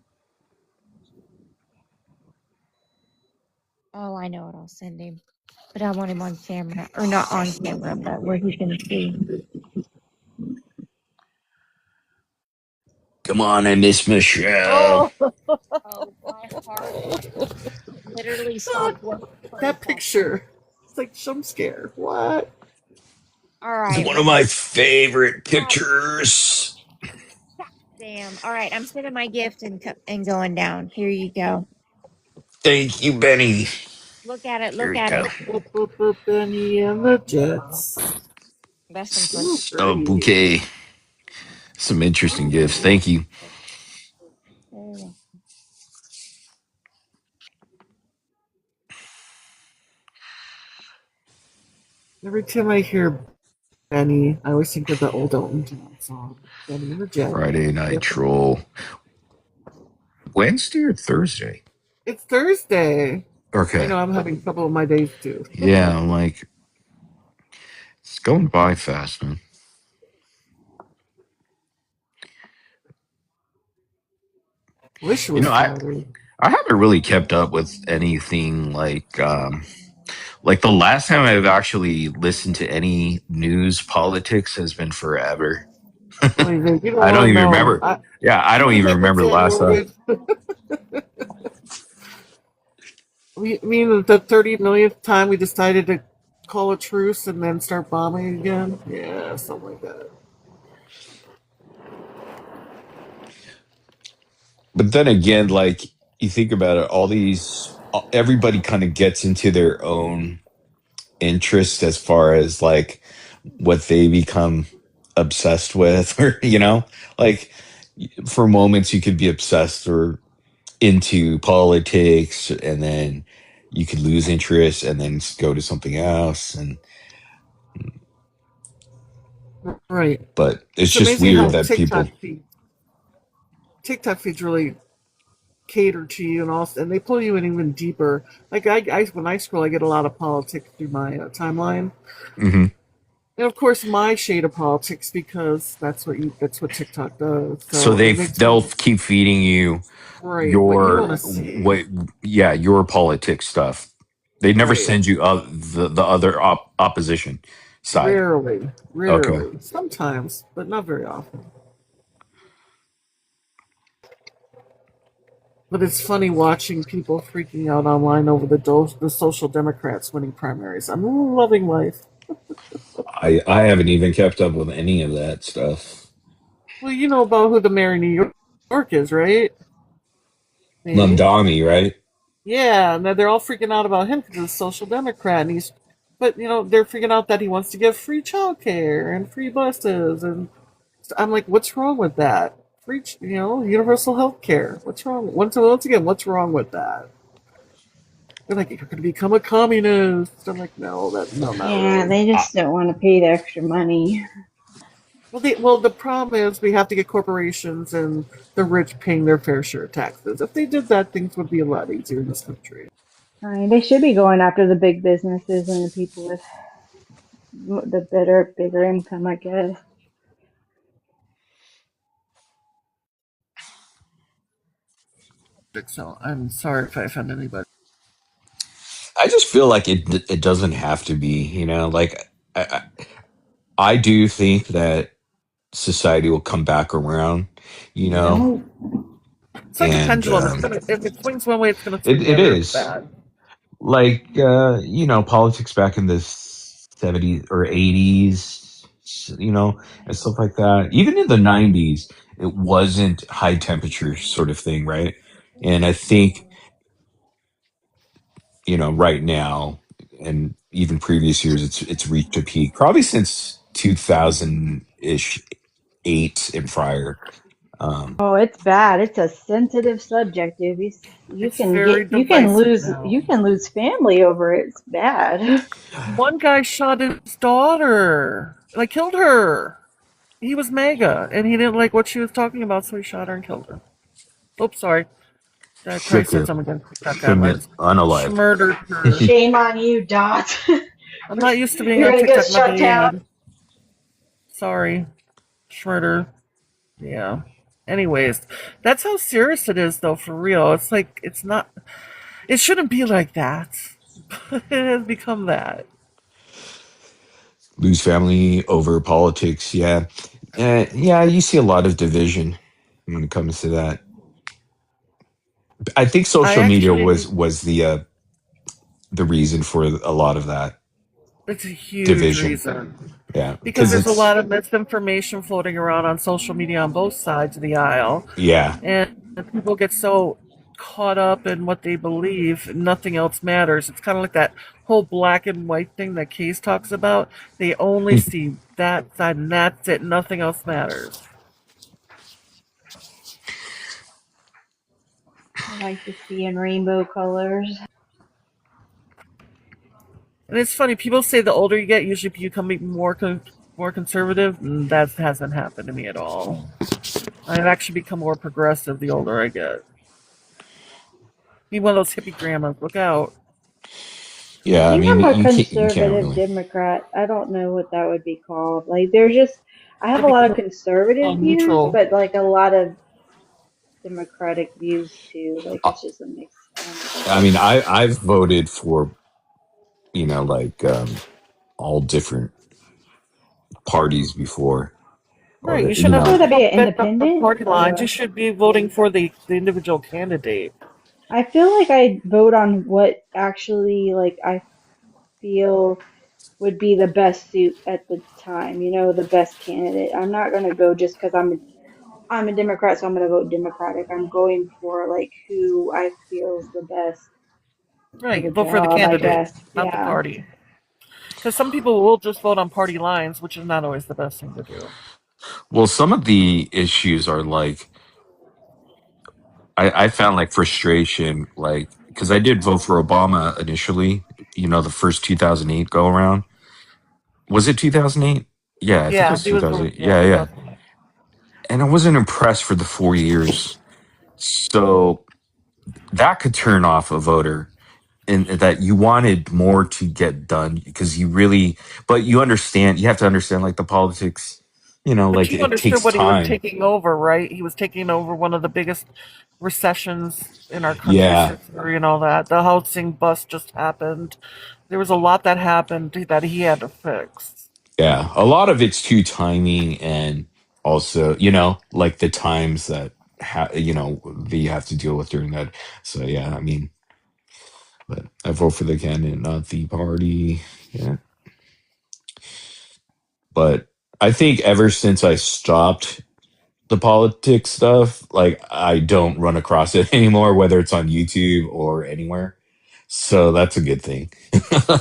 Oh, I know what I'll send him. But I want him on camera. Or not on camera, but where he can see. Come on, I miss Michelle. Oh, Oh, my heart literally stopped working for a that second. picture. It's like jump scare. What? All It's right. one of my favorite pictures. Damn. All right. I'm sending my gift and going down. Here you go. Thank you, Benny. Look at it. Here Look you at go. it. Boop, boop, boop, Benny and the Jets. That's some Ooh, pussy. A pretty. bouquet. Some interesting gifts. Thank you. Every time I hear Benny, I always think of the old Elton John song, Benny and the Jets. Friday Night Troll. Wednesday or Thursday? It's Thursday. I Okay. know I'm having trouble with my days too. Yeah, I'm like, it's going by fast, man. Wish it You was know, Friday. I haven't really kept up with anything like the last time I've actually listened to any news politics has been forever. Well, you don't I don't want to even know. remember. Yeah, I You don't can even take me remember the to last time. Morbid. We mean the 30 millionth time we decided to call a truce and then start bombing again? Yeah, something like that. But then again, like you think about it, everybody kind of gets into their own interest as far as like what they become obsessed with, or like for moments you could be obsessed or into politics, and then you could lose interest and then go to something else, and Right. but it's It's just amazing weird how that people. TikTok feeds really cater to you and they pull you in even deeper. Like when I scroll, I get a lot of politics through my timeline, Mhm. and of course my shade of politics because that's what TikTok does. So So it makes they'll me keep feeding you right what you want your to see. your politics stuff. They never Right. send you the other opposition side. Rarely, Okay. rarely, sometimes, but not very often. But it's funny watching people freaking out online over the Social Democrats winning primaries. I'm loving life. I haven't even kept up with any of that stuff. Well, you know about who the mayor of New York is, right? Hey? Mamdani, right? Yeah, and they're all freaking out about him because he's a social democrat, and but they're freaking out that he wants to give free childcare and free buses, and I'm like, what's wrong with that? Free, universal health care. What's wrong? Once again, what's wrong with that? They're like, you're going to become a communist. I'm like, no, not Yeah, really. they just don't want to pay the extra money. Well, the problem is we have to get corporations and the rich paying their fair share of taxes. If they did that, things would be a lot easier in this country. I mean, they should be going after the big businesses and the people with the bigger income, I guess. So I'm sorry if I offend anybody. I just feel like it doesn't have to be, like I do think that society will come back around, you Yeah. know, It's like a and pendulum. If it swings one way, it's gonna swing the it other is bad. like politics back in the 70s or 80s, and stuff like that. Even in the 90s, it wasn't high temperature sort of thing, right? And I think right now and even previous years, it's reached a peak probably since 2000 ish, 8 and prior. Oh, it's bad. It's a sensitive subject. If you It's can very you can divisive lose now. family over it. It's bad. One guy shot his daughter, like killed her. He was MAGA, and he didn't like what she was talking about, so he shot her and killed her. Oops, sorry. I probably said Shouldn't something against TikTok shouldn't guidelines. She unalive. murdered her. Shame on you, Dot. I'm not used to being You're on gonna get TikTok, my shut down. bad. Sorry. Schmurder. Yeah. Anyways, that's how serious it is, though, for real. It's like, it's not, it shouldn't be like that. But it has become that. Lose family over politics. Yeah. Yeah, you see a lot of division when it comes to that. I think I social media actually, was the reason for a lot of that. It's a huge division. reason. Yeah, Because because there's a it's lot of misinformation floating around on social media on both sides of the aisle. yeah. And people get so caught up in what they believe, nothing else matters. It's kind of like that whole black and white thing that Case talks about. They only see that side, and that's it. Nothing else matters. I like to see in rainbow colors. And it's funny. People say the older you get, usually you become more conservative. And that hasn't happened to me at all. I've actually become more progressive the older I get. Be one of those hippie grandmas. Look out. I Yeah, I think mean I'm a you can't conservative really. Democrat. I don't know what that would be called. Like, there's just, I have It'd a be lot of conservative views, neutral. but like a lot of democratic views too. Like, it's just a mix. I don't know what that I is. mean I've voted for, like, all different parties before, Right. or You shouldn't So have would that to be an vote based on independent party or lines. You what? should be voting for the individual candidate. I feel like I vote on what actually like I feel would be the best suit at the time. You know, the best candidate. I'm not gonna go just because I'm a Democrat, so I'm gonna vote Democratic. I'm going for like who I feel is the best for Right. the Vote for the job, I candidate, guess. not the Yeah. party. Because some people will just vote on party lines, which is not always the best thing to do. well, some of the issues are like I found like frustration, like because I did vote for Obama initially, the first 2008 go around. Was it 2008? Yeah, I think it Yeah, was he was 2008. yeah, Yeah, yeah. 2000. And I wasn't impressed for the 4 years. So that could turn off a voter, and that you wanted more to get done because you really, but you have to understand like the politics, But like you it understood takes what he was time. taking over, right? He was taking over one of the biggest recessions in our country's Yeah. history and all that. The housing bust just happened. There was a lot that happened that he had to fix. Yeah, a lot of it's too timing, and also, like the times that that you have to deal with during that. So yeah, I mean, but I vote for the candidate, not the party. Yeah, but I think ever since I stopped the politics stuff, like I don't run across it anymore, whether it's on YouTube or anywhere. So that's a good thing.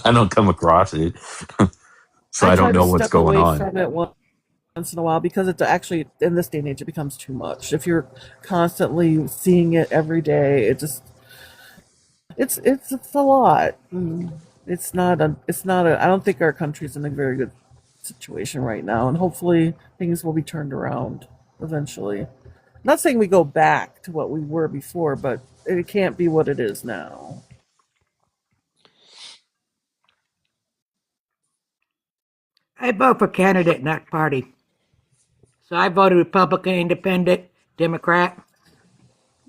I don't come across it, so I I don't try to know what's step going away on. from it once in a while because it's actually in this day and age it becomes too much. If you're constantly seeing it every day, it's a lot. It's not a I don't think our country's in a very good situation right now, and hopefully things will be turned around eventually. Not saying we go back to what we were before, but it can't be what it is now. I vote for candidate, not party. So I voted Republican, Independent, Democrat.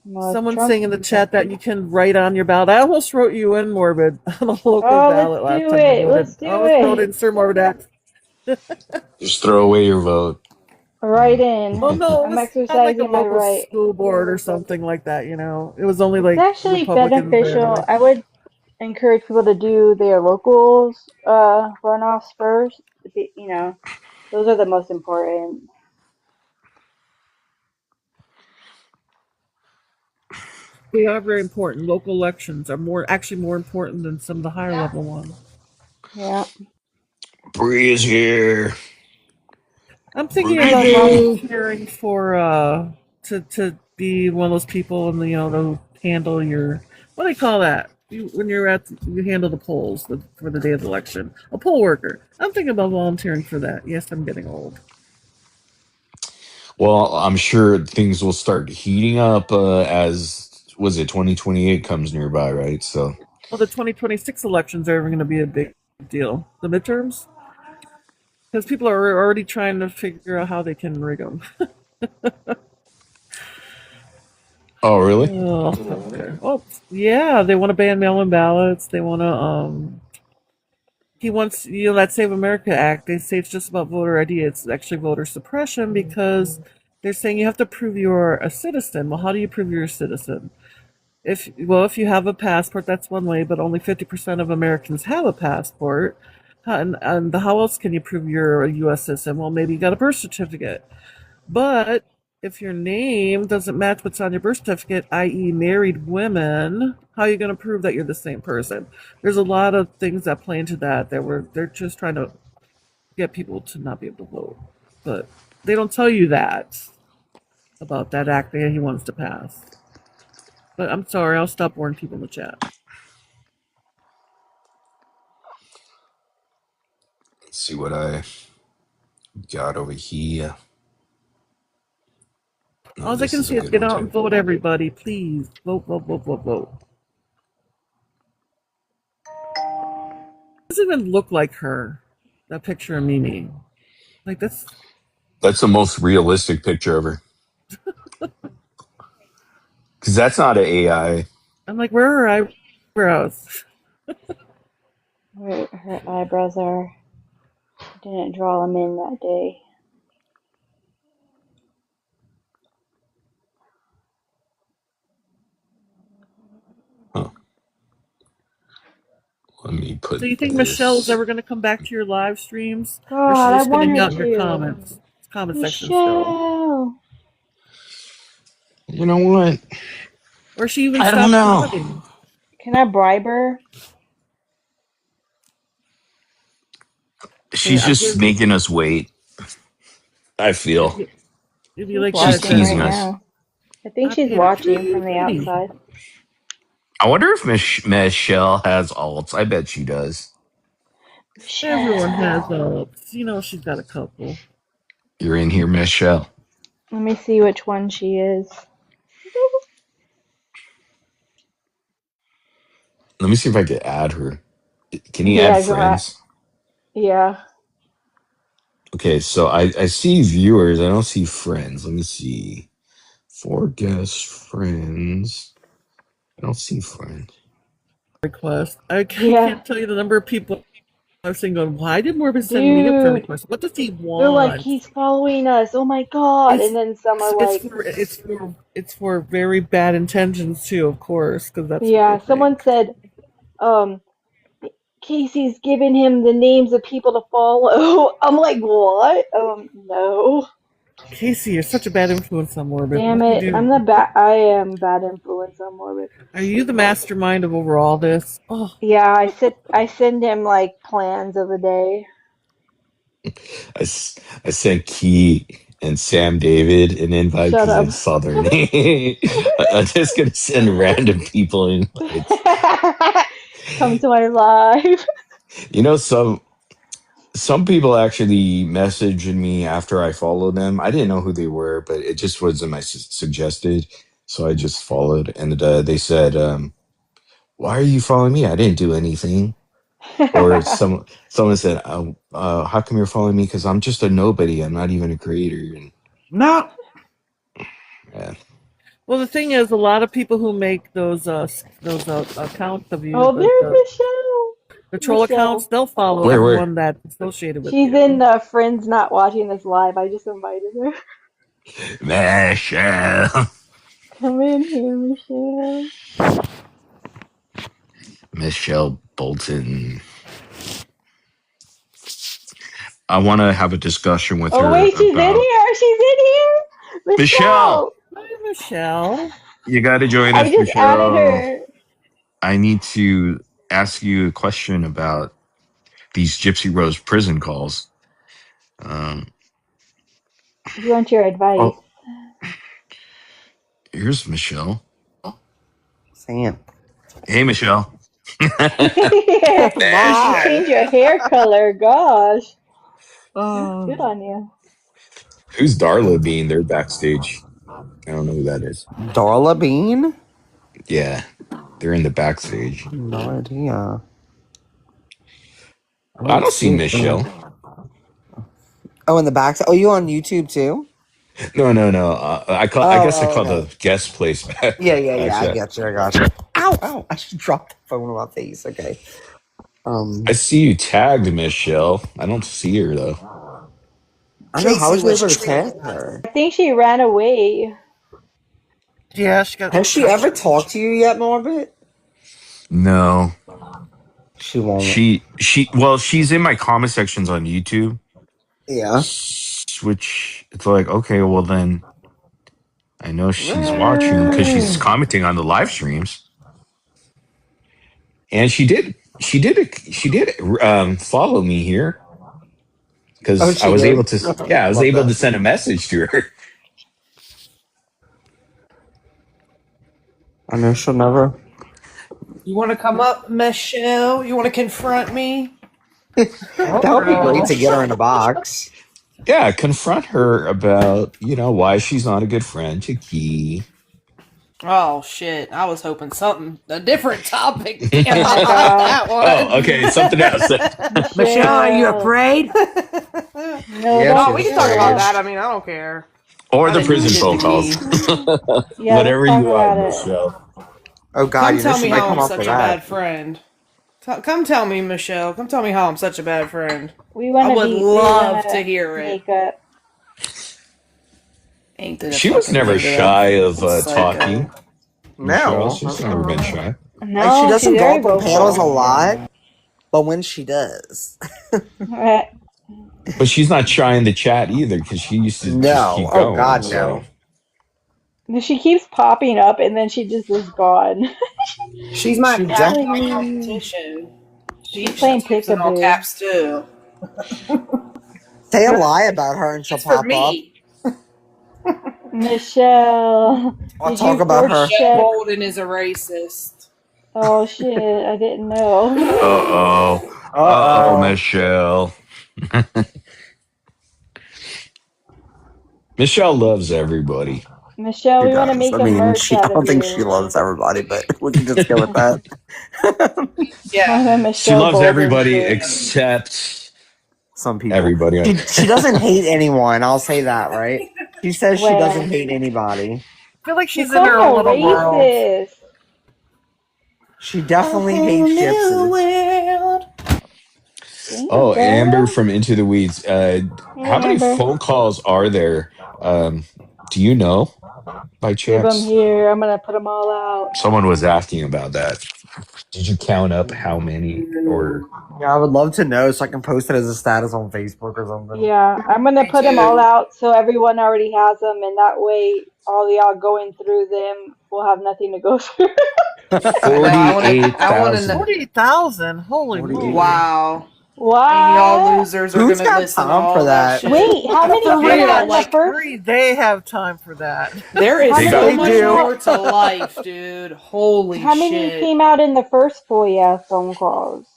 Well, if Someone's Trump. saying in the chat that you can write on your ballot. I almost wrote you in, Morbid, on a local Oh, let's ballot last do time I it. Let's voted. do I almost wrote it. in Sir Morbid Act. Just throw away your vote. Right in. Well, no, it I'm was at like a exercising my local right. school board or something like that. It was only It's like actually Republicans beneficial. there. I would encourage people to do their locals runoffs first. Those are the most important. They are very important. Local elections are more important than some of the higher level ones. Yeah. Bree is here. I'm thinking Hi, about Bree. volunteering for to be one of those people and to handle your what do they call that? When you handle the polls for the day of the election. A poll worker. I'm thinking about volunteering for that. Yes, I'm getting old. Well, I'm sure things will start heating up as was it 2028 comes nearby, right? So, Well, the 2026 elections are going to be a big deal. The midterms, because people are already trying to figure out how they can rig them. oh really? Oh, okay. Oh, yeah, they want to ban mail-in ballots. They want to he wants that Save America Act. They say it's just about voter ID. It's actually voter suppression because they're saying you have to prove you're a citizen. Well, how do you prove you're a citizen? If you have a passport, that's one way, but only 50% of Americans have a passport. And how else can you prove you're a U.S. citizen? Well, maybe you got a birth certificate. But if your name doesn't match what's on your birth certificate, i.e., married women, how are you going to prove that you're the same person? There's a lot of things that play into that they're just trying to get people to not be able to vote. But they don't tell you that about that act that he wants to pass. But I'm sorry, I'll stop warning people in the chat. Let's see what I got over here. No, All I this can is a say is good get one out and too. vote, everybody. Please. Vote, vote, vote, vote, vote. It doesn't even look like her. That picture of Mimi. Like, that's That's the most realistic picture of her. Because that's not an AI. I'm like, where are her eyebrows? Her eyebrows are. Didn't draw them in that day. Huh. Let me So put you think Michelle's this. ever going to come back to your live streams? Or is she God, I just going to want hang her out in your to. comment section still? Michelle. You know what? Or she even I don't stopped know. modding? Can I bribe her? Okay, She's I'll just give making us wait. I feel it'd be She's like she's that. watching right teasing us. now. I think I she's paid her watching from the $2.50. outside. I wonder if Michelle has alts. I bet she does. Everyone has Michelle. ults. You know she's got a couple. You're in here, Michelle. Let me see which one she is. Let me see if I can add her. Can you add Yeah, go ahead. friends? Yeah. Okay, so I see viewers. I don't see friends. Let me see. 4 guest friends. I don't see friends. Request. I Yeah. can't tell you the number of people I've seen going, why did Morbid send me a friend Dude. request? What does he They're like, want? he's following us. Oh my God. It's And then some are it's like, for it's for very bad intentions too, of course, because that's what they yeah, someone think. said, um, Casey's giving him the names of people to follow. I'm like, what? No. Casey, you're such a bad influence on Morbid. Damn What are you it. doing? I am bad influence on Morbid. Are you the mastermind of over all this? Oh, Yeah, I send him like plans of the day. I sent Key and Sam David an invite Shut because I up. saw their name. I'm just gonna send random people invites. Come to my live. You know, some people actually messaged me after I followed them. I didn't know who they were, but it just was in my suggested, so I just followed, and they said, "Why are you following me? I didn't do anything." Or someone said, "How come you're following me? Because I'm just a nobody. I'm not even a creator." And No. yeah, well, the thing is, a lot of people who make those accounts of you, Oh, there's the Michelle. troll accounts, Michelle. they'll follow where everyone that's associated with She's in you. Friends Not Watching This Live. I just invited her. Michelle, Come in here, Michelle. Michelle Bolton. I want to have a discussion with Oh, her wait, she's in about here. She's in here. Michelle. Michelle. Hi, Michelle. You got to join I us, just added Michelle. her. I need to ask you a question about these Gypsy Rose prison calls. Um, You want your advice. oh, here's Michelle. Sam. Hey, Michelle. You Wow. changed your hair color. Gosh. Looks good Oh. on you. Who's Darla being? They're backstage. I don't know who that is. Darla Bean? Yeah, they're in the backstage. No idea. I I don't don't see see Michelle. them. Oh, in the back. Oh, you on YouTube too? No, no, no. I Oh, guess I oh, called okay. the guest place Yeah, yeah, yeah. I backstage. get you. I got you. Ow, ow! I should drop the phone on my face. Okay. I Um, see you tagged Michelle. I don't see her though. I know. How Casey was you was able to treated. tag her? I think she ran away. Yeah, she got Has she ever talked to you yet, Morbid? No, She won't. She's in my comment sections on YouTube. Yeah. Which it's like, okay, well then I know she's watching because she's commenting on the live streams. And she did follow me here because I she was did? able to, yeah, I was Love able that. to send a message to her. I know she'll never. You want to come up, Michelle? You want to confront me? That would be great to get her in a box. Yeah, confront her about, why she's not a good friend to Key. Oh shit! I was hoping a different topic. Oh my god. That one. Oh, okay, something else. Michelle, are you afraid? No, Yeah, don't we she's can talk afraid. about that. I mean, I don't care. Or the I prison didn't phone get calls. Yeah, Whatever let's talk you want, about it. Michelle. Oh God, Come you know tell she me might how come I'm up such for a bad that. friend. Come tell me, Michelle. Come tell me how I'm such a bad friend. We want I to would be. love to hear it. Makeup. Ain't that a She was fucking never look at that shy of psycho. talking. Michelle, No. she's never been shy. No, Like, she she's doesn't go very up on panels a vocal. lot, but when she does. But she's not shy in the chat either because she used to just No. keep Oh going. God, So no. She keeps popping up and then she just is gone. She's my She competition. She's playing types in all peekaboo. caps too. Say a lie about her and she'll It's for pop up. me. Michelle, I'll did talk you about her. first check? Golden is a racist. Oh shit, I didn't know. Uh-oh, Michelle. Michelle loves everybody. Michelle, we want to make I a mean, merch I out don't of think you. she loves everybody, but we can just go with that. Yeah. She Michelle loves Golden everybody shit. except Some people. everybody. She doesn't hate anyone. I'll say that, right? She says she doesn't hate anybody. I feel like You she's in called her her own little world. racist. She definitely hates gypsies. Oh, Damn, Amber bro. from Into the Weeds. Hey, How many Amber. phone calls are there? Do you know by Give them chance? here. I'm gonna put them all out. Someone was asking about that. Did you count up how many or Yeah, I would love to know so I can post it as a status on Facebook or something. Yeah, I'm gonna put them all out so everyone already has them, and that way all y'all going through them will have nothing to go through. 48,000? 40,000. Holy moly! Wow. What? And y'all losers are Who's gonna got listen to time all for that that? shit. Wait, how many For came real, out in the like first? they have time for that. There is How They so got- much They do. more to life, dude. Holy How many shit. came out in the first FOIA phone calls?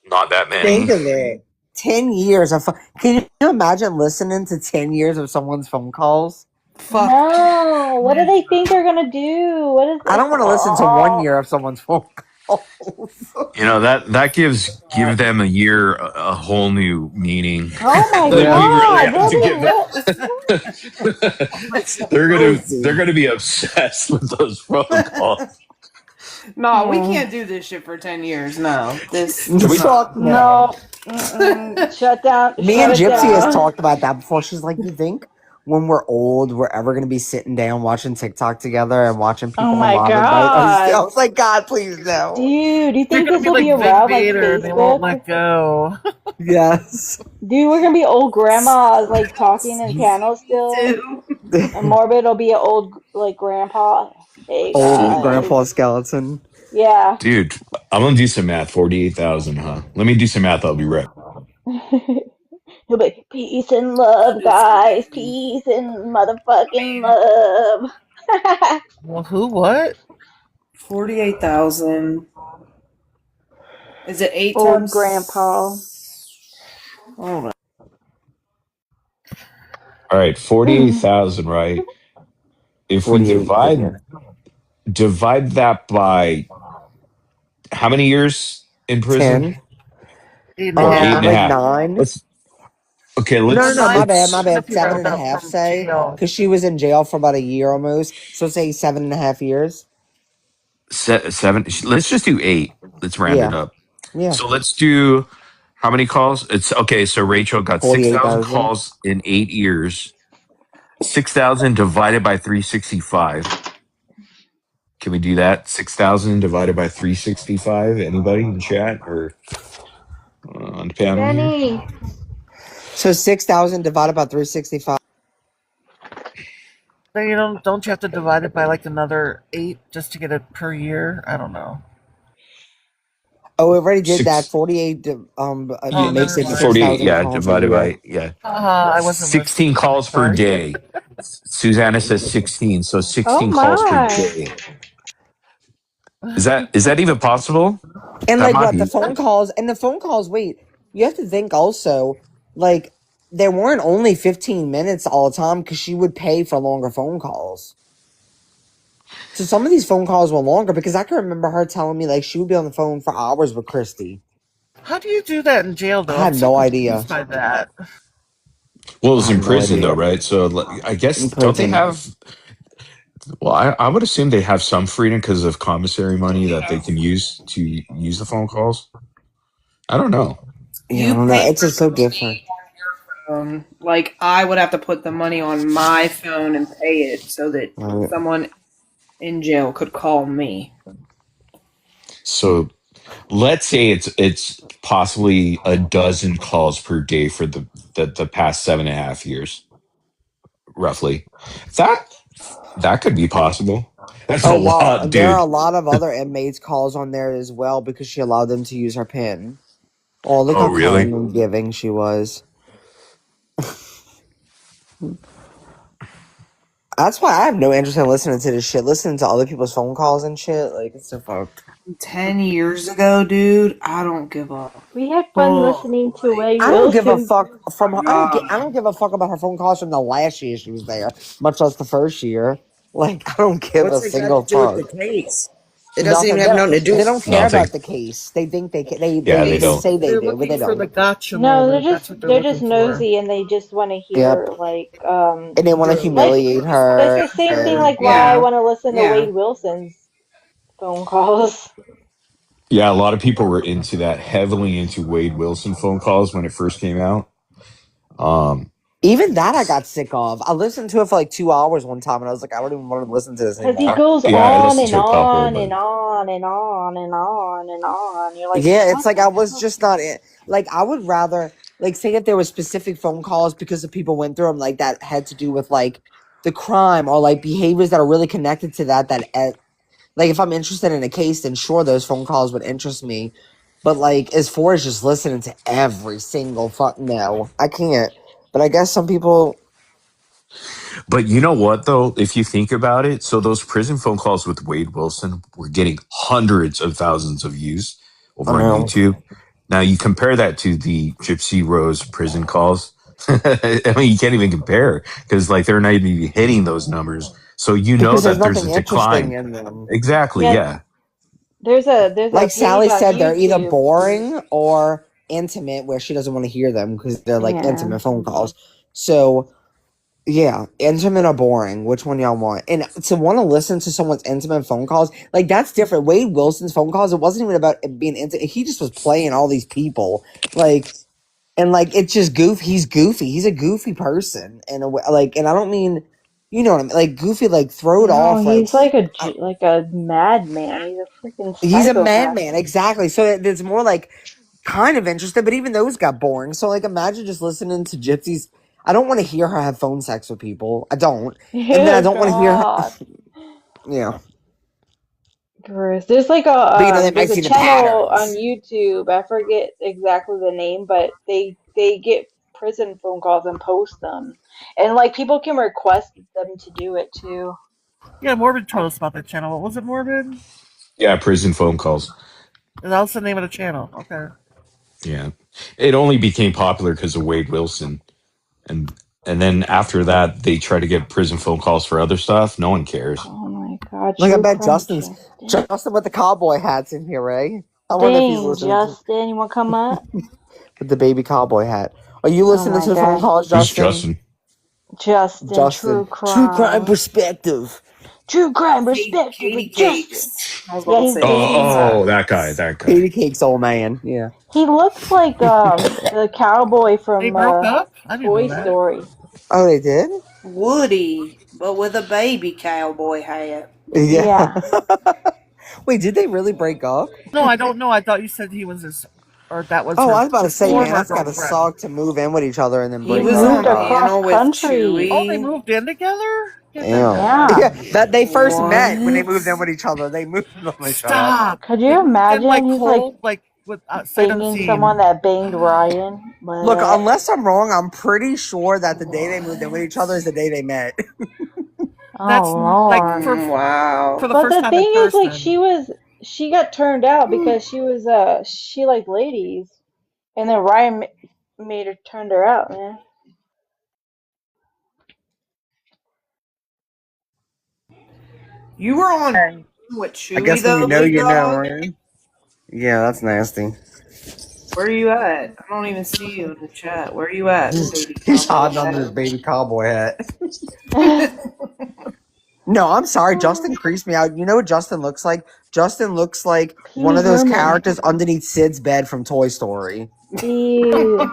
Not that many. Think of it. 10 years of can you imagine listening to 10 years of someone's phone calls? Fuck. No, what do they think they're gonna do? What is? I don't want to listen to 1 year of someone's phone calls. That give them a year a whole new meaning. Oh my Like, god! we really have to they're gonna be obsessed with those phone calls. No, we can't do this shit for 10 years. No. This. Fuck No. Shut down. Me shut and it Gypsy down. has talked about that before. She's like, you think when we're old, we're ever going to be sitting down watching TikTok together and watching people Oh my live and god. I was like, God, please no. Dude, do you They're think gonna this be will like be Big around like Vader. They won't Facebook? let go. Yes. Dude, we're gonna be old grandmas like talking in panels still. And Morbid will be an old like grandpa. Hey Old guys. grandpa skeleton. Yeah. Dude, I'm gonna do some math. 48,000, huh? Let me do some math. I'll be right. He'll be peace and love, guys. Peace and motherfucking love. Well, who? What? 48,000. Is it 8 Old times? grandpa. Hold on. All right, 48,000, right? If we divide that by how many years in prison? 10. Or 8.5. 9. Let's No, my bad. 7.5, From say. jail. Because she was in jail for about a year almost. So say 7.5 years. 7. Let's just do 8. Let's round it up. Yeah. So let's do how many calls? It's okay. So Rachel got 6,000 48,000. calls in 8 years. 6,000 divided by 365. Can we do that? 6,000 divided by 365. Anybody in chat or on the panel here? Benny. So 6,000 divided by 365. Then don't you have to divide it by like another 8 just to get it per year? I don't know. Oh, we already did that. Six. 48 Yeah, makes never it mind. 48. 6,000 Yeah, calls a divided year. by I wasn't 16 listening. calls per Sorry. day. Susanna says 16, so Oh 16 calls per my. day. Is that even possible? And That like might what the be. phone calls and the phone calls, wait, you have to think also, like they weren't only 15 minutes all the time because she would pay for longer phone calls. So some of these phone calls were longer because I can remember her telling me like she would be on the phone for hours with Christy. How do you do that in jail, I though? I'm have so no idea. confused by that. Well, it I was have in no prison though, idea. right? So I In guess don't they prison. have? Well, I would assume they have some freedom because of commissary money that they can use to use the phone calls. I don't know. Yeah, I You don't know. pay It's for just so the different. money on your phone. Like I would have to put the money on my phone and pay it so that Right. someone in jail could call me. So let's say it's possibly a dozen calls per day for the past 7.5 years, roughly. That could be possible. That's a Oh wow, lot, there are a dude. lot of other inmates calls on there as well because she allowed them to use her PIN. Oh, look Oh, how really? kind and giving she was. That's why I have no interest in listening to this shit. Listening to other people's phone calls and shit, like it's so fucked. 10 years ago, dude, I don't give a We had fun fuck. listening to Like, Wade I don't give a Wilson. fuck from her. God. I don't give a fuck about her phone calls from the last year she was there, much less the first year. Like I don't give a What's it got to single do with the fuck. case? It doesn't even Nothing. have nothing to do They with don't the care case. Nothing. about the case. They think they Yeah, they they they don't. say they They're do, but they looking for don't. the gotcha No, moment. That's what they're they're looking just for. nosy and they just want to Yep. hear like And they want to like humiliate that's her. the same thing And like why I Yeah. want to listen to Yeah. Wade Wilson's phone calls. Yeah, a lot of people were into that, heavily into Wade Wilson phone calls when it first came out. Um, even that I got sick of. I listened to it for like 2 hours one time, and I was like, I don't even want to listen to this Because he anymore. goes yeah, I on listened and to a couple, on but and on and on and on and on. You're like, Yeah, it's shut like the I was fuck just not in. Like I would rather like say that there were specific phone calls because the people went through them, like that had to do with like the crime or like behaviors that are really connected to that. Like if I'm interested in a case, then sure those phone calls would interest me. But like as far as just listening to every single fuck, no, I can't. But I guess some people. you know what though? If you think about it, so those prison phone calls with Wade Wilson were getting hundreds of thousands of views I over on know. YouTube. Now you compare that to the Gypsy Rose prison calls. I mean, you can't even compare because like they're not even hitting those numbers. So you know Because there's that there's nothing a interesting decline. in them. Exactly. yeah. Yeah. There's a Like page Sally on said, they're either YouTube. boring or intimate, where she doesn't want to hear them because they're like Yeah. intimate phone calls. So yeah, intimate or boring. Which one y'all want? And to want to listen to someone's intimate phone calls, like that's different. Wade Wilson's phone calls, it wasn't even about it being intimate. He just was playing all these people, like, and like it's just goofy. He's goofy. He's a goofy person, and like, and I don't mean, you know what I mean, like goofy, like throw it No, off, like. he's like like a madman. He's a freaking He's a psychopath. madman, exactly. So it's more like kind of interesting, but even those got boring. So like imagine just listening to Gypsy's. I don't want to hear her have phone sex with people. I don't. And then I Oh don't want to hear her God. yeah. Gross. There's like But you know, they there's might a see the channel on patterns. YouTube. I forget exactly the name, but they get prison phone calls and post them, and like people can request them to do it too. Yeah, Morbid told us about that channel. What was it, Morbid? Yeah. Prison phone calls. That was the name of the channel. Okay. Yeah. It only became popular because of Wade Wilson. And then after that, they try to get prison phone calls for other stuff. No one cares. Oh my God, Like I true bet crime, Justin's Justin. Justin with the cowboy hats in here, right? I wonder if he's Dang, listening to Justin, you want to come up? with the baby cowboy hat. Are you Oh listening my to the phone God, calls, Who's Justin? Justin? Justin, Justin. true True crime crime, perspective. true crime, perspective Katie with Justin. Cakes. I was about Yeah, to he's say Katie. Oh, Katie that guy. Cakes. That guy. Katie Cake's old man. Yeah. He looks like the cowboy They from broke up? I didn't know Toy that. Story. Oh, they did? Woody, but with a baby cowboy hat. Yeah. Yeah. Wait, did they really break up? No, I don't know. I thought you said he was his, or that was Oh, I her was about to say, man, former that's gotta girlfriend. suck to move in with each other and then He break They was up. moved on God. across panel with country. Oh, they Chewy. moved in together? Get the Yeah. hell out Yeah. of Yeah, here. that they first met when they What? moved in with each other. They moved. Let me shut up. Stop. Could They you moved in like imagine? He's like cold, like with sight banging someone unseen. that banged Ryan. Look, Bleh. unless I'm wrong, I'm pretty sure that the day they moved in with each other is the day they met. Oh That's like Lord. for Wow. the But first the time in thing is, like, person. she got turned out because she liked ladies, and then Ryan made her turned her out, man. You were on with I Chewy guess when though, big you know, dog. right? Yeah, that's nasty. Where are you at? I don't even see you in the chat. Where are you at, baby He's cowboy hiding under his hat? baby cowboy hat. No, I'm sorry. Justin creeps me out. You know what Justin looks like? Justin looks like Pee one Wee of those Herman. characters underneath Sid's bed from Toy Story. Ew.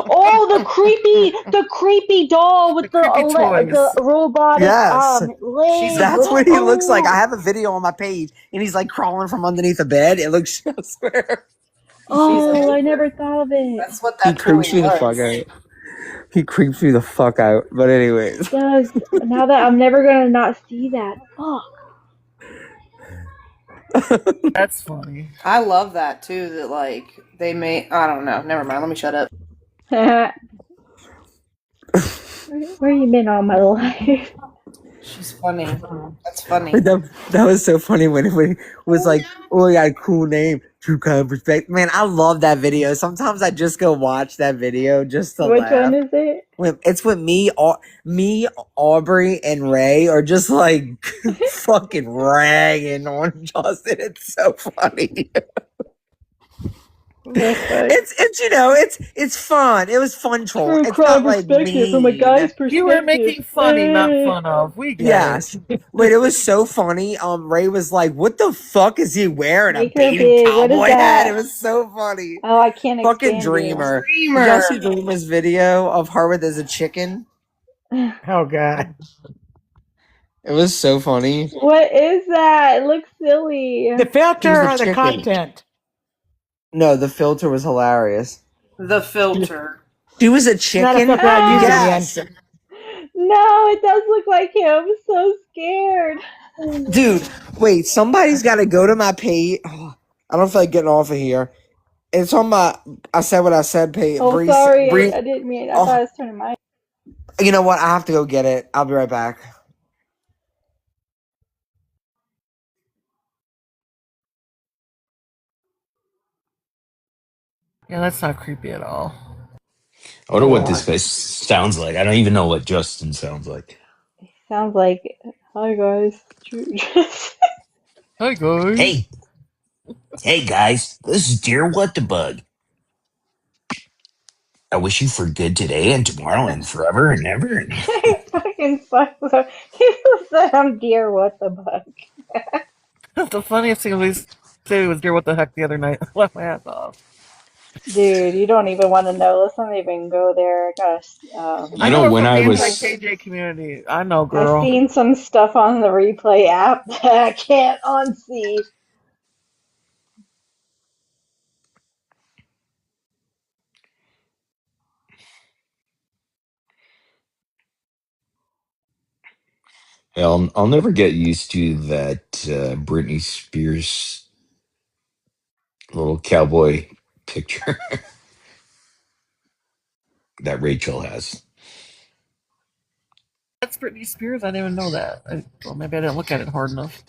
Oh, the creepy doll with The creepy the toys. robotic Yes. She's a legs. That's what good he looks like. I Oh, have a video on my page, and he's like crawling from underneath a bed. It looks, I swear. she's a oh, I keeper. never thought of it. That's what He that toy creeps me the fuck was. out. He creeps me the fuck out. But anyways. Does now that I'm never gonna not see that. Fuck. That's funny. I love that too, that like they made I don't know. Never mind, let me shut up. Where you been all my life? She's funny. That's funny. That was so funny when it was like, oh, you got a cool name, True Kind Perspective. Man, I love that video. Sometimes I just go watch that video just to Which one laugh. is it? It's when me, Aubrey, and Ray are just like fucking ragging on Justin. It's so funny. The fuck? It's fun. It was fun troll. True It's crime not like perspective from a mean. guy's You were perspective. making funny, not fun of. We get Yes. Wait, it was so funny. Ray was like, "What the fuck is he wearing? A Make her baby big. What is cowboy hat?" It that? was so funny. Oh, I can't Fucking expand you. Dreamer. Did y'all see Dreamer. Dreamer's video of her with as a chicken? Oh God. It was so funny. What is that? It looks silly. The She was filter a or the chicken. content? No, the filter was hilarious. The filter. She was a It's not a chicken. filter I use in the Yes. end. No, it does look like him. I'm so scared. Dude, wait, somebody's got to go to my page. Oh, I don't feel like getting off of here. It's on my I said what I said page. Oh, sorry. I didn't mean. I thought I was turning my. You know what? I have to go get it. I'll be right back. Yeah, that's not creepy at all. I wonder what this guy sounds like. I don't even know what Justin sounds like. Sounds like. Hi guys. Hi guys. Hey guys, this is Dear What the Bug. I wish you for good today and tomorrow and forever and ever. I fucking suck. He said I'm dear. What the fuck? The funniest thing was say was dear what the heck the other night. I laughed my ass off. Dude, you don't even want to know. Let's not even go there. Gosh, I You know, know her when from I the was anti-KJ community. I know, I've girl. seen some stuff on the replay app that I can't unsee. I'll never get used to that Britney Spears little cowboy picture that Rachel has. That's Britney Spears. I didn't even know that. Well, maybe I didn't look at it hard enough.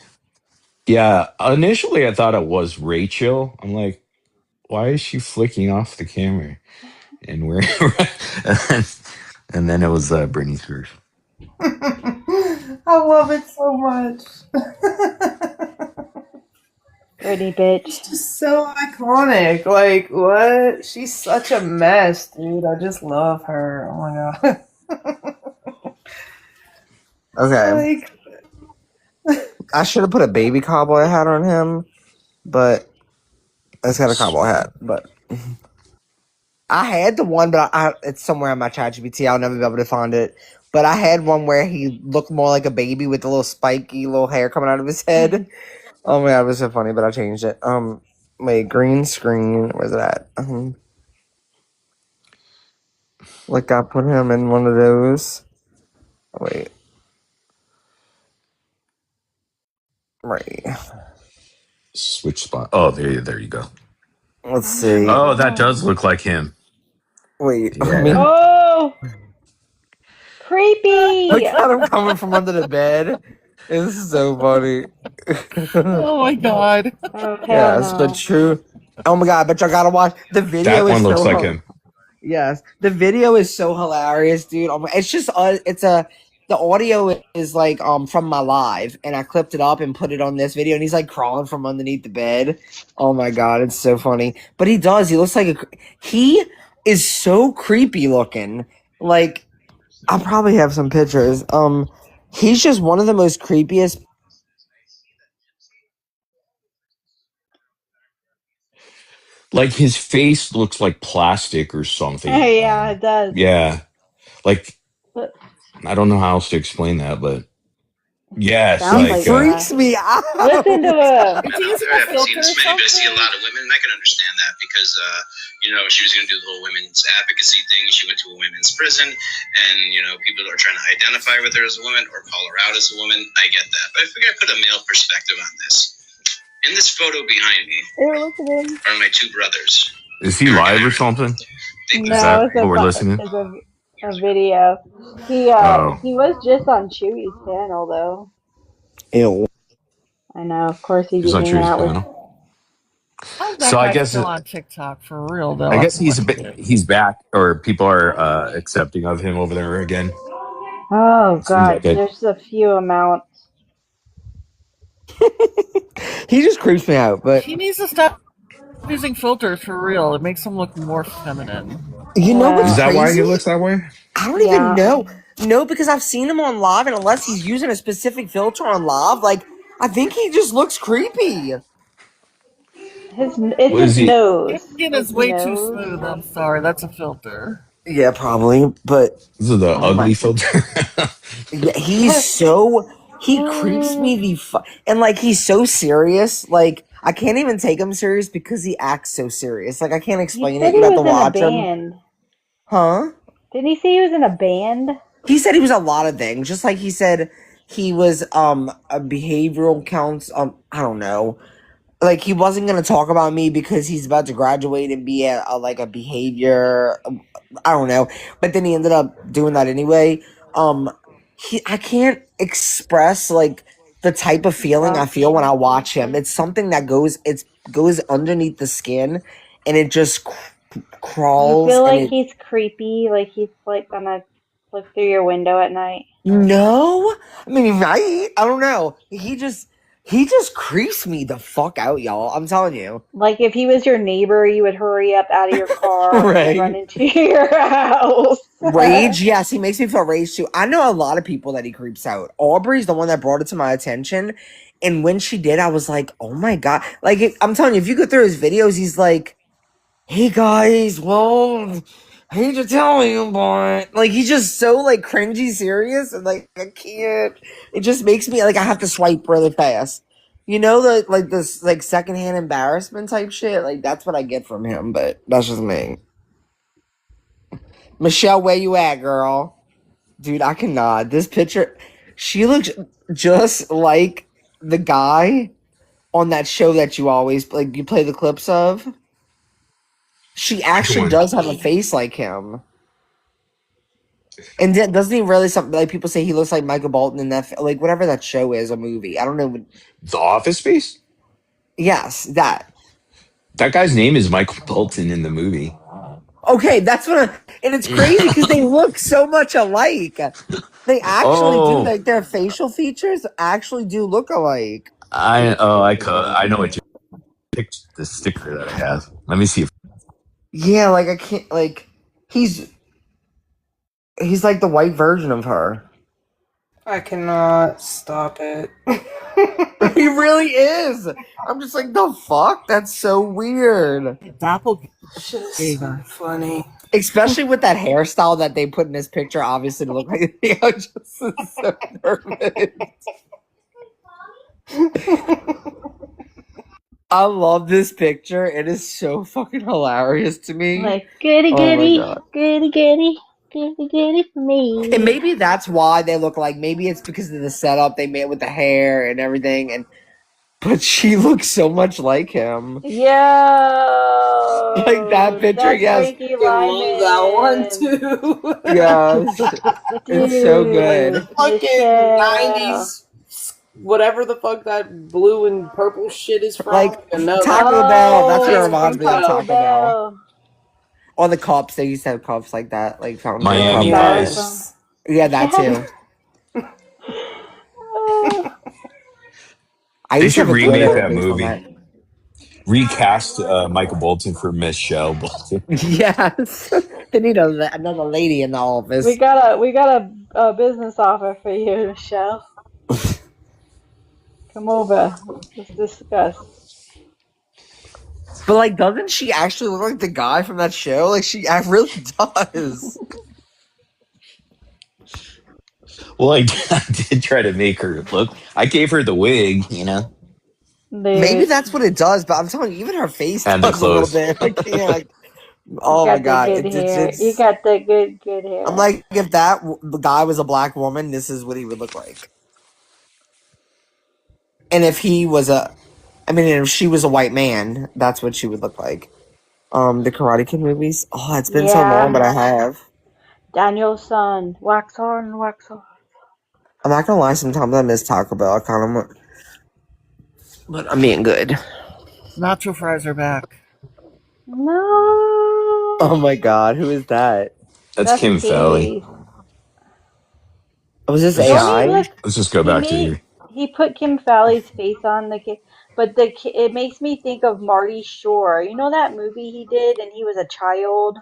Yeah, initially I thought it was Rachel. I'm like, why is she flicking off the camera? And we're and then it was Britney Spears. I love it so much. Pretty bitch. It's just so iconic. Like, what? She's such a mess, dude. I just love her. Oh my god. Okay. Like, I should have put a baby cowboy hat on him, but it's got a cowboy hat. But I had the one, but it's somewhere on my chat GPT. I'll never be able to find it. But I had one where he looked more like a baby with a little spiky little hair coming out of his head. Oh my god, it was so funny, but I changed it. Wait, green screen. Where's it at? Like I put him in one of those. Wait. Right. Switch spot. Oh, there you go. Let's see. Oh, that does look like him. Wait. Yeah. Oh, creepy! Look at him coming from under the bed. It's so funny. Oh my god. Oh, hell Yes, no. but true. Oh my god, but y'all gotta watch the video. That one is looks so like him. Yes, the video is so hilarious, dude. Oh my, it's just the audio is like from my live, and I clipped it up and put it on this video, and he's like crawling from underneath the bed. Oh my god, it's so funny. But he looks like he is so creepy looking. Like I'll probably have some pictures. He's just one of the most creepiest. Like his face looks like plastic or something. Yeah, it does. Yeah. Like But I don't know how else to explain that, but yeah, it's sounds like like Freaks me out. listen to him. It's I using a haven't seen filter this or many, but I see a something. lot of women, and I can understand that because, she was going to do the whole women's advocacy thing. She went to a women's prison, and, people are trying to identify with her as a woman or call her out as a woman. I get that. But I figure I put a male perspective on this. In this photo behind me Here, look at him. are my two brothers. is he live or something? Think No, that it's what we're listening? a video. He Oh. he was just on Chewy's channel though. Ew. I know, of course he'd be He's on hanging Chewy's out with. channel. How's that So I guy guess still on TikTok for real though? I guess he's back, or people are accepting of him over there again. Oh Seems god, like it. there's a few amounts. He just creeps me out, but He needs to stop using filters for real. It makes him look more feminine. you know what's Is that crazy? why he looks that way? I don't even know. No, because I've seen him on live, and unless he's using a specific filter on live, like I think he just looks creepy. It's What his is he? nose. His skin is way too smooth. I'm sorry, that's a filter. Yeah, probably, but This is the ugly filter. yeah, he creeps me and like he's so serious. Like I can't even take him serious because he acts so serious. Like I can't He explain said it. he You have was to in a watch him, band. huh? Didn't he say he was in a band? He said he was a lot of things. Just like he said he was a behavioral I don't know. Like he wasn't gonna talk about me because he's about to graduate and be a behavior. I don't know, but then he ended up doing that anyway. I can't express like the type of feeling I feel when I watch him. It's something that goes underneath the skin, and it just You crawls. feel and like he's creepy, like he's like gonna look through your window at night. No, I mean he might. I don't know. He just creeps me the fuck out, y'all. I'm telling you. Like if he was your neighbor, you would hurry up out of your car Right. and run into your house. Rage, yes, he makes me feel rage too. I know a lot of people that he creeps out. Aubrey's the one that brought it to my attention, and when she did, I was like, "Oh my god!" Like I'm telling you, if you go through his videos, he's like, "Hey guys, well, I hate to tell you, but like he's just so like cringy serious, and like I can't. It just makes me like I have to swipe really fast. You know, this like secondhand embarrassment type shit. Like that's what I get from him, but that's just me. Michelle, where you at, girl? Dude, I cannot. This picture, she looks just like the guy on that show that you always like. You play the clips of. She actually does have a face like him. And doesn't he really something like people say he looks like Michael Bolton in that like whatever that show is, a movie. I don't know. The Office Space? Yes, that. That guy's name is Michael Bolton in the movie. Okay, that's what and it's crazy because they look so much alike. They actually do, like their facial features actually do look alike. I know what you picked the sticker that I have. Let me see if Yeah, like I can't like he's like the white version of her. I cannot stop it. He really is. I'm just like, the fuck? That's so weird. Doppelganger. Just funny. Especially with that hairstyle that they put in this picture, obviously to look like just so nervous. I love this picture. It is so fucking hilarious to me. Like, goody, Oh my goody, God. goody, goody, goody, goody for me. And maybe that's why they look like. Maybe it's because of the setup they made with the hair and everything. But she looks so much like him. Yo, Like that picture, that's yes. Frankie I love that one Lyman. too. Yes. It's so good. Fucking Michelle. 90s, whatever the fuck that blue and purple shit is from. Like No, Taco Bell. That's what it Oh, reminds me of. Taco Taco Bell. Or the cups. They used to have cups like that, like fountain pen Miami cups. Vice. Yeah, that too. I They used to should have a remake glitter that based on movie. that. Recast Michael Bolton for Michelle Bolton. Yes. They need another lady in the office. We got a business offer for you, Michelle. Come over. Let's discuss. But like, doesn't she actually look like the guy from that show? Like, she really does. Well, I did try to make her look. I gave her the wig, you know, Maybe that's what it does, but I'm telling you, even her face and the does a little clothes. bit. I can't. Like, You oh my got the God, good hair. You got the good hair. I'm like, if that guy was a black woman, this is what he would look like. And if he was if she was a white man, that's what she would look like. The Karate Kid movies. Oh, it's been so long, but I have. Daniel's son. Wax on, wax off. I'm not gonna lie. Sometimes I miss Taco Bell. I kind of, but I'm being good. Nacho fries are back. No. Oh my God, who is that? That's Kim Fowley. Keith. Was this Let's AI? let's just go back to here. He put Kim Fowley's face on the kid, but it makes me think of Marty Shore. You know that movie he did, and he was a child,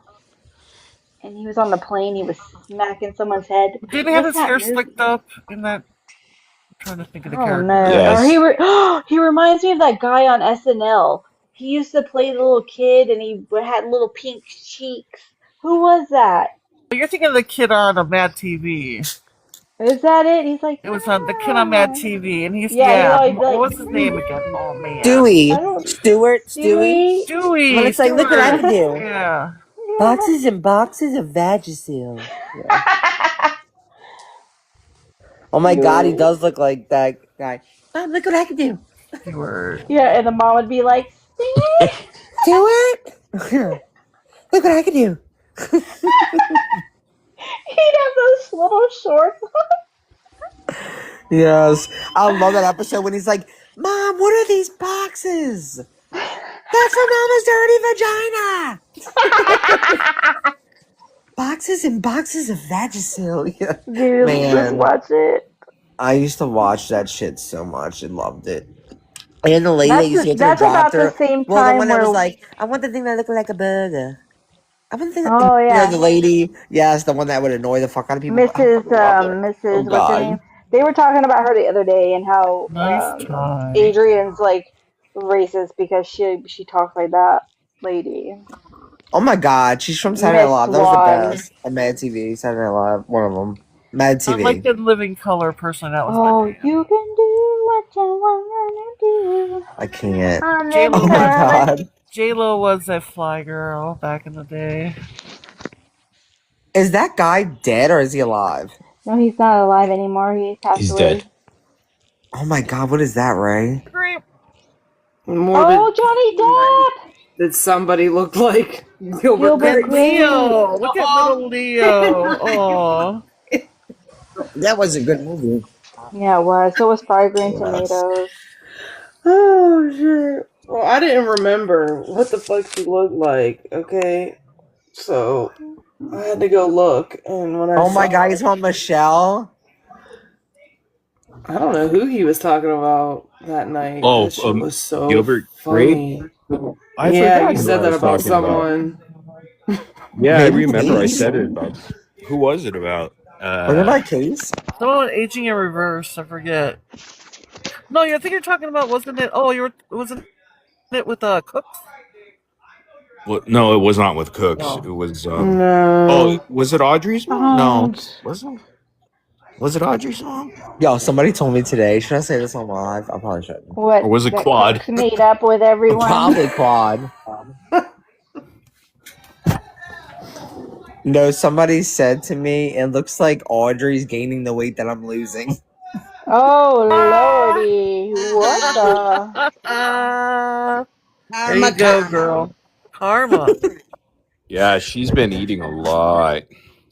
and he was on the plane. He was smacking someone's head. Didn't he have his hair slicked up in that? I'm trying to think of the character. No! Yes. Or he reminds me of that guy on SNL. He used to play the little kid, and he had little pink cheeks. Who was that? You're thinking of the kid on Mad TV. Is that it? He's like, it was on the kid on Mad TV, and he's what was his name again? Oh man, Stewie. Stewie. Stewie. It's like, look what I can do. Yeah. Boxes and boxes of Vagisil. Yeah. Oh my God, he does look like that guy. Mom, look what I can do. Yeah, and the mom would be like, Stewie. Stewart. Look what I can do. He'd have those little shorts on. Yes. I love that episode when he's like, Mom, what are these boxes? That's for Mama's dirty vagina. Boxes and boxes of Vagisil. Yeah. Dude, let's watch it. I used to watch that shit so much and loved it. And the lady that used to get to the doctor. That's about the same time. Well, the one that was like, I want the thing that looked like a burger. I want the thing that, yeah. The lady, yes, the one that would annoy the fuck out of people. Mrs. What's her name? They were talking about her the other day and how Adrian's like racist because she talks like that lady. Oh my God, she's from Saturday Night Live. That was the best. On Mad TV, Saturday Night Live, one of them. Mad TV. I like the Living Color person. That was you can do what you want to do. I can't. Oh my God. J-Lo was a fly girl back in the day. Is that guy dead or is he alive? No, he's not alive anymore. He passed away. Dead. Oh my God, what is that, Ray? Morbid. Oh, Johnny Depp! Did somebody look like Gilbert Leo? Look at little Leo. Oh. That was a good movie. Yeah, it was. So was Fried Green Tomatoes. Oh, shit. Well, I didn't remember what the fuck she looked like, okay? So, I had to go look, and when I Oh my God, he's on Michelle? I don't know who he was talking about that night. Oh, that shit was so Gilbert funny. Yeah, you said that about someone. Yeah, I remember I said it about. Who was it about? Was it my case? Someone aging in reverse. I forget. No, I think you're talking about. Wasn't it? Oh, wasn't it with Cooks? Well, no, it was not with Cooks. Oh. It was No. was it Audrey's mom? No. Don't. Was it Audrey's mom? Yo, somebody told me today. Should I say this on live? I probably shouldn't. What? Or was it That Quad? Cooks made up with everyone? Probably Quad. No, somebody said to me, it looks like Audrey's gaining the weight that I'm losing. Oh lordy! What the? There you go, girl. Karma. Yeah, she's been eating a lot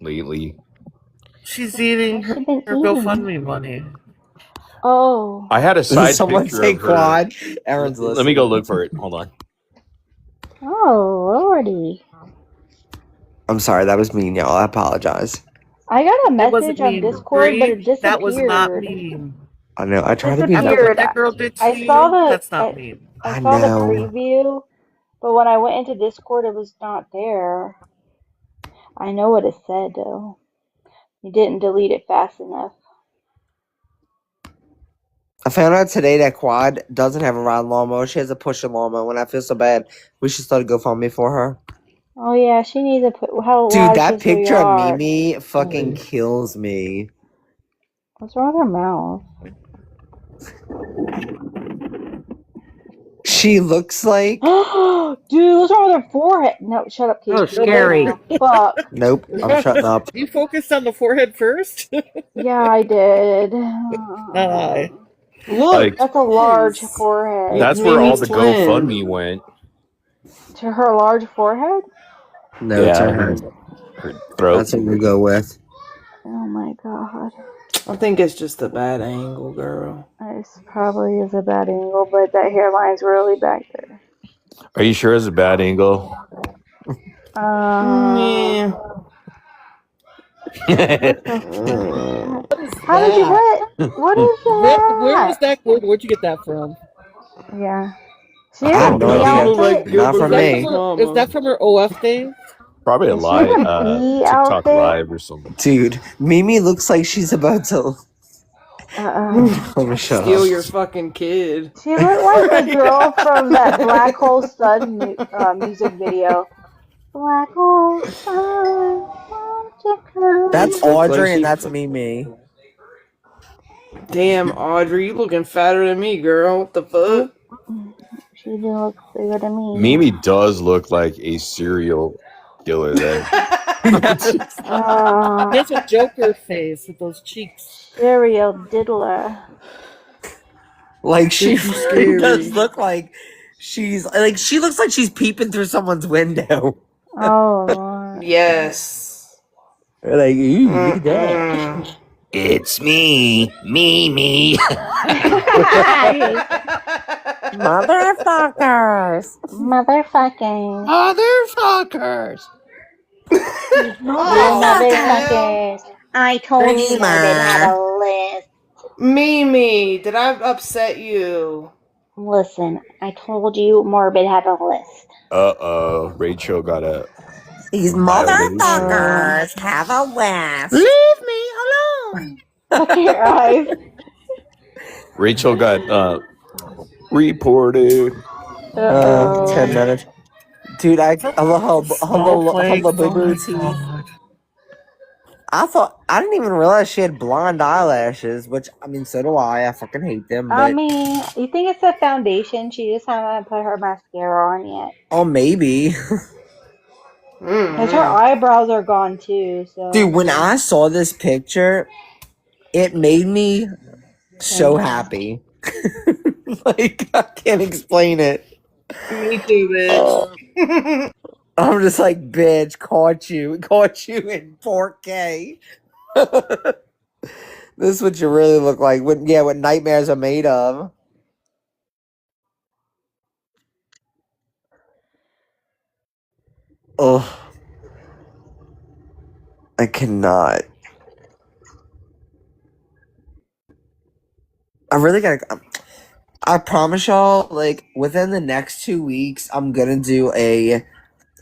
lately. She's eating her What's she been eating? GoFundMe money. Oh. I had a side Someone picture say of her. Quad. Aaron's listening. Let me go look for it. Hold on. Oh lordy! I'm sorry, that was mean, y'all. I apologize. I got a It wasn't message on mean. Discord, but it Bree, disappeared. that was not mean. I know. I try to be I know nice. what that girl did to I you. saw the. That's not mean. I saw the preview, but when I went into Discord, it was not there. I know what it said though. You didn't delete it fast enough. I found out today that Quad doesn't have a ride lawnmower. She has a pushing lawnmower. When I feel so bad, we should start a GoFundMe for her. Oh yeah, she needs to put how Dude, large that is her picture of yard? Mimi fucking kills me. What's wrong with her mouth? She looks like... Dude, what's wrong with her forehead? No, shut up, Keith. Oh, scary. Fuck. Nope, I'm shutting up. You focused on the forehead first? Yeah, I did. Look, Like, That's a large forehead. that's It's where all Mimi's the twin. GoFundMe went. To her large forehead? No, it's Yeah, her. her throat. That's what we'll go with. Oh my god. I think it's just a bad angle, girl. It probably is a bad angle, but that hairline's really back there. Are you sure it's a bad angle? Yeah. How did you what is that? Where was that quote? Where'd you get that from? Yeah. She I has have a no bee idea. outfit. Not from me. Is that from her OF days? Probably a Is she live in a bee TikTok outfit? live or something. Dude, Mimi looks like she's about to... Let me shut Steal up. your fucking kid. She looked like the girl from that Black Hole Sun music video. Black Hole Sun, won't you come? That's Audrey and that's Mimi. Damn, Audrey, you looking fatter than me, girl. What the fuck? She didn't look bigger than me. Mimi does look like a serial killer there. There's a Joker face with those cheeks. Serial diddler. Like, she This is really scary. does look like she's... Like, she looks like she's peeping through someone's window. Oh, Lord. Yes. Like, ooh, look at that. It's me, Mimi. Motherfuckers. Motherfucking. Motherfuckers. Motherfuckers. I told you Morbid had a list. Mimi, did I upset you? Listen, I told you Morbid had a list. Uh-oh. Rachel got a... These motherfuckers have a list. Leave me alone. Look at your eyes. Rachel got reported. 10 minutes. Dude, hello, boo-boo tea. I didn't even realize she had blonde eyelashes, which, I mean, so do I. I fucking hate them, but... I mean, you think it's a foundation? She just haven't put her mascara on yet. Oh, maybe. Because her eyebrows are gone too, so... Dude, when I saw this picture, it made me so happy. Like, I can't explain it. Me too, bitch. I'm just like, bitch, caught you in 4K. This is what you really look like. What nightmares are made of. Oh, I cannot. I really gotta. I promise y'all, like, within the next 2 weeks, I'm gonna do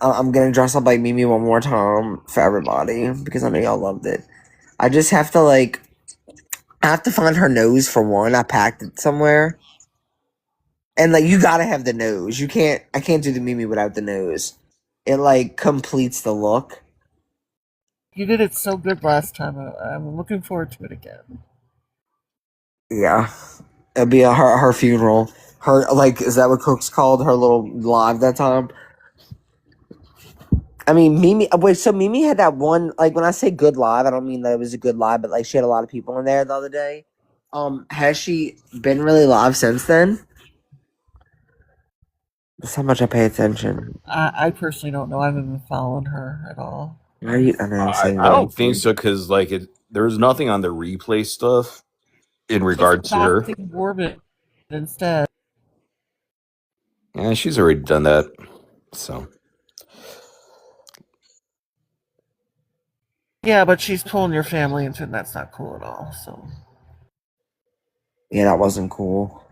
I'm gonna dress up like Mimi one more time for everybody because I know y'all loved it. I just have to, like, I have to find her nose for one. I packed it somewhere. And, like, you gotta have the nose. I can't do the Mimi without the nose. It like completes the look. You did it so good last time. I'm looking forward to it again. Yeah, it'd be her funeral. Her like is that what Cook's called her little live that time? I mean, Mimi. Wait, so Mimi had that one. Like when I say good live, I don't mean that it was a good live, but like she had a lot of people in there the other day. Has she been really live since then? That's how much I pay attention. I personally don't know. I haven't been following her at all. Right? I know. I don't think so because like there's nothing on the replay stuff in regard to her. Morbid instead. Yeah, she's already done that. So Yeah, but she's pulling your family into it, and that's not cool at all. So Yeah, that wasn't cool.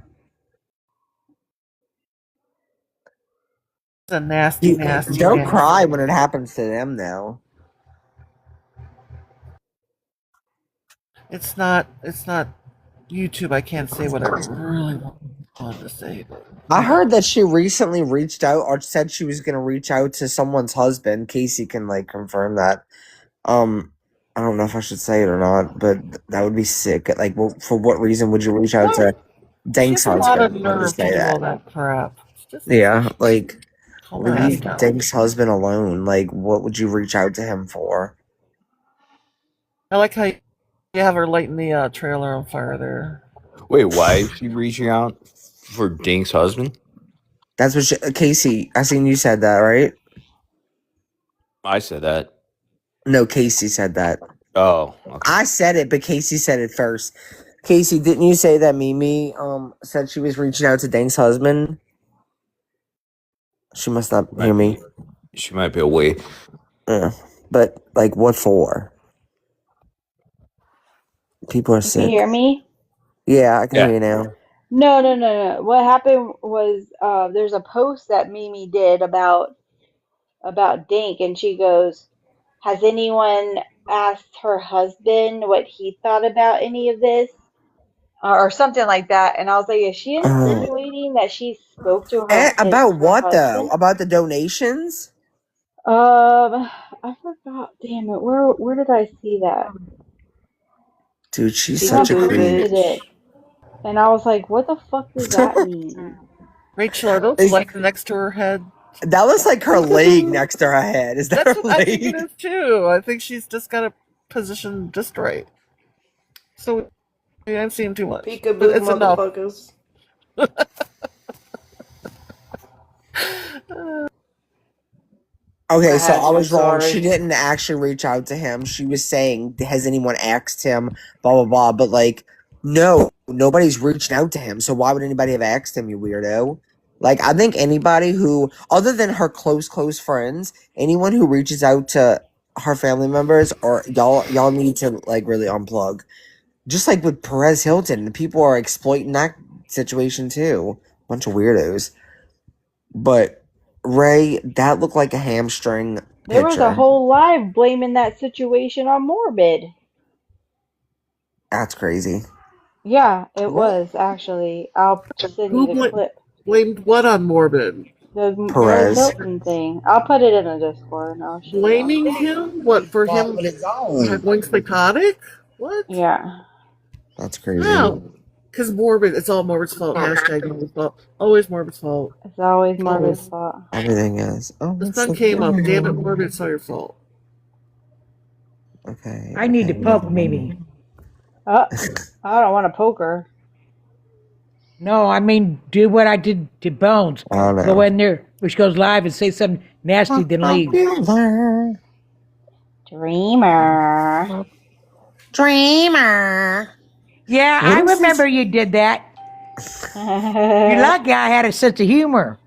it's a nasty. Don't cry when it happens to them, though. It's not YouTube. I can't say what I really wanted to say. But I heard that she recently reached out or said she was going to reach out to someone's husband. Casey can like confirm that. I don't know if I should say it or not, but that would be sick. Like, well, for what reason would you reach out to Dank's husband? A lot of nerve to do all that crap. Yeah, like leave down. Dank's husband alone. Like, what would you reach out to him for? I like how you have her lighting the trailer on fire there. wait, why is she reaching out for Dink's husband? That's what Casey. I seen you said that, right? I said that. No, Casey said that. Oh, okay. I said it, but Casey said it first. Casey, didn't you say that Mimi said she was reaching out to Dank's husband? She must not hear me. She might be away. Yeah, but like, what for? People are sick. Can you hear me? Yeah, I can hear you now. No. What happened was there's a post that Mimi did about Dink, and she goes, "Has anyone asked her husband what he thought about any of this?" Or something like that. And I was like, is she insinuating that she spoke to her About what husband? though? About the donations? I forgot. Damn it. Where did I see that? Dude, she's such a creep. bitch. And I was like, what the fuck does that mean? Rachel, are those legs next to her head? That looks like her leg next to her head. Is that That's her what I leg? think it is too. I think she's just got a position just right. So yeah, I've seen too much. Peekaboo, It's enough. motherfuckers. Okay, so I was I'm wrong. sorry. She didn't actually reach out to him. She was saying, has anyone asked him, blah, blah, blah. But, like, no, nobody's reached out to him. So why would anybody have asked him, you weirdo? Like, I think anybody who, other than her close friends, anyone who reaches out to her family members, or y'all need to, like, really unplug. Just like with Perez Hilton, people are exploiting that situation, too. Bunch of weirdos. But... Ray, that looked like a hamstring picture. There was a whole live blaming that situation on Morbid. That's crazy. Yeah, it was actually. I'll send you the clip. Blamed what on Morbid? The Perez Hilton thing. I'll put it in a Discord and I'll show Blaming him? What, for him going psychotic? What? Yeah. That's crazy. How? Because Morbid, it's all Morbid's fault. Hashtag Morbid's fault. Always Morbid's fault. It's always Morbid's fault. Everything is. Oh, the sun came up. Damn it, Morbid, it's all your fault. Okay. I need to poke Mimi. I don't want to poke her. No, I mean, do what I did to Bones. Oh, no. Go in there, which goes live and say something nasty, then leave. Dreamer. Yeah, I remember you did that. You're lucky I had a sense of humor.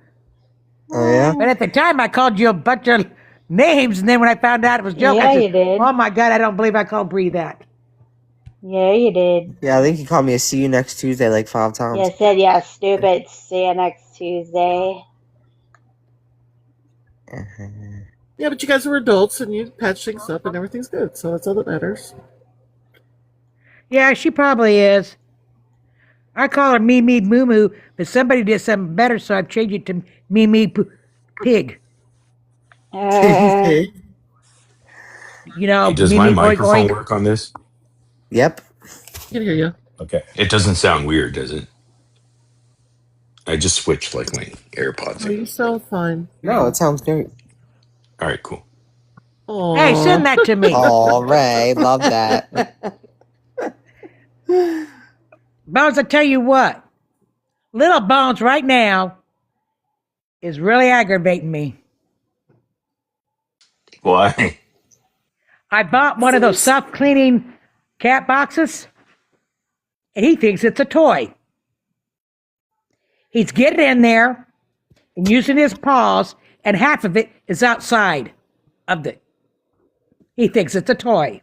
Oh, yeah? But at the time, I called you a bunch of names, and then when I found out it was a joke, I said, you did. oh my God, I don't believe I called Bree that. Yeah, you did. Yeah, I think you called me a see you next Tuesday like 5 times. You said, yeah, stupid. See you next Tuesday. Yeah, but you guys were adults, and you patched things up, and everything's good, so that's all that matters. Yeah, she probably is. I call her Mimi Moo Moo, but somebody did something better, so I've changed it to Mimi Pig. You know, Hey, does my Mimi Oink microphone Oink. work on this? Yep. I can hear you. Okay. It doesn't sound weird, does it? I just switched like my AirPods Oh, in. you sound fine. No, it sounds great. All right, cool. Hey, send Aww. that to me. All right, love that. Bones, I tell you what, Little Bones right now is really aggravating me. Why? I bought one of those self-cleaning cat boxes, and he thinks it's a toy. He's getting in there and using his paws, and half of it is outside of the. He thinks it's a toy.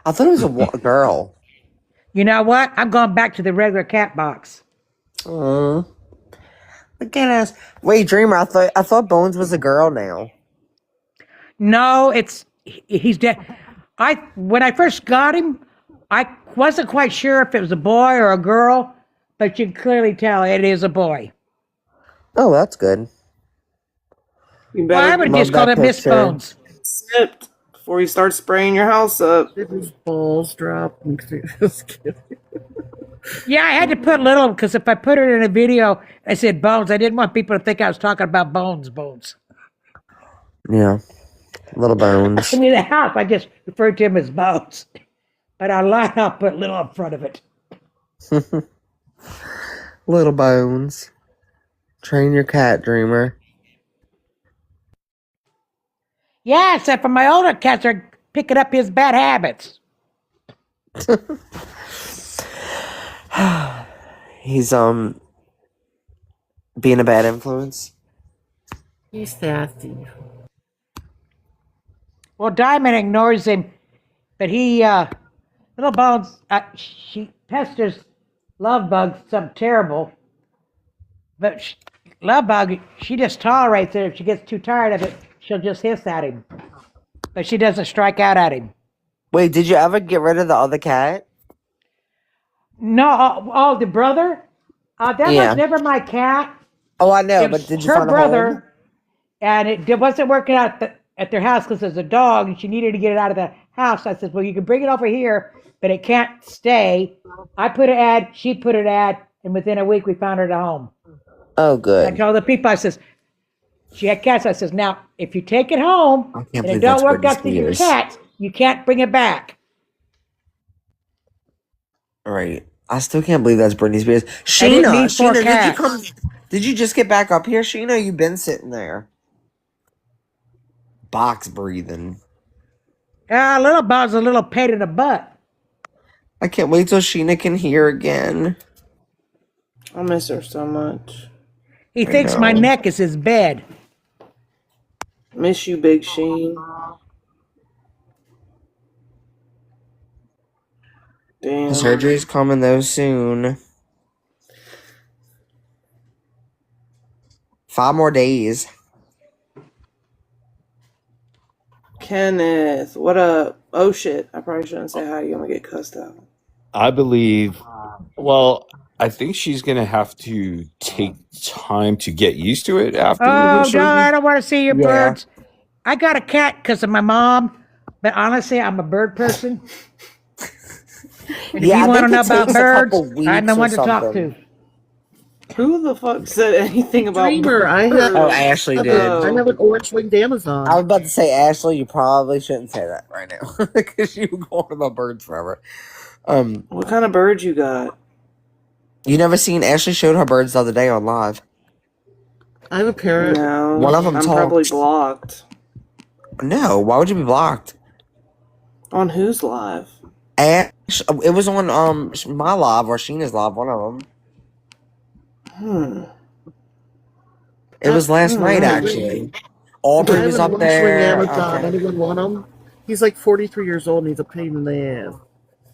I thought it was a girl. You know what? I'm going back to the regular cat box. Look at us. Wait, Dreamer, I thought Bones was a girl now. No, he's dead. When I first got him, I wasn't quite sure if it was a boy or a girl, but you can clearly tell it is a boy. Oh, that's good. You Well, I better would Love just call that it Miss picture. Bones. sipped before you start spraying your house up. Did his balls drop? Just kidding. Yeah, I had to put little because if I put it in a video, I said Bones. I didn't want people to think I was talking about Bones. Yeah. Little Bones. I mean, the house, I just referred to him as Bones. But I lied, I'll put little in front of it. Little Bones. Train your cat, Dreamer. Yeah, except for my older cats are picking up his bad habits. He's being a bad influence. He's sassy. Well, Diamond ignores him, but Little Bones, she pesters Love Bug something terrible. But Love Bug, she just tolerates it. If she gets too tired of it, she'll just hiss at him. But she doesn't strike out at him. Wait, did you ever get rid of the other cat? No, the brother? That Yeah. was never my cat. Oh, I know, It but was did you her find a home? brother, and it wasn't working out at their house because there's a dog, and she needed to get it out of the house. I said, well, you can bring it over here, but it can't stay. I put an ad, she put an ad, and within a week we found her at home. Oh, I good. told the people, I says, she had cats. I says, now, if you take it home I can't and it believe don't that's work Britney out to your Spears. cats, you can't bring it back. Right. I still can't believe that's Britney Spears. I didn't need four Sheena, cats. did you just get back up here, Sheena? You've been sitting there. Box breathing. Little Bob's a little pain in the butt. I can't wait till Sheena can hear again. I miss her so much. He thinks my know. neck is his bed. Miss you, Big Sheen. Damn. The surgery's coming though soon. 5 more days. Kenneth, what up? Oh shit, I probably shouldn't say hi. You're gonna get cussed out. I believe, well, I think she's going to have to take time to get used to it after her Oh, no, surgery. I don't want to see your Yeah. birds. I got a cat because of my mom, but honestly, I'm a bird person. And if Yeah, you I want to think know it about takes a birds, couple weeks I know or one to talk something. to. Who the fuck said anything about Dreamer, I have, birds? Oh, Ashley did. I have an orange-winged Amazon. I was about to say, Ashley, you probably shouldn't say that right now because you go on about birds forever. What kind of bird you got? You never seen Ashley showed her birds the other day on live. I have a parrot. No, One of them I'm talks. probably blocked. No, why would you be blocked? On whose live? Ash, it was on my live or Sheena's live, one of them. It was last night actually. Aubrey I have was an up orange-winged there. Amazon. Okay. Anyone want him? He's like 43 years old and he's a pain in the ass.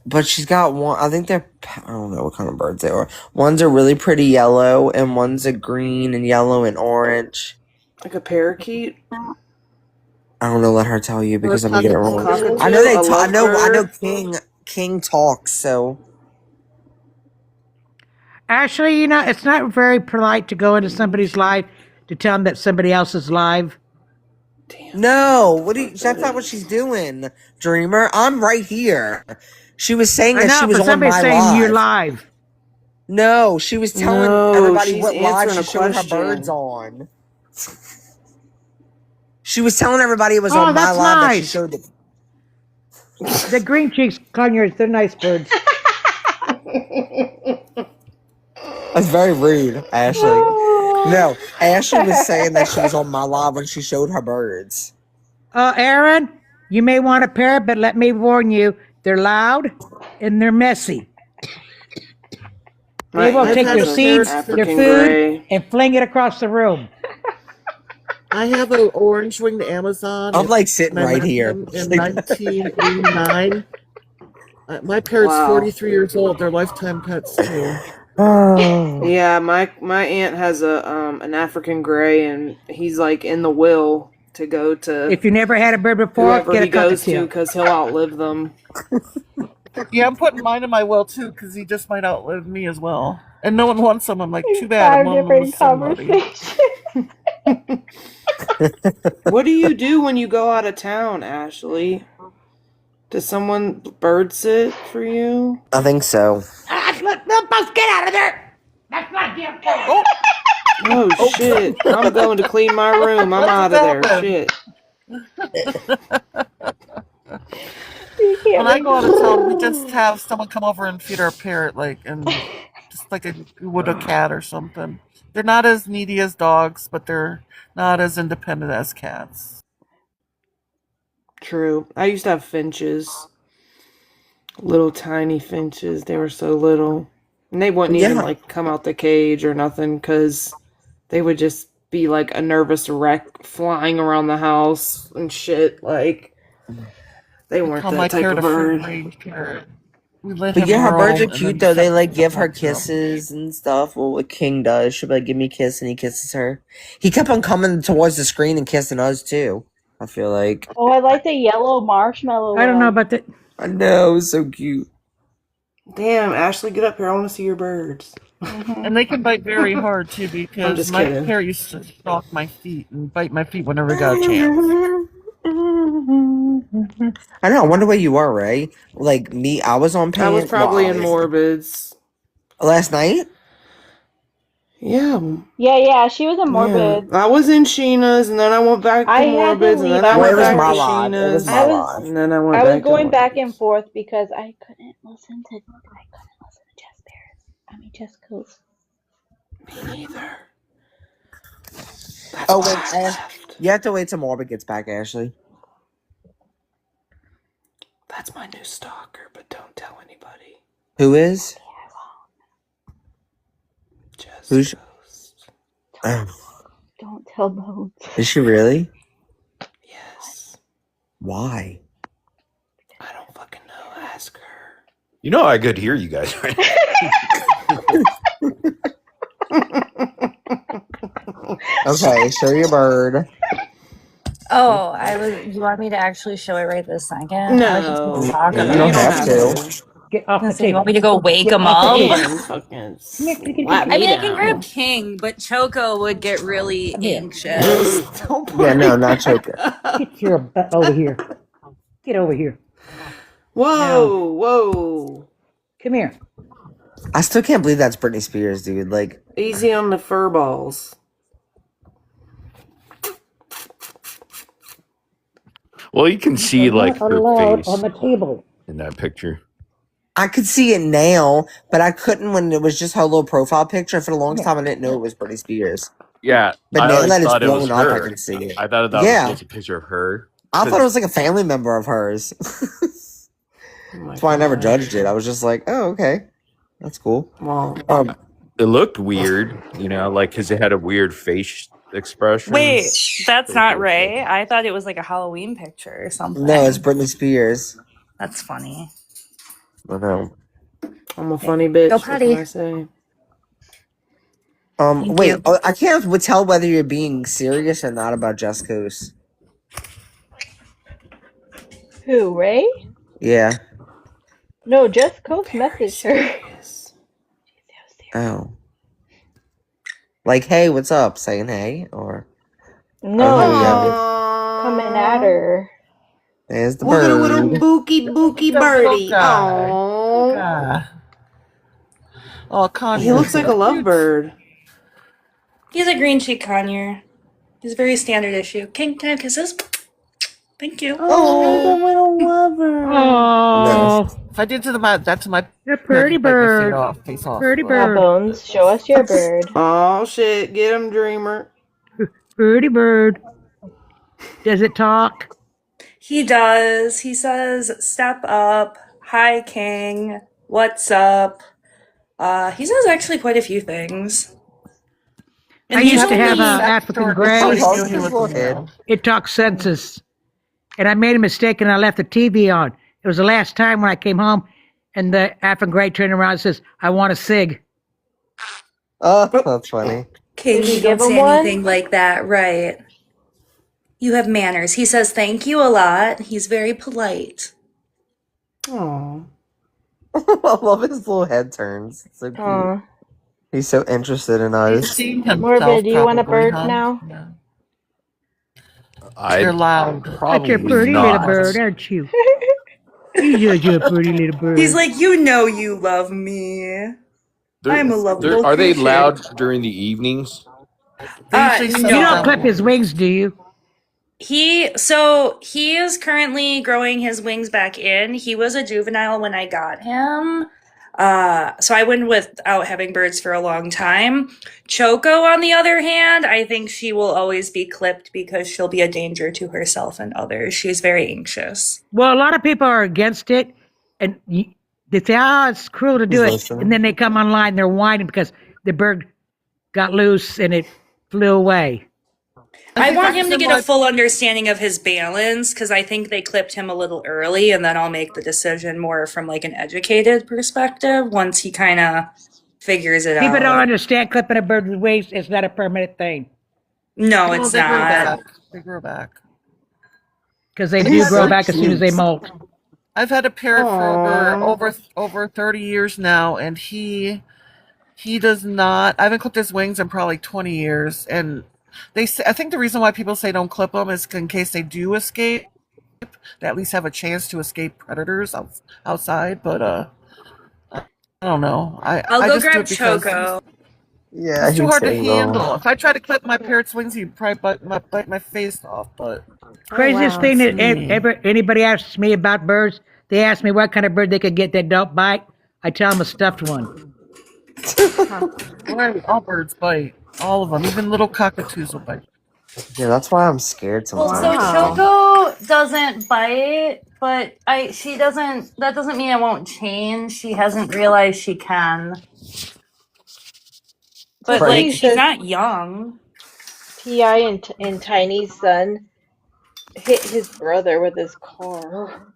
But she's got one. I think they're. I don't know what kind of birds they are. One's a really pretty yellow, and one's a green and yellow and orange. Like a parakeet? I don't know. Let her tell you because I'm gonna get it wrong. Cockatoo? I know they. A I know. lovebird? King talks. So Actually, it's not very polite to go into somebody's live to tell them that somebody else is live. No, what do you? That's not what she's doing, Dreamer. I'm right here. She was saying I that she know, was but on somebody's my saying you're live. live. No, she was telling No, everybody she's what live answering she a showed her birds question. on. She was telling everybody it was Oh, on my that's live that she nice. showed it. The green cheeks, Conyers, they're nice birds. That's very rude, Ashley. No, Ashley was saying that she was on my live when she showed her birds. Aaron, you may want a pair, but let me warn you, they're loud and they're messy. My They will aunt take your has an seeds, your African food, gray. and fling it across the room. I have an orange-winged Amazon. I'm like sitting and I right met here. them in 1989. My parrot's Wow. 43 years old. They're lifetime pets too. Yeah, my aunt has an African gray, and he's like in the will to go to If you never had a bird before, whoever get he a goes to cockatiel. because he'll outlive them. Yeah, I'm putting mine in my will too because he just might outlive me as well. And no one wants him. I'm like, too bad. I'm 5 on them with different somebody. conversations. What do you do when you go out of town, Ashley? Does someone bird sit for you? I think so. Let's get out of there. That's not damn fair. Oh shit! I'm going to clean my room. I'm out of there. Shit. You can't When I make go out of town, we just have someone come over and feed our parrot, just like you would a cat or something. They're not as needy as dogs, but they're not as independent as cats. True. I used to have finches. Little tiny finches. They were so little. And they wouldn't even like come out the cage or nothing because they would just be like a nervous wreck flying around the house and shit. Like, they weren't that type of bird. We let But him yeah, her birds are roam, and cute then though. They like something give her happens to him. kisses and stuff. Well, what King does, she'll be like, "Give me a kiss," and he kisses her. He kept on coming towards the screen and kissing us too. I feel like. Oh, I like the yellow marshmallow I don't know one. about that. I know, it was so cute. Damn, Ashley, get up here. I want to see your birds. And they can bite very hard too I'm because just my kidding. parrot used to stalk my feet and bite my feet whenever he got a chance. I know. I wonder where you are, Ray. Like me, I was on I was pain. probably in Morbids. Last night. Yeah. Yeah, she was in Morbid. I was in Sheena's, and then I went back to I had to Morbids, and leave. then I I Well, was it went was back my to going. live. It was Sheena's, my I was live. and then I went I was back to going back and Morbids. forth because I couldn't listen to Just Coast. Me neither. Oh wait, you have to wait till Morbid gets back, Ashley. That's my new stalker, but don't tell anybody. Who is? Just Who's? Ghost. Don't tell Bones. Is she really? Yes. Why? I don't fucking know. Ask her. You know I could hear you guys, right? Okay, show your bird. Oh, you want me to actually show it right this second? No. I was just gonna talk You about don't it. have to. Get off the So you table. want me to go wake Get him off the up? table. Man, fucking slap I me mean, I can down. grab King, but Choco would get really Come here. anxious. Don't put Yeah, no, me not back choking. up. Get your butt over here. Get over here. Whoa, whoa. Come here. I still can't believe that's Britney Spears, dude. Like, Easy on the fur balls. Well, you can see like Not her allowed face on the table. in that picture. I could see it now, but I couldn't when it was just her little profile picture. For the longest time, I didn't know it was Britney Spears. Yeah, But I now always that it's thought it was blown up, I her. can see it. I thought that Yeah. was just a picture of her. I thought it was like a family member of hers. Oh That's why I never judged it. I was just like, oh, okay. That's cool. Well, It looked weird, you know, like because it had a weird face expression. Wait, that's not Ray. I thought it was like a Halloween picture or something. No, it's Britney Spears. That's funny. I know. I'm a funny bitch. Go What potty. can I say? Thank Wait, you. I can't tell whether you're being serious or not about Just Coast. Who, Ray? Yeah. No, Just Coast messaged her. Oh. Like, hey, what's up? Saying hey? Or. No. Oh, Coming at her. There's the Look at a bird. little bookie birdie. Oh, Oh, Connie. he looks like a lovebird. He's a green cheek conure. He's very standard issue. King, can I have kisses? Thank you. Oh, the little lover. Oh, If I did that to my the pretty bird. Face off. Pretty Yeah, bird. Bones, show us your bird. Oh shit, get him, Dreamer. Pretty bird. Does it talk? He does. He says, "Step up. Hi, King. What's up?" He says actually quite a few things. And I he's used to have only- an African gray. It talks census. And I made a mistake and I left the TV on. It was the last time when I came home and the African gray turned around and says, "I want a cig." Oh, that's funny. King, Did you you don't give him say one? anything like that, right? You have manners. He says thank you a lot. He's very polite. Oh. I love his little head turns. It's so cute. Aw. He's so interested in us. Morbid, do you want a bird now? They're loud. Such a pretty little bird, aren't you? You're such a pretty little bird. He's like, you know you love me. I'm a lovely Are they creature. loud during the evenings? You don't clip his wings, do you? He is currently growing his wings back in. He was a juvenile when I got him. So I went without having birds for a long time. Choco, on the other hand, I think she will always be clipped because she'll be a danger to herself and others. She's very anxious. Well, a lot of people are against it, and they say, "Oh, it's cruel to do it," and then they come online, they're whining because the bird got loose and it flew away. I want him to get a full understanding of his balance because I think they clipped him a little early, and then I'll make the decision more from like an educated perspective once he kind of figures it out. People don't understand clipping a bird's wings is not a permanent thing. No, it's not. They grow back. Because they do grow back as soon as they molt. I've had a parrot for over 30 years now, and he does not. I haven't clipped his wings in probably 20 years, and I think the reason why people say don't clip them is in case they do escape, they at least have a chance to escape predators outside. But I don't know. I'll go grab Choco. Yeah, it's too hard to handle. If I try to clip my parrot's wings, he'd probably bite my face off. But Craziest thing that ever anybody asks me about birds, they ask me what kind of bird they could get that don't bite. I tell them a stuffed one. All birds bite. All of them, even little cockatoos will bite. Yeah, that's why I'm scared sometimes. Well, so Choco doesn't bite, but she doesn't. That doesn't mean it won't change. She hasn't realized she can. But like, she's not young. T.I. and Tiny's son hit his brother with his car.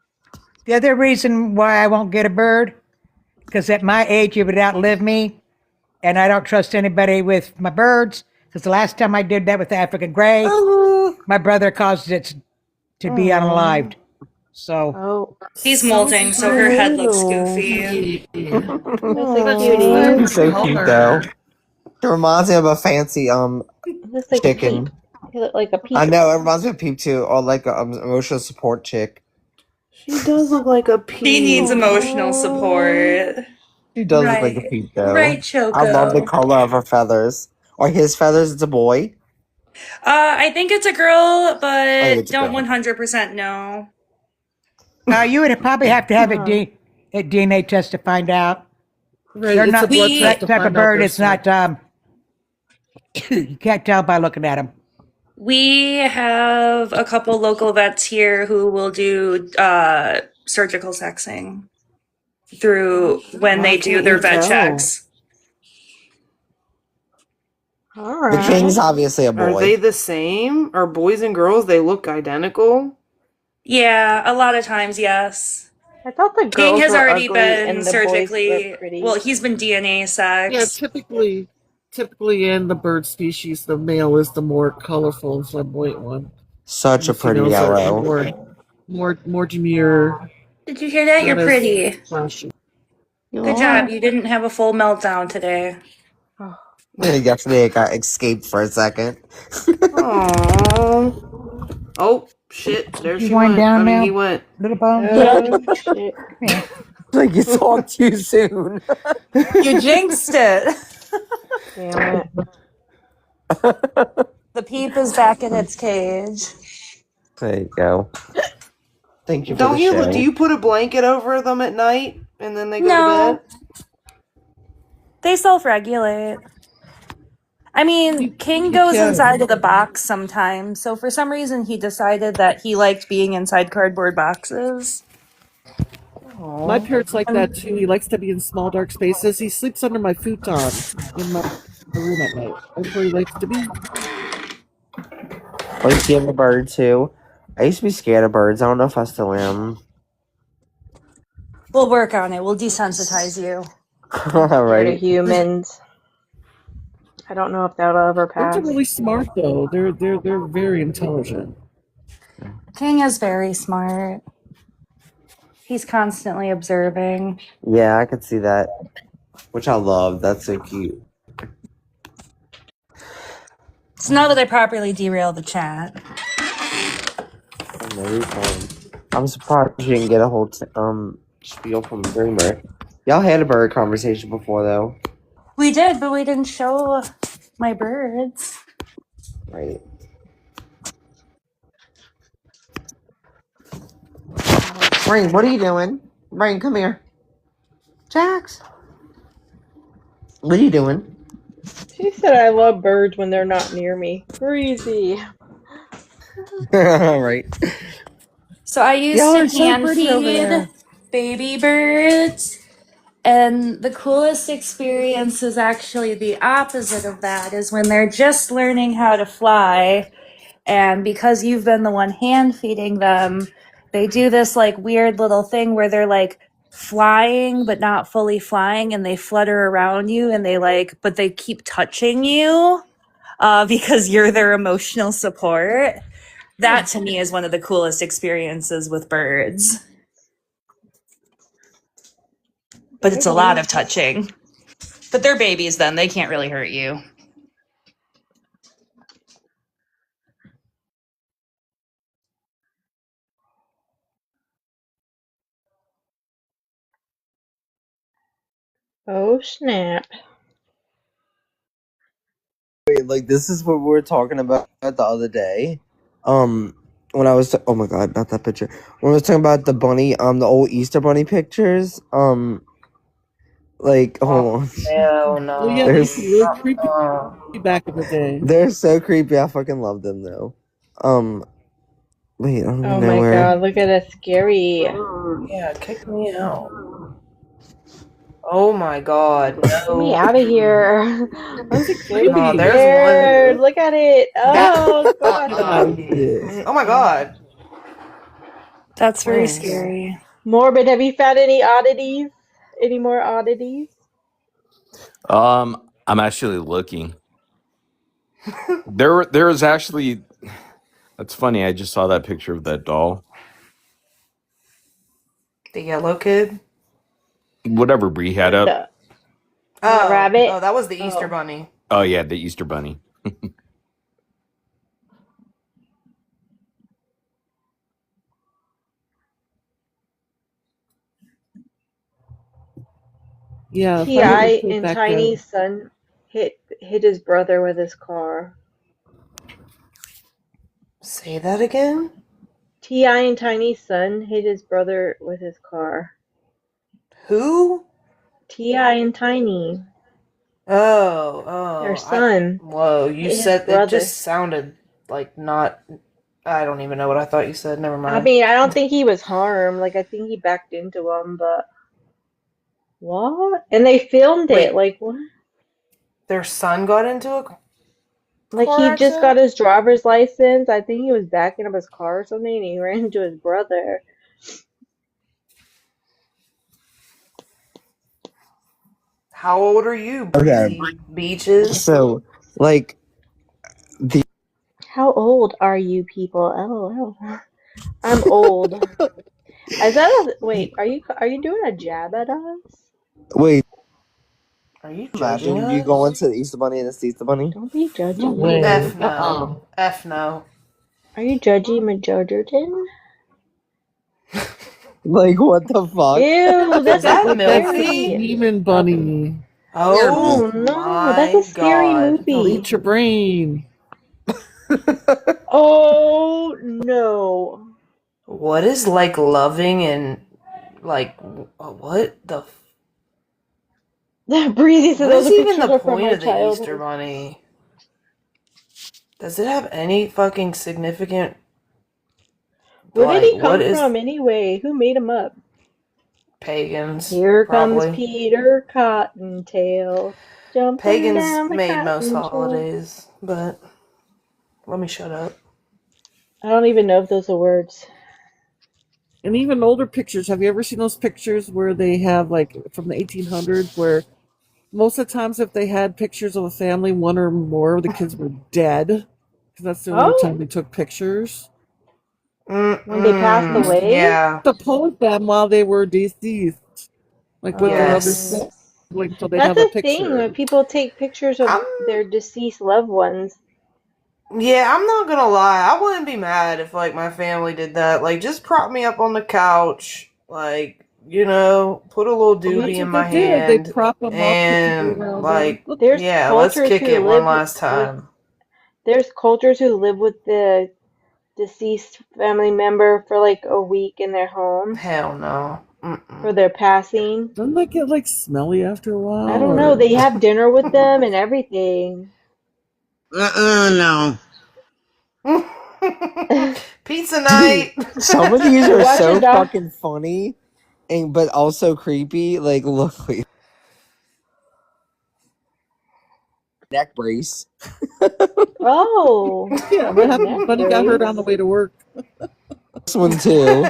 The other reason why I won't get a bird, because at my age it would outlive me, and I don't trust anybody with my birds. Because the last time I did that with the African gray, my brother caused it to be unalived. So He's molting, so her head looks goofy. It's so cute though. It reminds me of a fancy chicken. He looked like a peep. I know, it reminds me of Peep too, or like an emotional support chick. She does look like a peep. He needs emotional support. She does look like a Peep though. Right, Choco. I love the color of her feathers. Or his feathers, it's a boy. I think it's a girl, but it's a don't girl. 100% know. you would probably have to have a DNA test to find out. Right, They're it's not a blood test that to type of find out bird. their It's not. You can't tell by looking at them. We have a couple local vets here who will do surgical sexing through when they do their vet checks. All The right. king's obviously a boy. Are they the same? Are boys and girls, they look identical? Yeah, a lot of times, yes. I thought the King girls has were already ugly and been the boys surgically. were pretty. Well, he's been DNA sexed. Yeah, typically in the bird species, the male is the more colorful and flamboyant one. Such a The pretty females are yellow. more demure. Did you hear that? You're not as pretty. flashy. Good job. You didn't have a full meltdown today. Yesterday it got escaped for a second. Aww. Oh, Shit, there You she wind went. down I mean, now, he went. little bone. Oh shit! Come here. Like you talk too soon. You jinxed it. Damn it! The peep is back in its cage. There you go. Thank you for Don't the you? show. Do you put a blanket over them at night and then they go to No, bed? they self-regulate. I mean, King You goes can't. inside of the box sometimes, so for some reason he decided that he liked being inside cardboard boxes. My parrot's like that too. He likes to be in small, dark spaces. He sleeps under my futon in my room at night. That's where he likes to be. Are you scared of a bird too? I used to be scared of birds. I don't know if I still am. We'll work on it. We'll desensitize you. All Scared of right. humans. I don't know if that'll ever Birds pass. are really smart though. They're very intelligent. King is very smart. He's constantly observing. Yeah, I could see that. Which I love. That's so cute. So now that I properly derail the chat. No, you're fine. I'm surprised you didn't get a whole spiel from Dreamer. Y'all had a bird conversation before though. We did, but we didn't show my birds. Right. Rain, what are you doing? Rain, come here. Jax. What are you doing? She said I love birds when they're not near me. Breezy. Right. So I used Y'all to are so hand pretty over feed there. baby birds. And the coolest experience is actually the opposite of that, is when they're just learning how to fly. And because you've been the one hand feeding them, they do this like weird little thing where they're like flying but not fully flying, and they flutter around you, and but they keep touching you because you're their emotional support. That to me is one of the coolest experiences with birds. But it's a lot of touching. But they're babies then, they can't really hurt you. Oh snap! Wait, like this is what we were talking about the other day. When I was oh my god, not that picture. When I was talking about the bunny, the old Easter bunny pictures. Like hold on. Oh no. Oh yeah, they used to be really creepy back in the day. They're so creepy. I fucking love them though. Wait, I don't Oh even know my where. god! Look at that scary. Yeah, kick me out. Oh my god, Get me no. out of here! I'm creepy. Oh, there's scared. Look at it. Oh god. Oh my god. That's very Thanks. scary. Morbid, have you found any oddities? Any more oddities? I'm actually looking. There is actually. That's funny. I just saw that picture of that doll. The yellow kid? Whatever Bree had up. The rabbit? Oh, that was the Easter bunny. Oh yeah, the Easter bunny. Yeah. T.I. and Tiny's son hit his brother with his car. Say that again? T.I. and Tiny's son hit his brother with his car. Who? T.I. and Tiny. Oh. Their son. Whoa, you his said brother. it just sounded like not. I don't even know what I thought you said. Never mind. I mean, I don't think he was harmed. Like, I think he backed into him, but what? And they filmed Wait. it. Like, what? Their son got into a Like, car he accident? just got his driver's license. I think he was backing up his car or something, and he ran into his brother. How old are you, Okay. Beaches? So, like, the How old are you people? LOL. I'm old. Is that a wait? Are you doing a jab at us? wait. Are you judging Imagine us? you going to the Easter bunny and it's the Easter bunny. Don't be judging way. me. F no. F no. Are you judgy Majorderton? Like, what the fuck? Ew, that's that a That's the scary. demon bunny. Oh no, that's a scary movie. Eat your brain. Oh no. What is like loving and like what the? Breezy said What those is are even pictures the are from point my of the childhood. Easter Bunny? Does it have any fucking significant? Where did he Like, come what is from anyway? Who made him up? pagans? Here comes Probably Peter Cottontail, jumping pagans down the made most cotton trail. holidays, but let me shut up. I don't even know if those are words. And even older pictures. Have you ever seen those pictures where they have, like, from the 1800s, where most of the times if they had pictures of a family, one or more of the kids were dead? Because that's the only time they took pictures. When they passed away? Yeah. To pose them while they were deceased. Like with their other siblings, so they'd That's have a a thing picture. when people take pictures of their deceased loved ones. Yeah, I'm not gonna lie. I wouldn't be mad if like my family did that. Like, just prop me up on the couch, like, you know, put a little doobie in my hand, They prop them and up. like, There's yeah, let's cultures kick who it one live last with- time. There's cultures who live with the deceased family member for like a week in their home. Hell no. For their passing. Doesn't that get like smelly after a while? I don't know. They have dinner with them and everything. No. Pizza night. Some of these are Watch so your dog. fucking funny, and but also creepy. Like, look, neck brace. Oh. Yeah, what happened? Buddy got hurt on the way to work. This one too.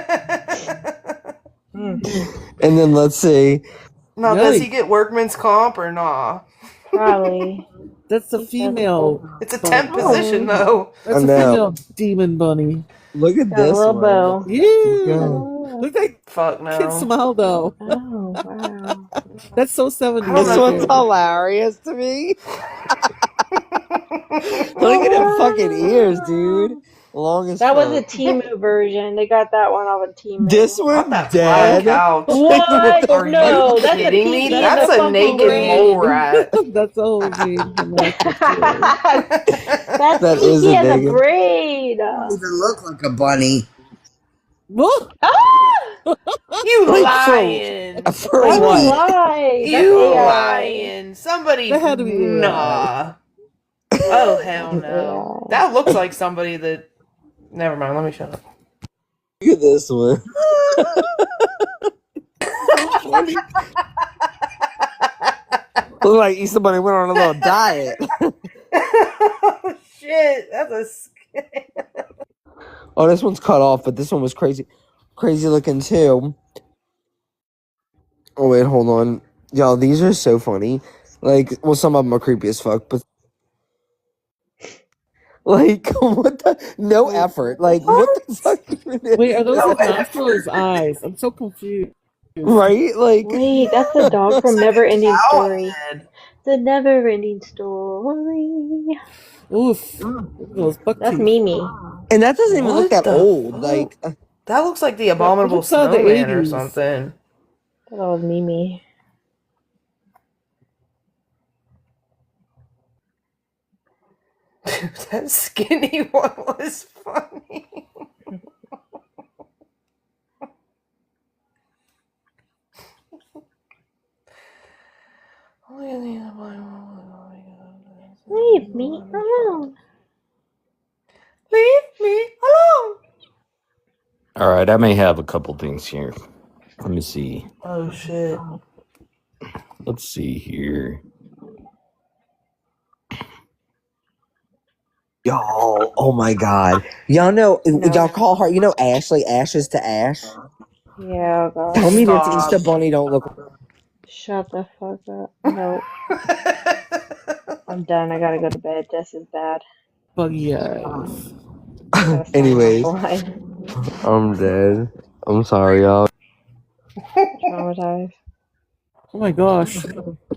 And then let's see. Now, does he get workman's comp or nah? Probably. That's a female. It's a temp position though. That's a female demon bunny. Look at Got a this little one. bow. Yeah. Oh. Look like fuck no. Kid Smile though. Oh wow. That's so 70s. This one's hilarious to me. Look at them fucking ears, dude. Long as That was fuck. a Temu version. They got that one off of Temu. This one dead. What? Are No, you that's kidding a me? TV in That's the a fucking naked brain. mole rat. That's a whole game. That's That is Tiki a and the naked- braid. Doesn't even look like a bunny. What? You Like, lying. For That was what? lies. You That's AI. lying. Somebody. That had to be nah. Oh, hell no. That looks like somebody that. Never mind, let me shut up. Look at this one. Look like Easter Bunny went on a little diet. Oh, shit. That's a. Oh, this one's cut off, but this one was crazy looking too. Oh wait, hold on. Y'all, these are so funny. Like, well, some of them are creepy as fuck, but like, what the? No effort. Like, what the fuck? Wait, are those his nostrils or his eyes? I'm so confused. Right? Like, Wait, that's the dog from Never Ending Story. The Never Ending Story. Oof. Those buck That's teeth. Mimi. and that doesn't even look What that the old. fuck? Like, That looks like the Abominable looks like the Snowman or 80s. something. That was Mimi. Dude, that skinny one was funny. Leave me alone. Leave me alone. All right, I may have a couple things here. Let me see. Oh shit. Let's see here. y'all, oh my god, y'all know, y'all call her. You know, Ashley. Ashes to Ash. Yeah, God. Tell me that Stop. Easter Bunny don't look. Shut the fuck up. No. I'm done. I gotta go to bed. This is bad. Buggy eyes. Anyways, Line. I'm dead. I'm sorry, y'all. Traumatized. Oh my gosh.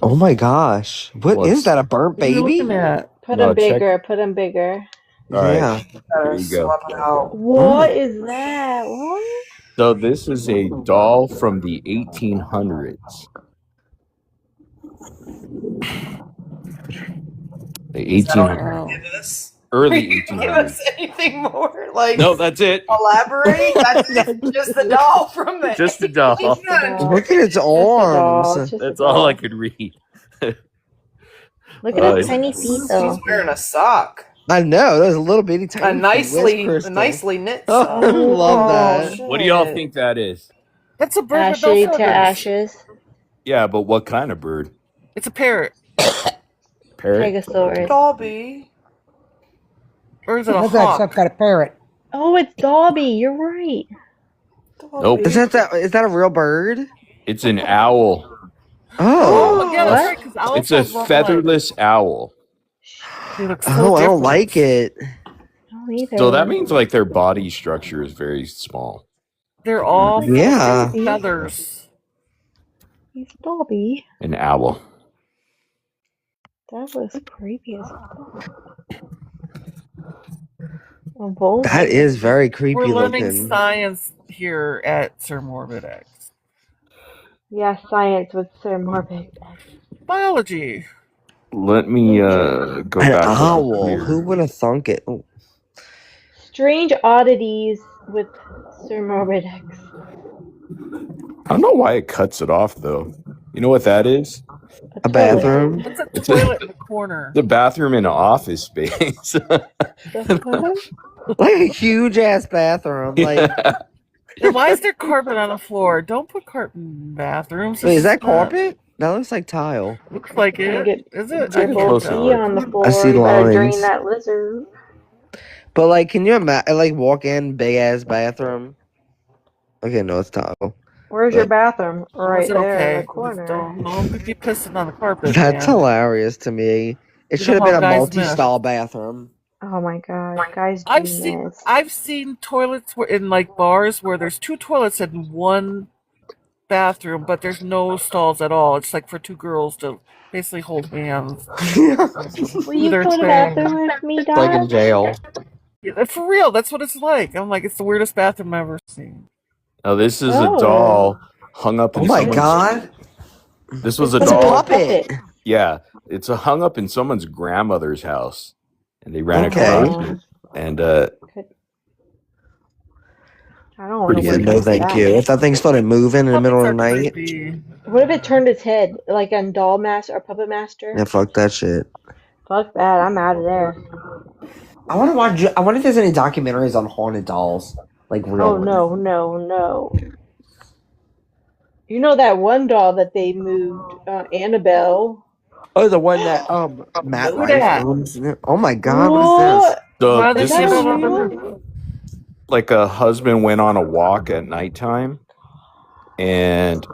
Oh my gosh, what is What's- that? A burnt What are you baby? looking at? Put No, him check- bigger. Put him bigger. All right. Yeah. Here you go. Swap it out. What is that? What? So this is a doll from the 1800s. The Is that all 1800s. you're Wow. gonna give us? Early Are you gonna give us 1800s. anything more? Like, No, that's it. elaborate? That's just the doll from the Just the doll. Just the 1800s. doll. Look at its Just a doll. arms. It's just a That's all I doll. could read. Look at his Uh, tiny feet, He's though. wearing a sock. I know. Those little bitty A tiny. nicely knit Oh, sock. I love that. shit. What do y'all think that is? That's a bird with no Ashy to feathers. ashes. Yeah, but what kind of bird? It's a parrot. Parrot? Pegasaurus. Dobby. Or is it a Looks like hawk? some kind of parrot. Oh, it's Dobby. You're right. Nope. Is that a real bird? It's an owl. Oh. Yeah, that's What? right, because owls It's a have long legs. featherless owl. They look so Oh, I don't different. like it. I don't either. So that means like their body structure is very small. They're all Yeah. feathers. He's Dobby. An owl. That was creepy as fuck. A bull? That is very creepy We're learning looking. science here at Sir Morbid X. Yeah, science with Sir Morbid. Biology. Let me go An back. owl. Here. Who would have thunk it? Oh. Strange oddities with Sir Morbid X. I don't know why it cuts it off though. You know what that is? A bathroom? It's a It's toilet in the corner. The bathroom in an office space. Like a huge ass bathroom. Like, And why is there carpet on the floor? Don't put carpet in bathrooms. wait, is that It's not- carpet? That looks like tile. Looks like it. Get Is it? Take a dribble closer pee look. on the floor. I see You better drain lines. that lizard. But like, can you imagine? Like, walk in big ass bathroom. Okay, no, it's tile. Where's your bathroom? Right Is it there in okay? the corner. Don't be pissing on the carpet. That's man. hilarious to me. It You should have know been how a guys multi-stall bathroom. Oh my god, guys do this. I've seen toilets in like bars where there's two toilets in one bathroom, but there's no stalls at all. It's like for two girls to basically hold hands. Will you Their go to the thing. bathroom with me, Dad? Like in jail. Yeah, for real, that's what it's like. I'm like, it's the weirdest bathroom I've ever seen. Now this is Oh. a doll hung up in Oh my someone's- god. This was a It's a doll. puppet. Yeah. It's a hung up in someone's grandmother's house. And they ran Okay. across it. And I don't want to Yeah, Pretty no thank you. If that thing started moving in the middle of the night, Creepy. What if it turned its head like on Doll Master or Puppet Master? yeah, fuck that shit. Fuck that, I'm out of there. I want to watch. I wonder if there's any documentaries on haunted dolls, like real. Oh ones. no. You know that one doll that they moved, Annabelle? Oh, the one that Matt Look at that. Rife owns. Oh my god, what is this? so Why are they this that is saying real? like a husband went on a walk at nighttime. And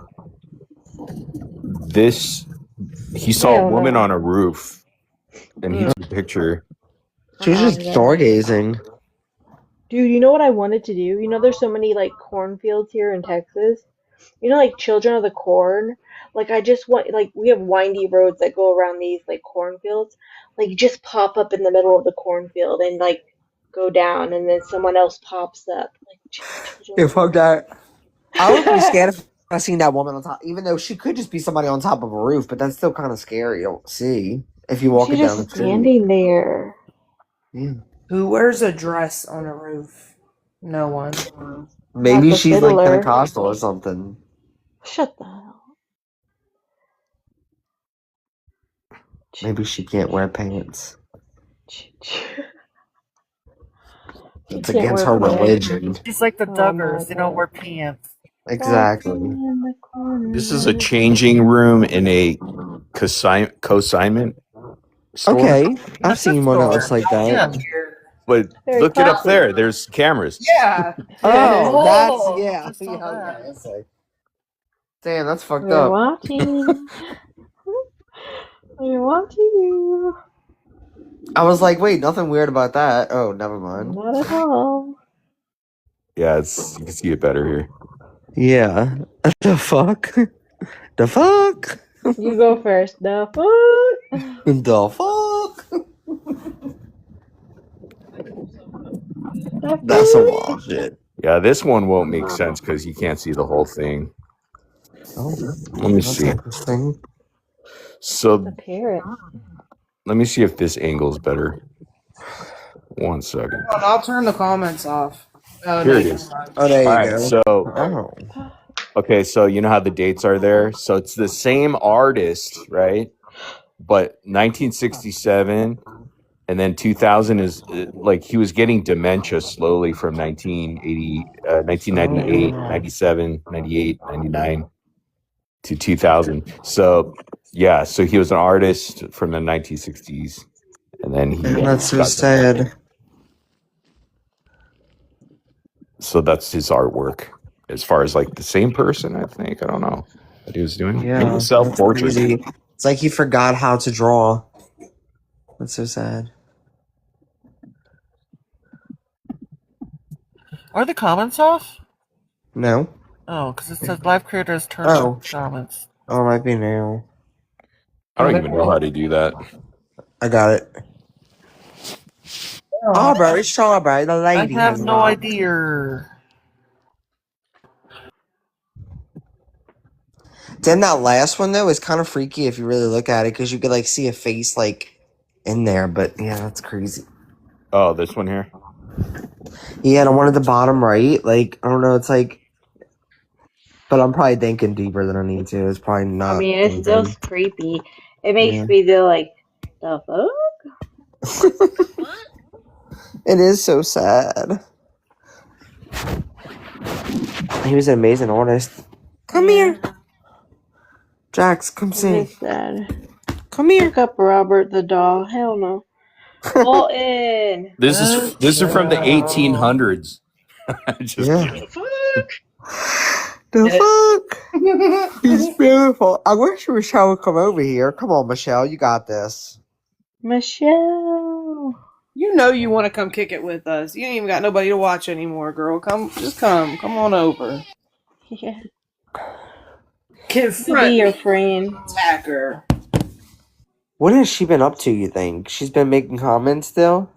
he saw a Hell woman no. on a roof. And he took a picture. She was just stargazing. Dude, you know what I wanted to do? You know there's so many like cornfields here in Texas? You know, like Children of the Corn? Like I just want, like we have windy roads that go around these like cornfields. Like just pop up in the middle of the cornfield and like go down and then someone else pops up. Like Children Yeah, of the fuck that. I would be scared if I seen that woman on top, even though she could just be somebody on top of a roof, but that's still kind of scary to see if you walk She's it down just the street. standing there. Yeah. Who wears a dress on a roof? No one. Maybe Not the she's like fiddler. Pentecostal or something. Shut the hell. Maybe she can't wear pants. She It's can't against wear her pants. religion. She's like the Oh Duggars. my They don't God. wear pants. Exactly. In the corner. This is a changing room in a consignment store. Okay, I've seen one that looks like Yeah. that. But Very look it up classy. there. There's cameras. Yeah. Oh, that's Oh, yeah. I saw Yeah, that. okay, I see. Damn, that's fucked We're up. watching. We're watching. I was like, wait, nothing weird about that. Oh, never mind. Not at all. Yeah, you can see it better here. Yeah. The fuck? The fuck? You go first. The fuck? The fuck? That's some wild shit. Yeah, this one won't make sense because you can't see the whole thing. Oh, Let me that's see. interesting. So The parrot. let me see if this angle's better. 1 second. Hold on, I'll turn the comments off. Oh, Here no, it is. Oh, there you All right, go. so Oh. okay, so you know how the dates are there? So it's the same artist, right? But 1967 and then 2000 is like he was getting dementia slowly from 1998, 97, 98, 99 to 2000. So yeah, so he was an artist from the 1960s, and then he That's so got sad. so that's his artwork. As far as like the same person, I think. I don't know what he was doing. Yeah, Self-portrait. crazy. It's like he forgot how to draw. That's so sad. Are the comments off? No. Oh, because it says live creators turn Oh. off comments. Oh, it might be now. I don't even know how to do that. I got it. Strawberry, the lady. I have no idea. Then that last one though is kind of freaky if you really look at it because you could like see a face like in there. But yeah, that's crazy. Oh, this one here. Yeah, the one at the bottom right. Like I don't know. It's like, but I'm probably thinking deeper than I need to. It's probably not. I mean, it's still anything. creepy. It makes Yeah. me feel like, the fuck? It is so sad. He was an amazing artist. Come here. Jax, come It see. is sad. Come here. Look up Robert the doll. Hell no. Bolton. This is from the 1800s. Just kidding. The fuck? He's beautiful. I wish Michelle would come over here. Come on, Michelle. You got this. Michelle. You know you want to come kick it with us. You ain't even got nobody to watch anymore, girl. Come on over. Yeah. Confront Be your me. friend. Attack her. What has she been up to, you think? She's been making comments still?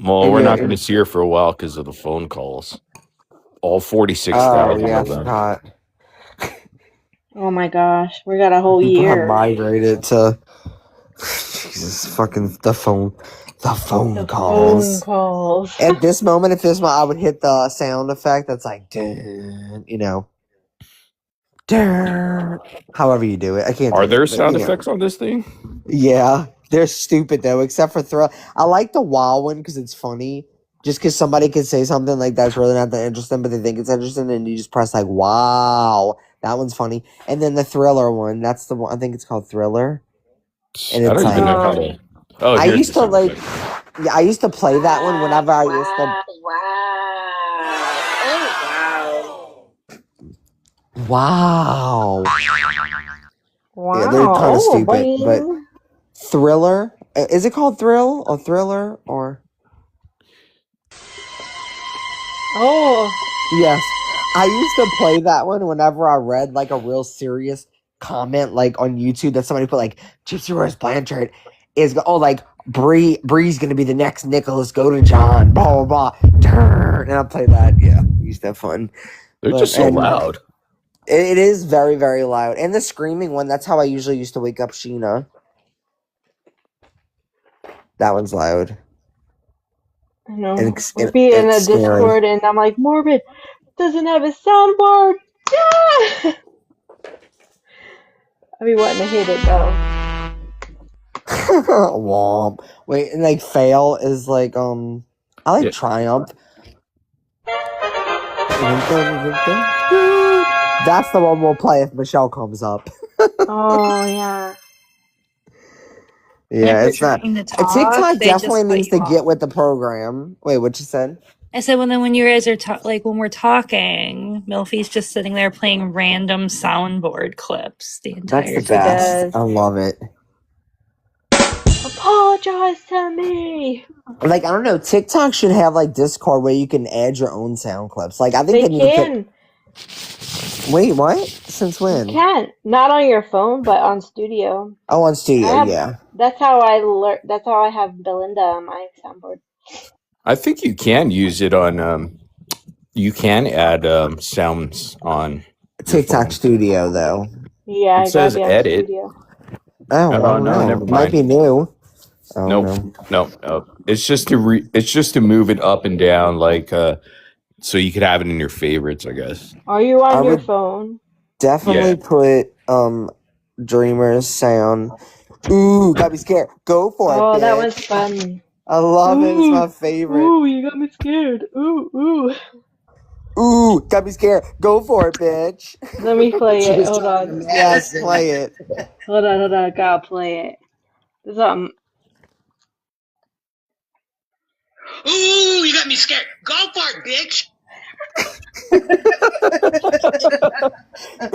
Well, we're not going to see her for a while because of the phone calls. All 46,000 yeah, of them. hot. Oh my gosh. We got a whole People have year. migrated to Jesus fucking the phone calls. Phone calls. At this moment, I would hit the sound effect that's like, dun, you know. Dun. However you do it. I can't Are do there it, but, sound you know. effects on this thing? Yeah, they're stupid though, except for Thrill. I like the WoW one because it's funny. Just because somebody could say something like that's really not that interesting, but they think it's interesting, and you just press like, wow, that one's funny. And then the Thriller one, that's the one, I think it's called Thriller. And I it's don't even know how like, to. Oh, I here's used the to sound like, effect. yeah, I used to play that one whenever I used to. Wow. Wow. Yeah, they're kind of stupid, boing. but Thriller, is it called Thrill or Thriller or? Oh. Yes. I used to play that one whenever I read like a real serious comment like on YouTube that somebody put like Gypsy Rose Blanchard is like Bree's gonna be the next Nicholas John, blah blah blah. And I play that. Yeah, we used to have fun. They're just so loud. It is very, very loud. And the screaming one, that's how I usually used to wake up Sheena. That one's loud. I know. And We'll be in a Discord and I'm like, Morbid doesn't have a soundboard. Yeah! I'd be wanting to hit it though. Womp. Wait, and like fail is like I like Triumph. That's the one we'll play if Michelle comes up. Oh yeah. Yeah, it's not. TikTok they definitely just cut needs you to get with the program. Wait, what you said? I said, well, then when you guys are when we're talking, Milfy's just sitting there playing random soundboard clips the entire time. That's the best. I love it. Apologize to me. Like, I don't know, TikTok should have like Discord where you can add your own sound clips. Like, I think They need can. to Wait, what? Since when? You can. Not on your phone, but on Studio. Oh, on Studio, yeah. That's how I learned. That's how I have Belinda on my soundboard. I think you can use it on. You can add sounds on your TikTok phone. Studio, though. Yeah, It I gotta says be on edit. studio. Oh, I Oh don't no, know. never Might be mind. new. Oh no. Nope. It's just to move it up and down, like so you could have it in your favorites, I guess. Are you I on your would phone? definitely Yeah. put Dreamer's sound. Ooh, got me scared. Go for it, Oh, that was bitch. fun. I love it. It's Ooh, my favorite. ooh, you got me scared. Ooh. Ooh, got me scared. Go for it, bitch. Let me play She it. was Hold talking to on. Yes, Madison. play it. Hold on. I gotta play it. This Ooh, you got me scared. Go for it, bitch.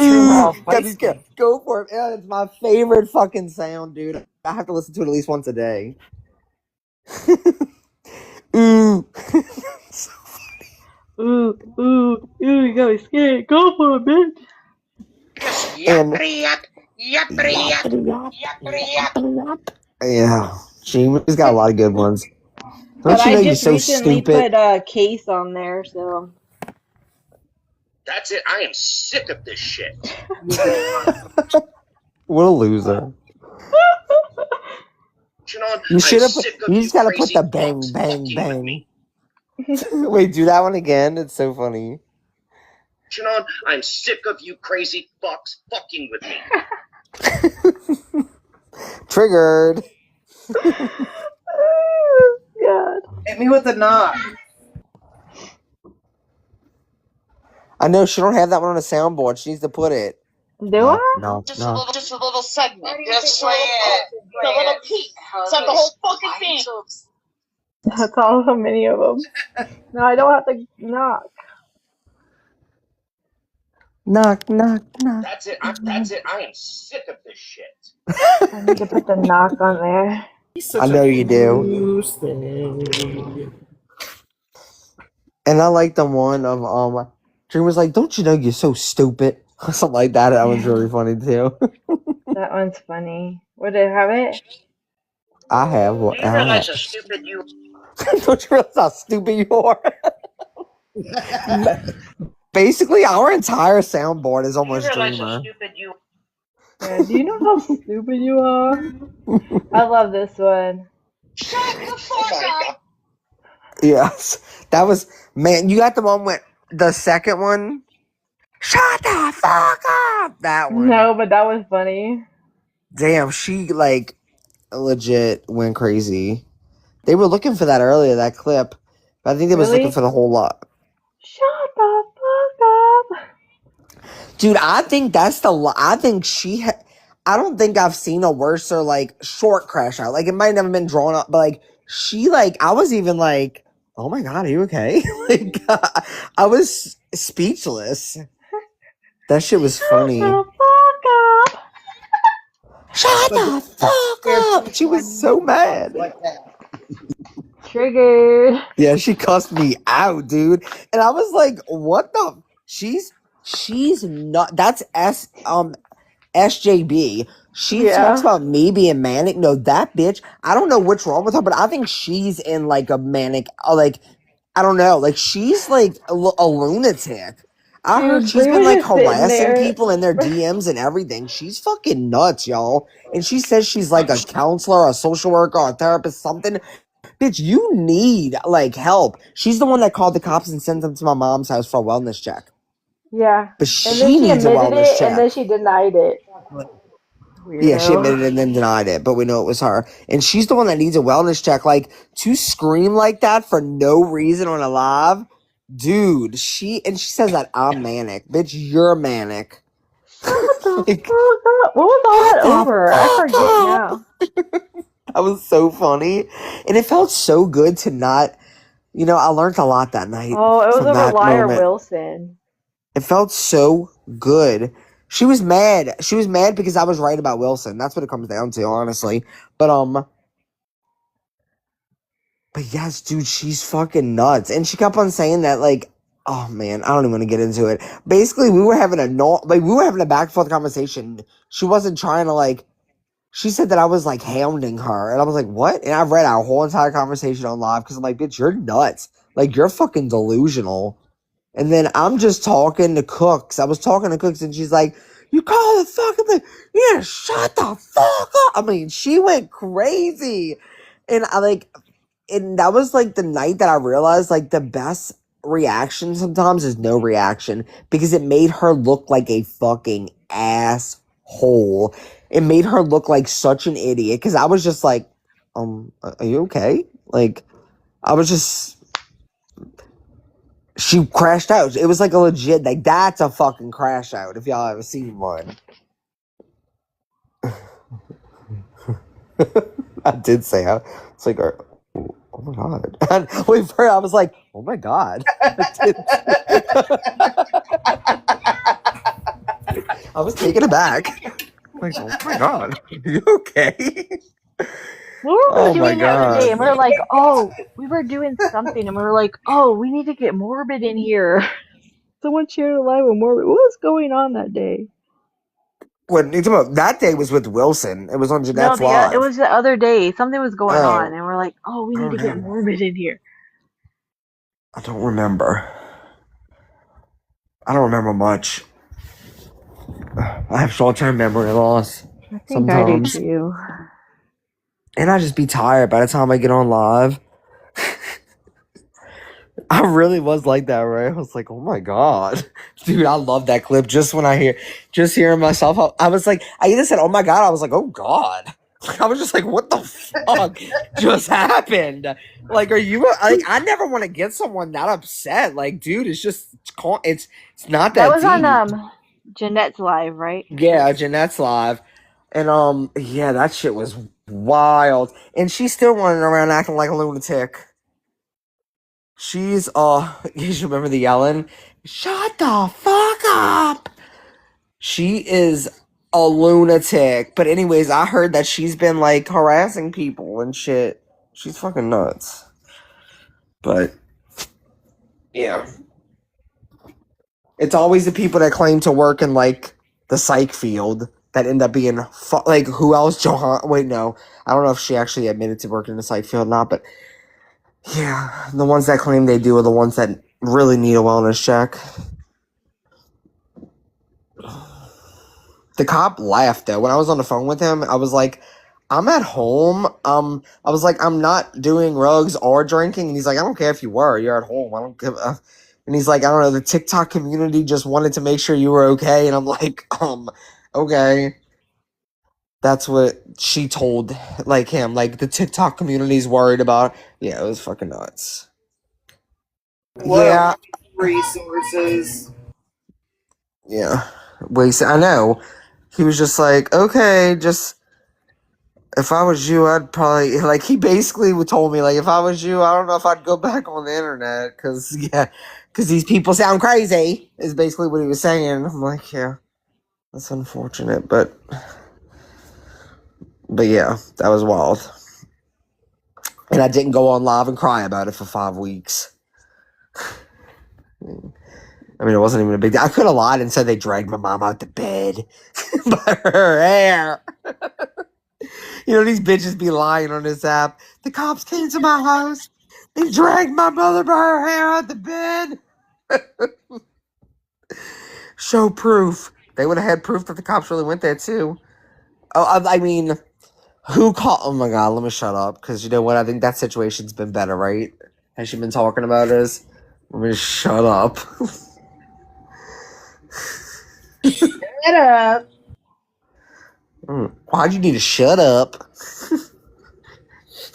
Ooh, got me scared. Go for it. Yeah, it's my favorite fucking sound, dude. I have to listen to it at least once a day. Ooh. ooh, you got me scared. Go for it, bitch. And yeah, she's got a lot of good ones. But Don't you I know you're just so recently stupid? put Case on there, so. That's it. I am sick of this shit. What a loser. You should have put. You just gotta put the bang, bang, bang. Wait, do that one again. It's so funny. I'm sick of you crazy fucks fucking with me. Triggered. God. Hit me with a knock. I know she don't have that one on a soundboard. She needs to put it. Do I? No. Just a little segment. Just play it. The little peek. It's not the whole fucking thing. That's all so many of them. No, I don't have to knock. Knock. That's it. I am sick of this shit. I need to put the knock on there. I know you do. And I like the one of Dream was like, "Don't you know you're so stupid?" Something like that. That was really funny too. That one's funny. What, did I have it? I have one. Do you realize how stupid you Don't you realize how stupid you are? Basically, our entire soundboard is almost Dreamer. Yeah, do you know how stupid you are? I love this one. Shut the fuck up! Yes, that was man. You got the one with the second one. Shut the fuck up! That one. No, but that was funny. Damn, she like legit went crazy. They were looking for that earlier, that clip, but I think they was looking for the whole lot. Shut the fuck up. Dude, I think that's the. I think she. I don't think I've seen a worse or like short crash out. Like it might never been drawn up, but like she like I was even like, oh my god, are you okay? Like I was speechless. That shit was funny. Shut the fuck up. Shut the fuck up! She was so mad. Triggered. Yeah, she cussed me out, dude. And I was like, what the? She's not. That's SJB. She talks about me being manic. No, that bitch. I don't know what's wrong with her, but I think she's in like a manic. Like I don't know. Like she's like a lunatic. I heard she's been like harassing people in their DMs and everything. She's fucking nuts, y'all. And she says she's like a counselor, a social worker, a therapist, something. Bitch, you need like help. She's the one that called the cops and sent them to my mom's house for a wellness check. Yeah. But And then she needs a admitted wellness it, check. and then she denied it. Weirdo. Yeah, she admitted it and then denied it, but we know it was her. And she's the one that needs a wellness check. Like, to scream like that for no reason on a live, dude, she says that I'm manic. Bitch, you're manic. Shut the fuck up. What was all that over? I forget now. That was so funny. And it felt so good to not, I learned a lot that night. Oh, it was over Liar moment. Wilson. It felt so good. She was mad. She was mad because I was right about Wilson. That's what it comes down to, honestly. But yes, dude, she's fucking nuts. And she kept on saying that, like, oh man, I don't even want to get into it. Basically, we were having a back and forth conversation. She wasn't trying to like She said that I was like hounding her, and I was like, "What?" And I read our whole entire conversation on live because I'm like, "Bitch, you're nuts! Like you're fucking delusional." And then I'm just talking to Cooks. I was talking to Cooks, and she's like, "You call the fucking thing? Yeah, shut the fuck up!" I mean, she went crazy, and and that was like the night that I realized like the best reaction sometimes is no reaction because it made her look like a fucking asshole. It made her look like such an idiot because I was just like, are you okay? Like, I was just. She crashed out. It was like a legit, like, that's a fucking crash out if y'all ever seen one. I did say, it's like, oh my God. And wait, for I was like, oh my God. I was taken aback. Like, oh my God. Are you okay? What were we Oh my doing the other day? God. And we were like, oh, we were doing something, and we were like, oh, we need to get Morbid in here. Someone shared a live with Morbid. What was going on that day? When you talking about, that day was with Wilson. It was on No, Jeanette's live. it was the other day. Something was going on, Oh, and we're like, oh, we need to get okay. Morbid in here. I don't remember. I don't remember much. I have short-term memory loss I think I do sometimes. too. And I just be tired by the time I get on live. I really was like that, right? I was like, oh my God. Dude, I love that clip. Just when just hearing myself, I was like, I either said, oh my God, I was like, oh God. I was just like, what the fuck just happened? Like, are you, like, I never want to get someone that upset. Like, dude, it's not That that was deep. on Jeanette's live, right? Yeah, Jeanette's live. And yeah, that shit was wild. And she's still running around acting like a lunatic. She's you remember the yelling? Shut the fuck up. She is a lunatic. But anyways, I heard that she's been like harassing people and shit. She's fucking nuts. But yeah. It's always the people that claim to work in like the psych field that end up being like who else? Wait, no, I don't know if she actually admitted to working in the psych field or not, but yeah, the ones that claim they do are the ones that really need a wellness check. The cop laughed though when I was on the phone with him. I was like, I'm at home. I was like, I'm not doing drugs or drinking, and he's like, I don't care if you were. You're at home. I don't give a. And he's like, I don't know. The TikTok community just wanted to make sure you were okay, and I'm like, okay. That's what she told like him. Like the TikTok community's worried about. Yeah, it was fucking nuts. What Yeah, resources? yeah. Wasted. I know. He was just like, okay, just if I was you, I'd probably like. He basically told me like, if I was you, I don't know if I'd go back on the internet because these people sound crazy. Is basically what he was saying. I'm like, yeah, that's unfortunate, but yeah, that was wild. And I didn't go on live and cry about it for 5 weeks. I mean, it wasn't even a big deal. I could have lied and said they dragged my mom out to bed by her hair. You know, these bitches be lying on this app. The cops came to my house. They dragged my mother by her hair out the bed. Show proof. They would have had proof that the cops really went there, too. Oh, I mean, who called? Oh, my God, let me shut up. Because you know what? I think that situation's been better, right? Has she been talking about this? Let me shut up. Shut up. Why'd you need to shut up?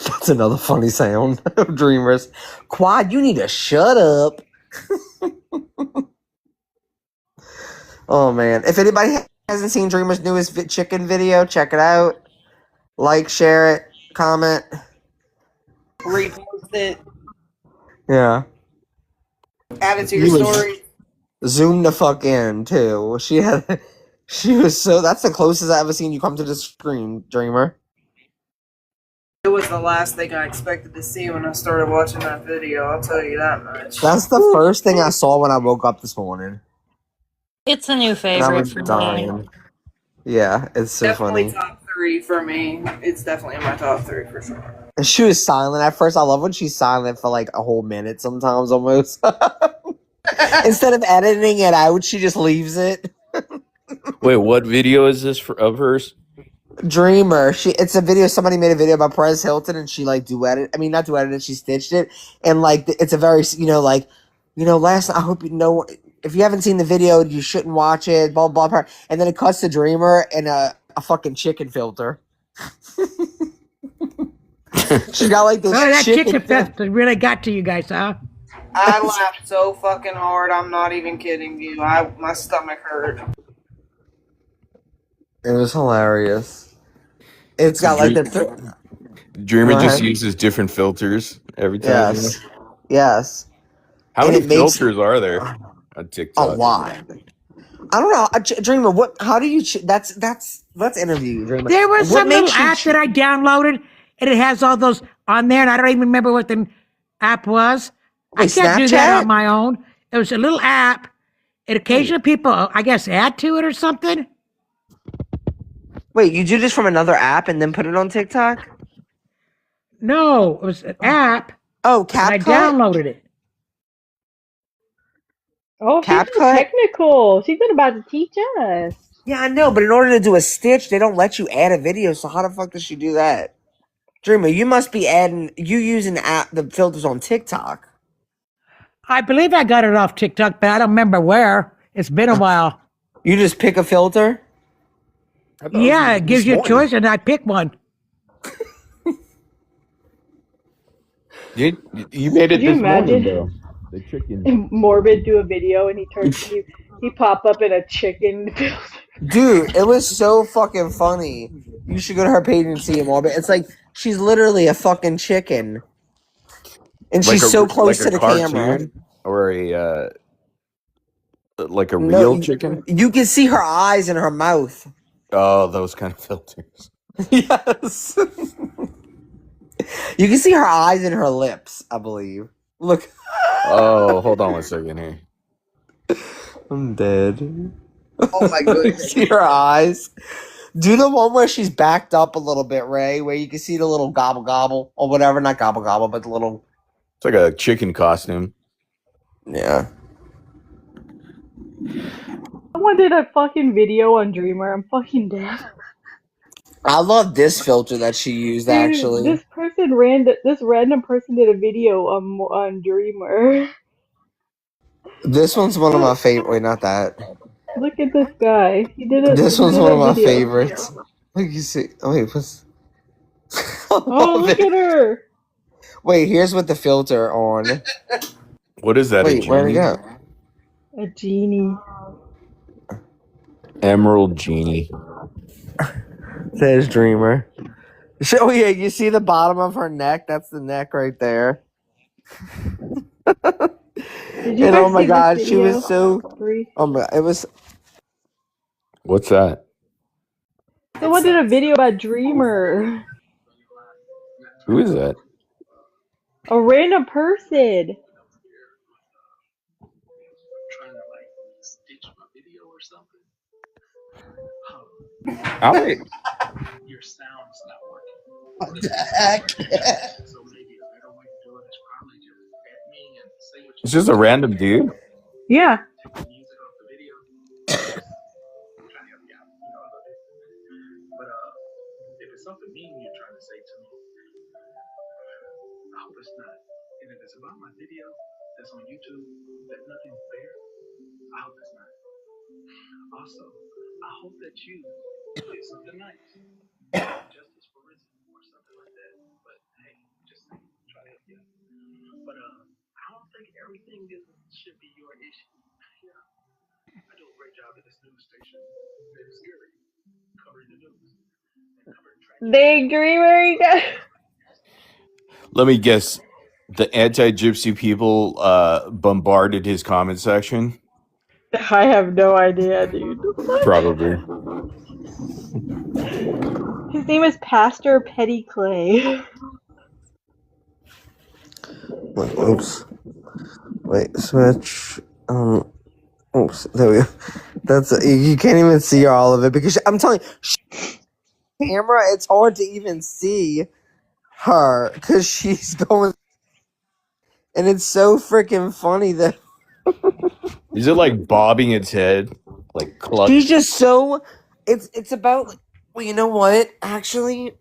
That's another funny sound of Dreamers. Quad, you need to shut up. Oh, man. If anybody hasn't seen Dreamer's newest chicken video, check it out. Like, share it, comment. Repost it. Yeah. Add it to your story. Zoom the fuck in, too. She was so, that's the closest I've ever seen you come to the screen, Dreamer. It was the last thing I expected to see when I started watching that video, I'll tell you that much. That's the first thing I saw when I woke up this morning. It's a new And I favorite was for me. dying. Yeah, it's so Definitely funny. top 3 for me. It's definitely in my top 3 for sure. And she was silent at first. I love when she's silent for like a whole minute sometimes almost. Instead of editing it out, she just leaves it. Wait, what video is this of hers? Dreamer. It's a video. Somebody made a video about Perez Hilton, and she like duetted. I mean, not duetted it. She stitched it, and like it's a very last. I hope you know. If you haven't seen the video, you shouldn't watch it. Blah blah blah. And then it cuts to Dreamer and a fucking chicken filter. She got like this. Oh, that chicken filter. filter really got to you guys, huh? I laughed so fucking hard. I'm not even kidding you. My stomach hurt. It was hilarious. It's got like the Dreamer just uses different filters every time. Yes. Yes. How many filters are there on TikTok? A lot. I don't know. Dreamer, how do you let's interview you, Dreamer. There was some little app that I downloaded and it has all those on there and I don't even remember what the app was. I can't do that on my own. It was a little app and occasionally people, I guess, add to it or something. Wait, you do this from another app and then put it on TikTok? No, it was an app. Oh, CapCut? I downloaded it. Oh, she's technical. She's been about to teach us. Yeah, I know, but in order to do a stitch, they don't let you add a video, so how the fuck does she do that? Dreamer, you must be using the filters on TikTok. I believe I got it off TikTok, but I don't remember where. It's been a while. You just pick a filter? Yeah, it gives you a choice, and I pick one. You made it this morning, though. The chicken. Morbid do a video, and he pop up in a chicken filter. Dude, it was so fucking funny. You should go to her page and see it, Morbid. It's like she's literally a fucking chicken, and she's so close to the camera. Or a real chicken. You can see her eyes and her mouth. Oh, those kind of filters. Yes. You can see her eyes and her lips, I believe. Look. Oh, hold on one second here. I'm dead. Oh my goodness. You see her eyes? Do the one where she's backed up a little bit, Ray, where you can see the little gobble gobble or whatever. Not gobble gobble, but the little... It's like a chicken costume. Yeah. Someone did a fucking video on Dreamer. I'm fucking dead. I love this filter that she used, actually. This random person did a video on Dreamer. This one's one of my favorite. Wait, not that. Look at this guy. He did it. This one's one of my favorites. Look, you see. Oh, wait, what's... Oh, look at her. Wait, here's with the filter on. What is that? Wait, where'd it go? A genie. Emerald genie. Says Dreamer. Oh yeah, you see the bottom of her neck? That's the neck right there. Did you and oh my see god, this she video? was so. Oh my, it was. What's that? Someone did a video about Dreamer. Who is that? A random person. Your sound's not working. What the heck? So maybe a better way to do it is probably just at me and say what you It's just a random dude. Yeah. take the music off the video. I'm trying to help you out. You know I love it. But if it's something mean you're trying to say to me, I hope it's not. And if it's about my video that's on YouTube that nothing's there, I hope it's not. Also, I hope that you did something nice. Justice for risen or something like that. But hey, just try to help you out. But I don't think everything should be your issue. Yeah. I do a great job at this news station. It's scary. Covering the news. And covering tragedy. They agree where he goes. Let me guess. The anti-gypsy people bombarded his comment section. I have no idea, dude. Probably. His name is Pastor Petty Clay. Wait, oops. Wait, switch. Oops. There we go. That's you can't even see all of it because I'm telling you. camera, it's hard to even see her because she's going, and it's so freaking funny that Is it like bobbing its head, like cluck? she's just so. It's about. Well, you know what? Actually,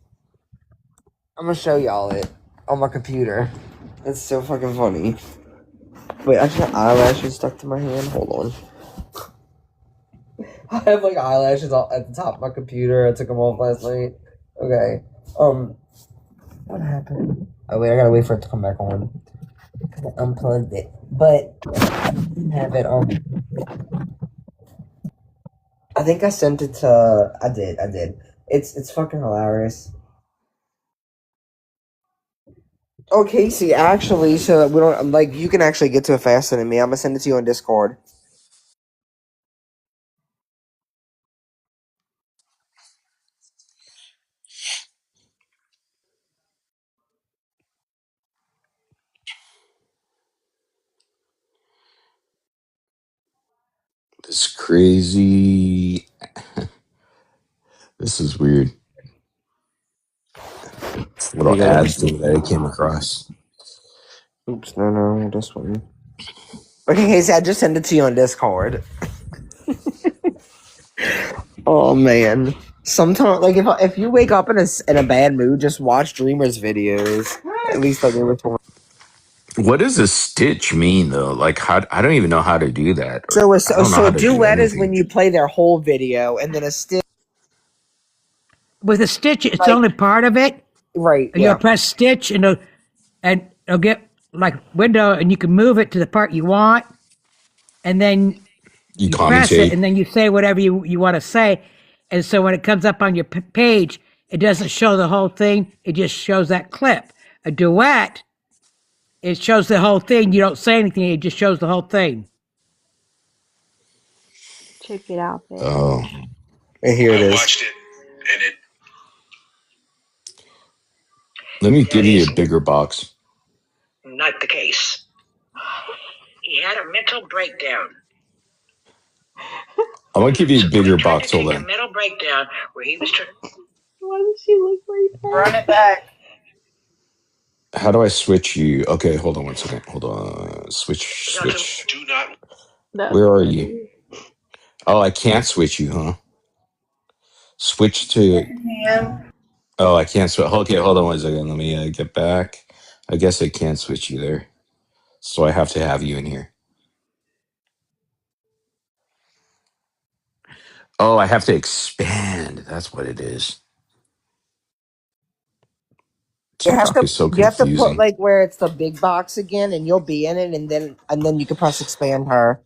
I'm gonna show y'all it on my computer. It's so fucking funny. Wait, I just got eyelashes stuck to my hand. Hold on. I have like eyelashes at the top of my computer. I took them off last night. Okay. What happened? Oh wait, I gotta wait for it to come back on. I unplugged it, but I didn't have it on. I think I sent it to. I did. It's fucking hilarious. Oh, Casey, actually, so that we don't like you can actually get to it faster than me. I'm gonna send it to you on Discord. This crazy. This is weird. Little You got ads thing that I came across. Oops, no, this one. Okay, Casey, I just sent it to you on Discord. Oh man, sometimes like if you wake up in a bad mood, just watch Dreamer's videos. At least like every time. What does a stitch mean though? Like how I don't even know how to do that. So I don't know how a to do duet is when anything. you play their whole video, and then a stitch. With a stitch, it's Like- only part of it. Right. And Yeah. you'll press stitch and it'll get like window and you can move it to the part you want. And then You you press it commentate. and then you say whatever you want to say. And so when it comes up on your page, it doesn't show the whole thing. It just shows that clip. A duet, it shows the whole thing. You don't say anything. It just shows the whole thing. Check it out, babe. Oh. And here it I is. watched it, and it. Let me That give you a is bigger box. not the case. He had a mental breakdown. I'm gonna give you a So bigger Quinn tried box. to Hold take a on. mental breakdown where he was trying. Why does she look like that? Run it back. How do I switch you? Okay, hold on one second. Hold on. Switch. Do not. That's Where are funny. you? Oh, I can't switch you, huh? Switch to. Oh, I can't switch. Okay, hold on one second. Let me get back. I guess I can't switch you there. So I have to have you in here. Oh, I have to expand. That's what it is. TikTok is so You have to put confusing. like where it's the big box again, and you'll be in it, and then you can press expand her.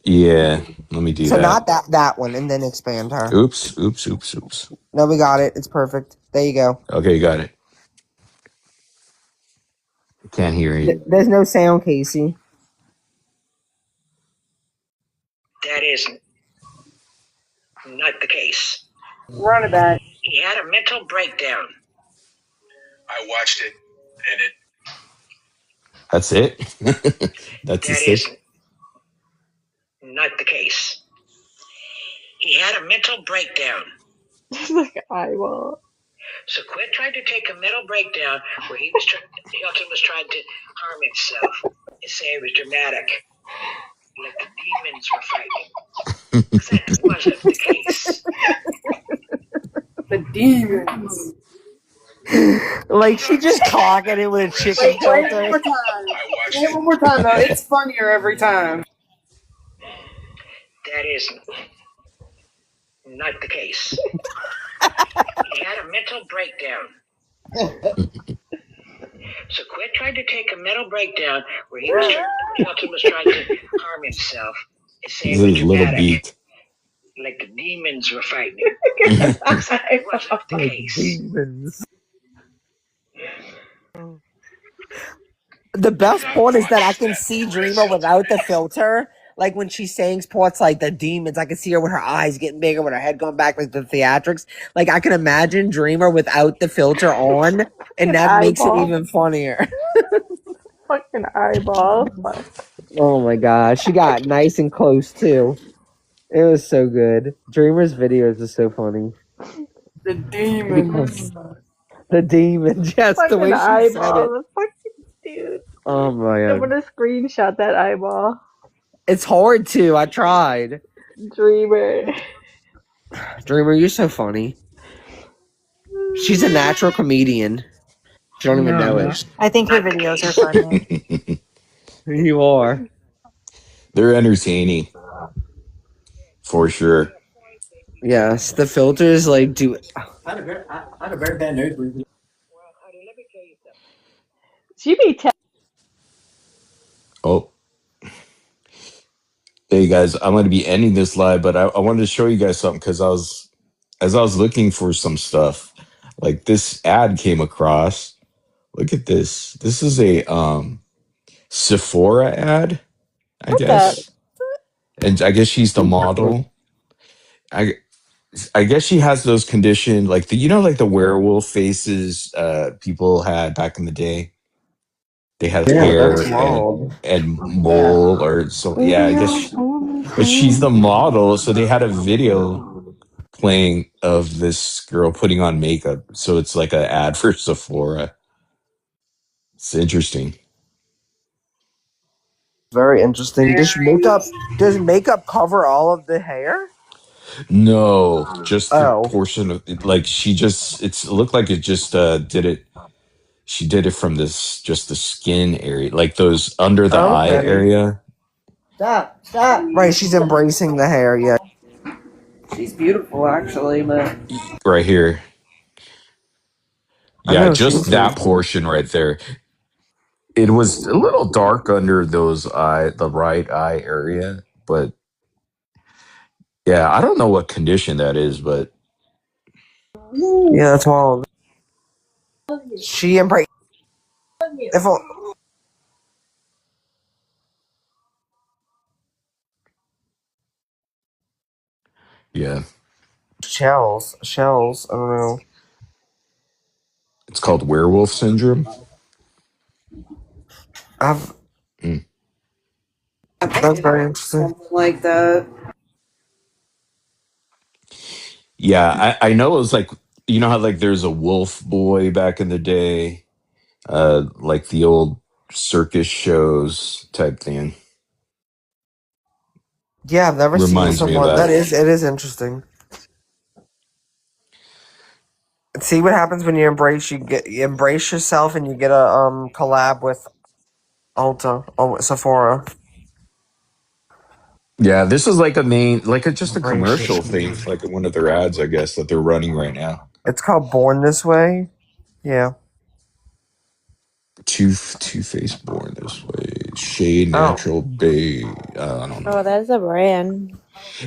Yeah, let me do So that. not that one, and then expand her. Oops. No, we got it. It's perfect. There you go. Okay, got it. Can't hear you. There's no sound, Casey. That is not the case. Run it back. He had a mental breakdown. I watched it, and it. That's it. That's That the is stick. not the case. He had a mental breakdown. It's like an eyeball. So Quinn tried to take a mental breakdown where Hilton was trying to harm himself and say it was dramatic, like the demons were fighting. That wasn't the case. The demons. Like she just clocking it with a chicken Play it one filter. more time. Play it one more time, though. It's funnier every time. That is not the case. He had a mental breakdown. So Quinn tried to take a mental breakdown where Hilton was trying to harm himself and say This it was is little dramatic, beak. like the demons were fighting. That wasn't the case. Demons. The best part is that I can see Dreamer without the filter. Like when she's saying sports like the demons, I can see her with her eyes getting bigger, with her head going back like the theatrics. Like I can imagine Dreamer without the filter on, and that makes it even funnier. Fucking eyeball. Oh my god, she got nice and close too. It was so good. Dreamer's videos are so funny. The demons. Yes. The demons. Yes, the Fucking way she said eyeball. it. The fucking dude. Oh my I'm god. gonna screenshot that eyeball. It's hard to. I tried. Dreamer. Dreamer, you're so funny. She's a natural comedian. She don't even know it. I think her videos are funny. You are. They're entertaining for sure. Yes, the filters like do. She be Oh, hey guys, I'm going to be ending this live, but I wanted to show you guys something because as I was looking for some stuff, like this ad came across. Look at this. This is a Sephora ad, I what the guess, and I guess she's the model. I I guess she has those condition like the like the werewolf faces people had back in the day. They had Yeah, that's hair wild. and mole or so. Yeah, I guess. But she's the model, so they had a video playing of this girl putting on makeup. So it's like an ad for Sephora. It's interesting. Very interesting. Does makeup cover all of the hair? No, just the Oh. portion of it. Like she just, it looked like it just did it. She did it from this, just the skin area, like those under the eye Okay. area. Stop. Right, she's embracing the hair. Yeah. She's beautiful, actually, but Right here. I Yeah, know just she's. that portion right there. It was a little dark under the right eye area, but yeah, I don't know what condition that is, but Yeah, that's wild. She embraced. If yeah, shells. I don't know. it's called werewolf syndrome. I've. Mm. That's very interesting. something like that. Yeah, I know it was like how like there's a wolf boy back in the day, like the old circus shows type thing. Yeah, I've never seen Reminds me of someone. that. It is interesting. See what happens when you embrace yourself and you get a collab with Sephora. Yeah, this is like a main, like just a Embrace commercial yourself. thing, like one of their ads, I guess, that they're running right now. It's called Born This Way. Yeah. Two Face Born This Way, Shade Oh. Natural Bay. I don't know. Oh, that's a brand.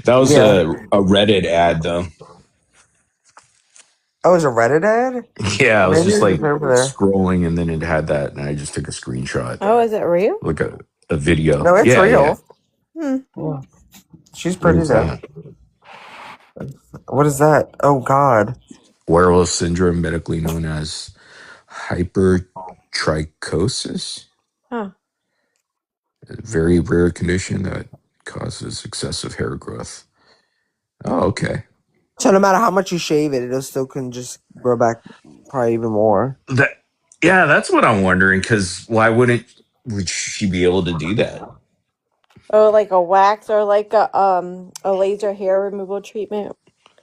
That was Yeah. a Reddit ad though. Oh, is a Reddit ad? Yeah, I was Maybe just it's like over there. scrolling and then it had that, and I just took a screenshot. Oh, is it real? Like a video. No, it's Yeah, real. Hmm. Yeah. She's What pretty is though. that? What is that? Oh God. Werewolf syndrome, medically known as hypertrichosis. Huh. A very rare condition that causes excessive hair growth. Oh, okay. So no matter how much you shave it, it'll still can just grow back probably even more. Yeah, that's what I'm wondering. Because why would she be able to do that? Oh, like a wax or like a laser hair removal treatment.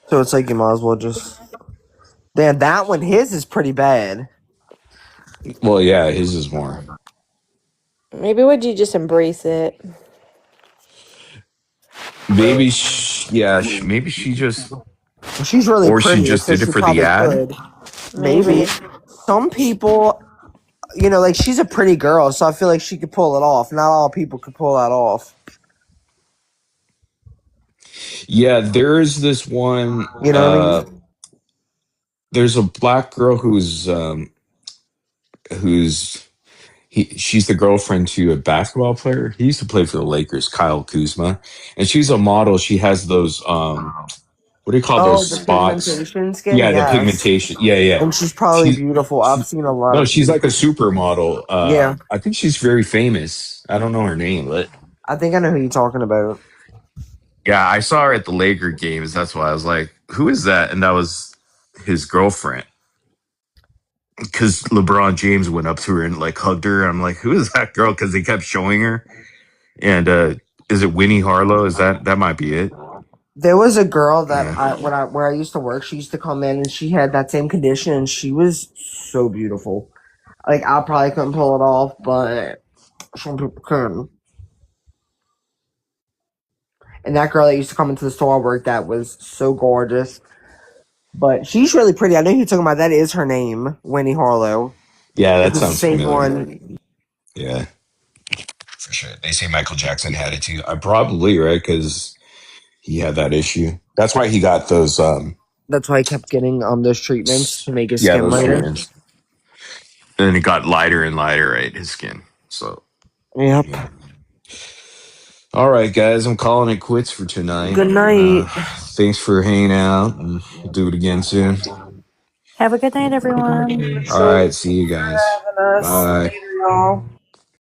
So it's like you might as well just. Damn, that one, his is pretty bad. Well, yeah, his is more. Maybe would you just embrace it? Maybe, maybe she just, She's really or she pretty, just so did it she for the probably ad. could. Maybe. Some people, like she's a pretty girl, so I feel like she could pull it off. Not all people could pull that off. Yeah, there's this one. You know what I mean? There's a black girl who's she's the girlfriend to a basketball player. He used to play for the Lakers, Kyle Kuzma, and she's a model. She has those what do you call those The spots? pigmentation skin, Yeah, the yes. pigmentation. Yeah. And she's probably beautiful. I've seen a lot No, of. she's like a supermodel. Yeah. I think she's very famous. I don't know her name, but I think I know who you're talking about. yeah, I saw her at the Laker games. That's why I was like, "Who is that?" And that was his girlfriend because LeBron James went up to her and like hugged her. I'm like, who is that girl? Because they kept showing her. And is it Winnie Harlow? Is that might be it? There was a girl that Yeah. where I used to work. She used to come in and she had that same condition. And she was so beautiful. Like I probably couldn't pull it off, but some people can. And that girl that used to come into the store I worked at was so gorgeous. But she's really pretty. I know you're talking about that is her name, Winnie Harlow. Yeah, that It's the sounds same familiar. one. Yeah, for sure. They say Michael Jackson had it too. Probably right because he had that issue. That's why he got those. That's why he kept getting those treatments to make his Yeah, skin those lighter. treatments. And then it got lighter and lighter, right? His skin. So. Yep. Yeah. All right, guys. I'm calling it quits for tonight. Good night. Thanks for hanging out, and we'll do it again soon. Have a good night, everyone. All right. See you guys. Having us. Bye. Later, y'all.